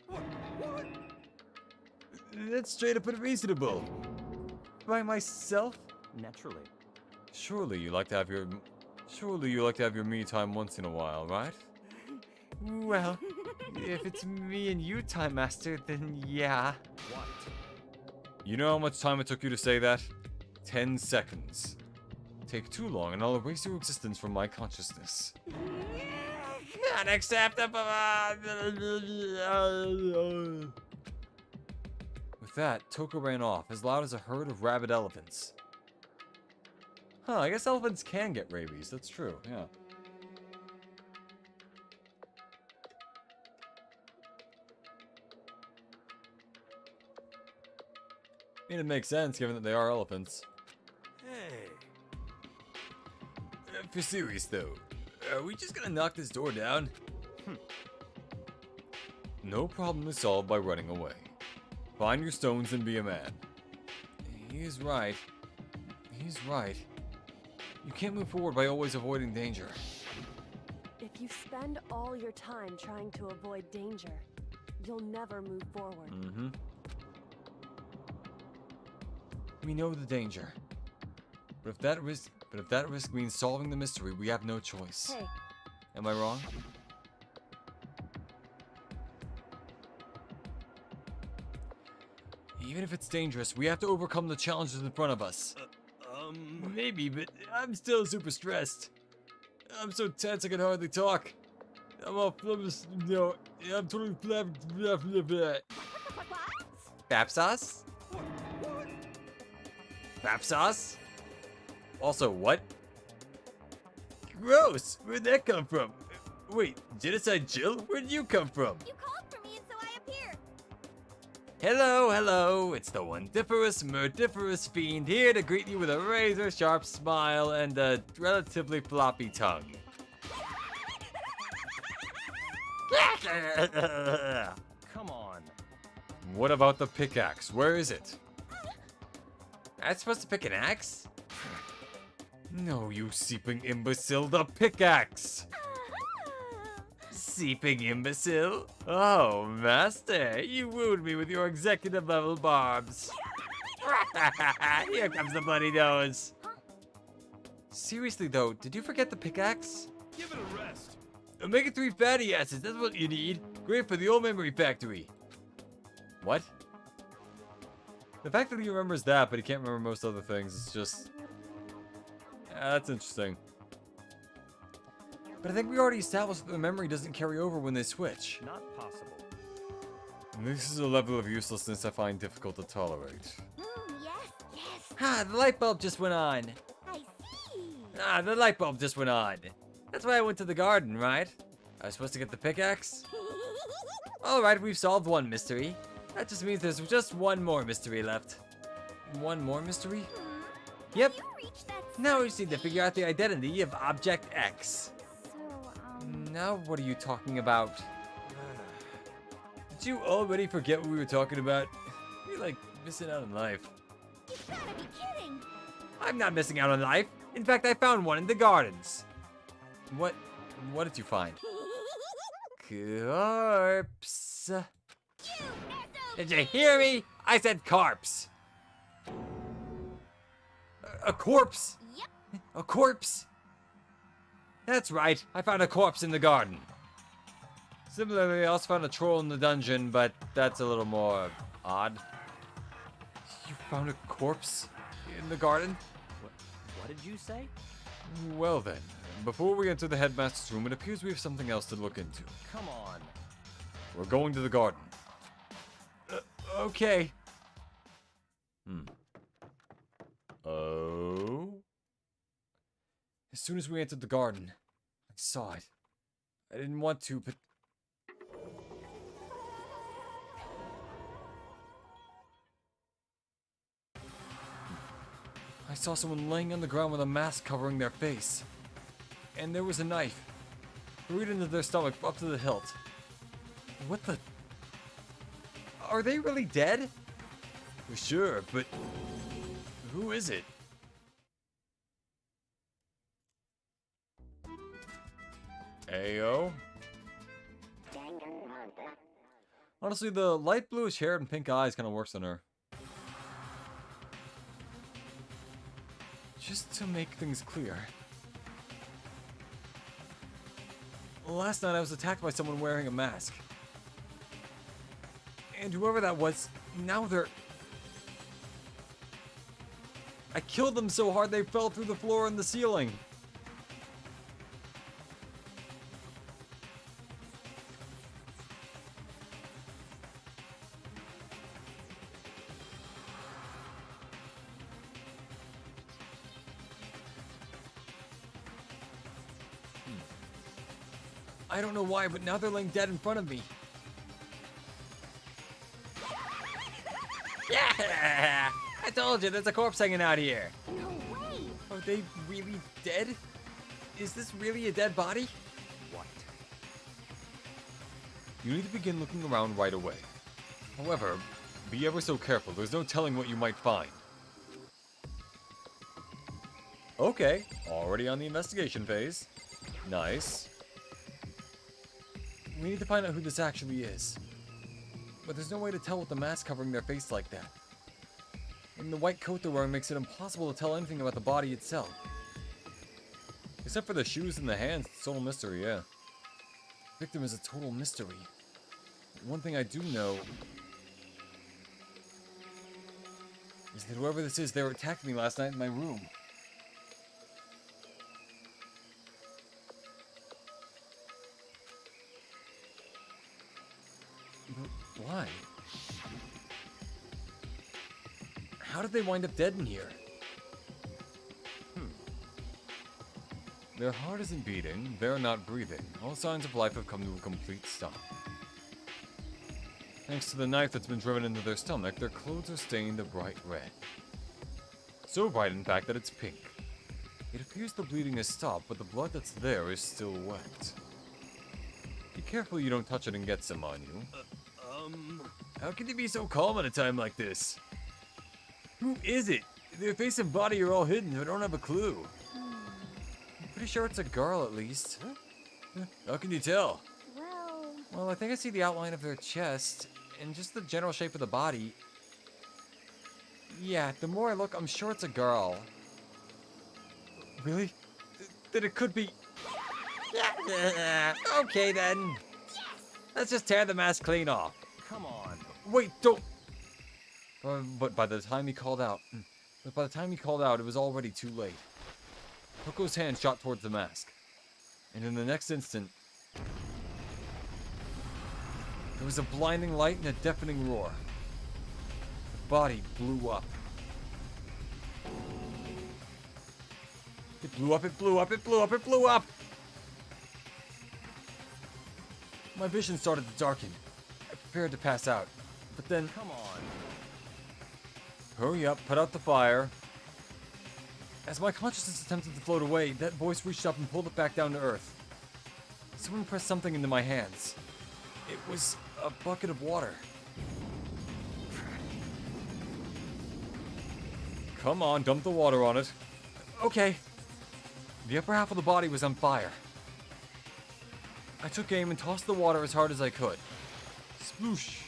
What? That's straight up unreasonable. By myself? Naturally. Surely you like to have your me time once in a while, right? Well, if it's me and you, Time Master, then yeah. What? You know how much time it took you to say that? 10 seconds. Take too long and I'll erase your existence from my consciousness. Unacceptable. With that, Toko ran off, as loud as a herd of rabid elephants. Huh, I guess elephants can get rabies, that's true, yeah. I mean, it makes sense, given that they are elephants. Hey. For serious, though, are we just gonna knock this door down? No problem is solved by running away. Find your stones and be a man. He's right. He's right. You can't move forward by always avoiding danger. If you spend all your time trying to avoid danger, you'll never move forward. Mm-hmm. We know the danger. But if that risk means solving the mystery, we have no choice. Hey, Am I wrong? Even if it's dangerous, we have to overcome the challenges in front of us. Maybe, but I'm still super stressed. I'm so tense I can hardly talk. I'm all flummoxed. No, I'm totally Bap sauce? Bap sauce? Also, what? Gross! Where'd that come from? Wait, Genocide Jill? Where'd you come from? You called for me, and so I appeared. Hello, hello. It's the wondiferous, murdiferous fiend here to greet you with a razor-sharp smile and a relatively floppy tongue. Come on. What about the pickaxe? Where is it? I'm supposed to pick an axe? No, you seeping imbecile, the pickaxe! Seeping imbecile? Oh, master, you wooed me with your executive level barbs. Here comes the bloody nose. Seriously though, did you forget the pickaxe? Give it a rest. Omega-3 fatty acids, that's what you need. Great for the old memory factory. What? The fact that he remembers that, but he can't remember most other things, is just... that's interesting. But I think we already established that the memory doesn't carry over when they switch. Not possible. This is a level of uselessness I find difficult to tolerate. Yes, yes. Ah, the light bulb just went on. I see. Ah, the light bulb just went on. That's why I went to the garden, right? I was supposed to get the pickaxe? Alright, we've solved one mystery. That just means there's just one more mystery left. One more mystery? Yep. You reached that. Now we just need to figure out the identity of Object X. So, Now what are you talking about? Did you already forget what we were talking about? You're like missing out on life. you gotta be kidding. I'm not missing out on life. In fact, I found one in the gardens. What did you find? Corpse. You Did you hear me? I said corpse. A corpse? Yep. A corpse? That's right. I found a corpse in the garden. Similarly, I also found a troll in the dungeon, but that's a little more odd. You found a corpse in the garden? What did you say? Well then, Before we enter the headmaster's room, it appears we have something else to look into. Come on. We're going to the garden. Okay. Oh. As soon as we entered the garden, I saw it. I didn't want to, but... I saw someone laying on the ground with a mask covering their face. And there was a knife, buried into their stomach up to the hilt. What the... Are they really dead? Sure, but... Who is it? Ayo? Honestly, the light bluish hair and pink eyes kind of works on her. Just to make things clear. Last night I was attacked by someone wearing a mask. And whoever that was, now they're... I killed them so hard they fell through the floor and the ceiling. I don't know why, but now they're laying dead in front of me. Yeah! I told you, there's a corpse hanging out here. No way! Are they really dead? Is this really a dead body? What? You need to begin looking around right away. However, be ever so careful. There's no telling what you might find. Okay, already on the investigation phase. Nice. We need to find out who this actually is. But there's no way to tell with the mask covering their face like that. And the white coat they're wearing makes it impossible to tell anything about the body itself. Except for the shoes and the hands, it's total mystery, yeah. The victim is a total mystery. One thing I do know is that whoever this is, they were attacking me last night in my room. But why? How did they wind up dead in here? Their heart isn't beating, they're not breathing. All signs of life have come to a complete stop. Thanks to the knife that's been driven into their stomach, their clothes are stained a bright red. So bright, in fact, that it's pink. It appears the bleeding has stopped, but the blood that's there is still wet. Be careful you don't touch it and get some on you. How can you be so calm at a time like this? Who is it? Their face and body are all hidden, I don't have a clue. I'm pretty sure it's a girl, at least. How can you tell? Well, I think I see the outline of their chest, and just the general shape of the body. Yeah, the more I look, I'm sure it's a girl. Really? Then it could be... Okay then. Let's just tear the mask clean off. Come on. Wait, don't... But by the time he called out... it was already too late. Hoko's hand shot towards the mask. And in the next instant... there was a blinding light and a deafening roar. The body blew up. It blew up, it blew up, it blew up, it blew up! My vision started to darken. I prepared to pass out. But then... Come on. Hurry up, put out the fire. As my consciousness attempted to float away, that voice reached up and pulled it back down to earth. Someone pressed something into my hands. It was a bucket of water. Come on, dump the water on it. Okay. The upper half of the body was on fire. I took aim and tossed the water as hard as I could. Sploosh.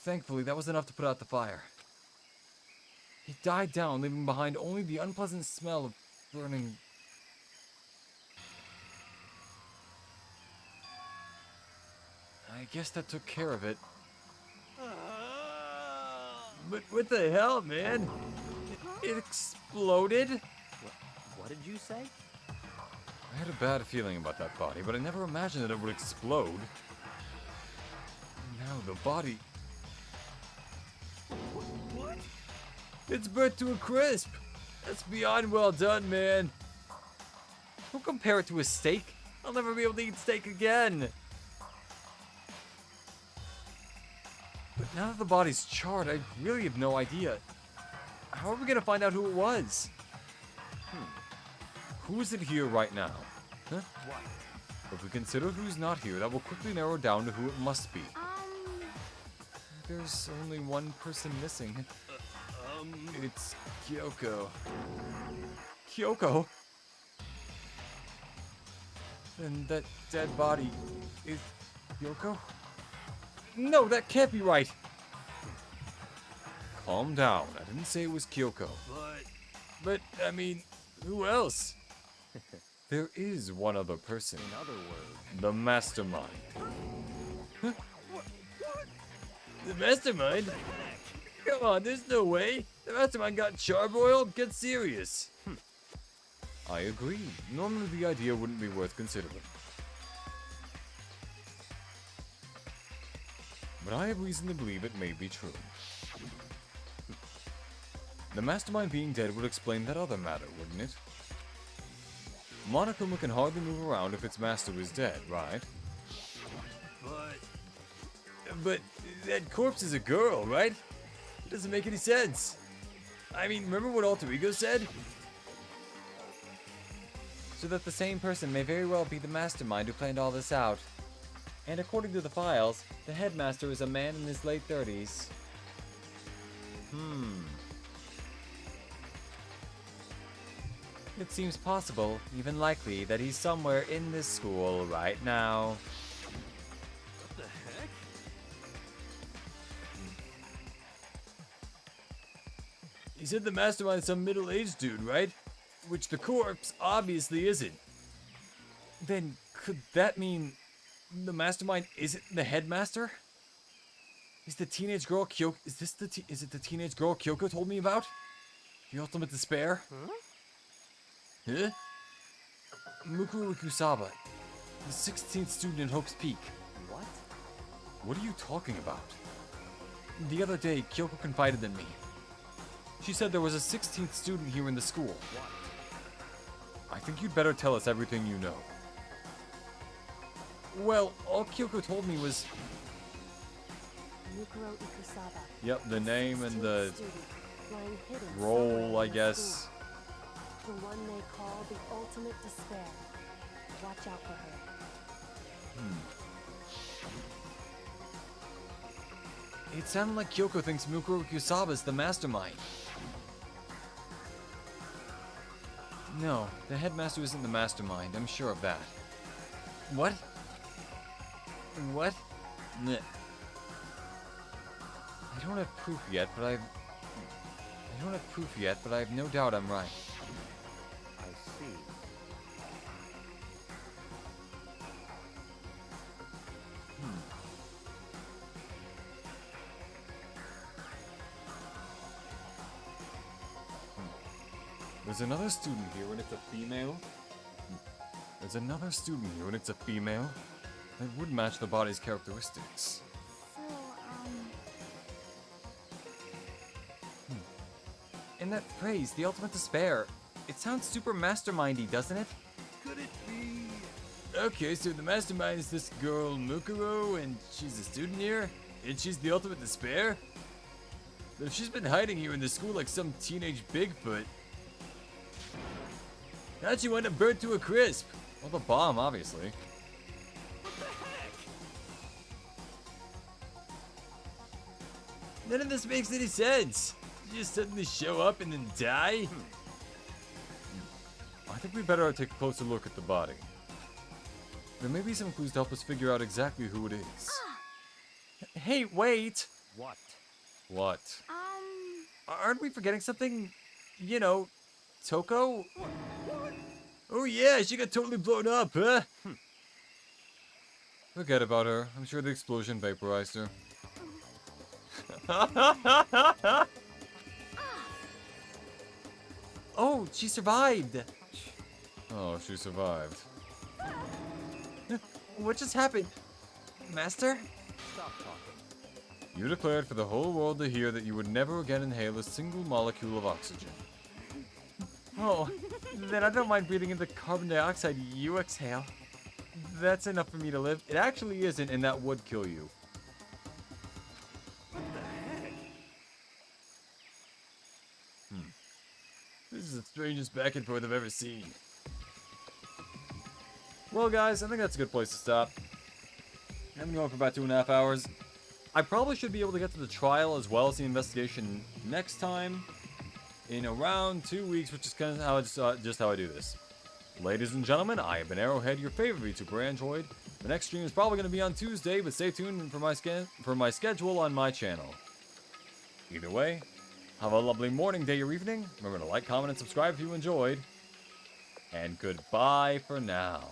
Thankfully, that was enough to put out the fire. It died down, leaving behind only the unpleasant smell of burning... I guess that took care of it. But what the hell, man? It exploded? What did you say? I had a bad feeling about that body, but I never imagined that it would explode. Now the body... What? It's burnt to a crisp! That's beyond well done, man. Don't compare it to a steak. I'll never be able to eat steak again. But now that the body's charred, I really have no idea. How are we gonna find out who it was? Who is it here right now? Huh? What? If we consider who's not here, that will quickly narrow down to who it must be. There's only one person missing. It's Kyoko. Kyoko? And that dead body is Kyoko? No, that can't be right! Calm down. I didn't say it was Kyoko. But, I mean, who else? There is one other person. In other words, The mastermind. Huh? The mastermind? Come on, there's no way. The mastermind got charbroiled? Get serious. I agree. Normally the idea wouldn't be worth considering. But I have reason to believe it may be true. The mastermind being dead would explain that other matter, wouldn't it? Monokuma can hardly move around if its master is dead, right? But that corpse is a girl, right? It doesn't make any sense. I mean, remember what Alter Ego said? So that the same person may very well be the mastermind who planned all this out. And according to the files, the headmaster is a man in his late 30s. It seems possible, even likely, that he's somewhere in this school right now. What the heck? He said the mastermind is some middle-aged dude, right? Which the corpse obviously isn't. Then could that mean the mastermind isn't the headmaster? Is the teenage girl Kyoko? Is it the teenage girl Kyoko told me about? The ultimate despair? Huh? Mukuru Kusaba, the 16th student in Hope's Peak. what? What are you talking about? The other day, Kyoko confided in me. She said there was a 16th student here in the school. I think you'd better tell us everything you know. Well, all Kyoko told me was... Mukuro Ikusaba. Yep, the name and the 16th student, lying hidden role, somewhere I in the guess. school. The one they call the ultimate despair. Watch out for her. It sounded like Kyoko thinks Mukuro Kusaba's the mastermind. No, the headmaster isn't the mastermind, I'm sure of that. What? What? Blech. I don't have proof yet, but I have no doubt I'm right. I see. There's another student here and it's a female. There's another student here and it's a female. That would match the body's characteristics. So, And that phrase, the ultimate despair, it sounds super mastermindy, doesn't it? Could it be? Okay, so the mastermind is this girl Mukuro, and she's a student here, and she's the ultimate despair? But if she's been hiding here in the school like some teenage Bigfoot, how'd she wind up burnt to a crisp? Well, the bomb, obviously. What the heck? None of this makes any sense. Did you just suddenly show up and then die? I think we better take a closer look at the body. There may be some clues to help us figure out exactly who it is. Hey, wait! What? What? Aren't we forgetting something? You know, Toko? Oh yeah, she got totally blown up, huh? Forget about her. I'm sure the explosion vaporized her. Oh, she survived. Oh, she survived. What just happened? Master? Stop talking. You declared for the whole world to hear that you would never again inhale a single molecule of oxygen. Oh, then I don't mind breathing in the carbon dioxide you exhale. That's enough for me to live. It actually isn't, and that would kill you. What the heck? This is the strangest back and forth I've ever seen. Well, guys, I think that's a good place to stop. I've been going for about 2.5 hours. I probably should be able to get to the trial as well as the investigation next time in around 2 weeks, which is kind of how just how I do this. Ladies and gentlemen, I have been Arrowhead, your favorite VTuber Android. The next stream is probably going to be on Tuesday, but stay tuned for my schedule on my channel. Either way, have a lovely morning, day, or evening. Remember to like, comment, and subscribe if you enjoyed. And goodbye for now.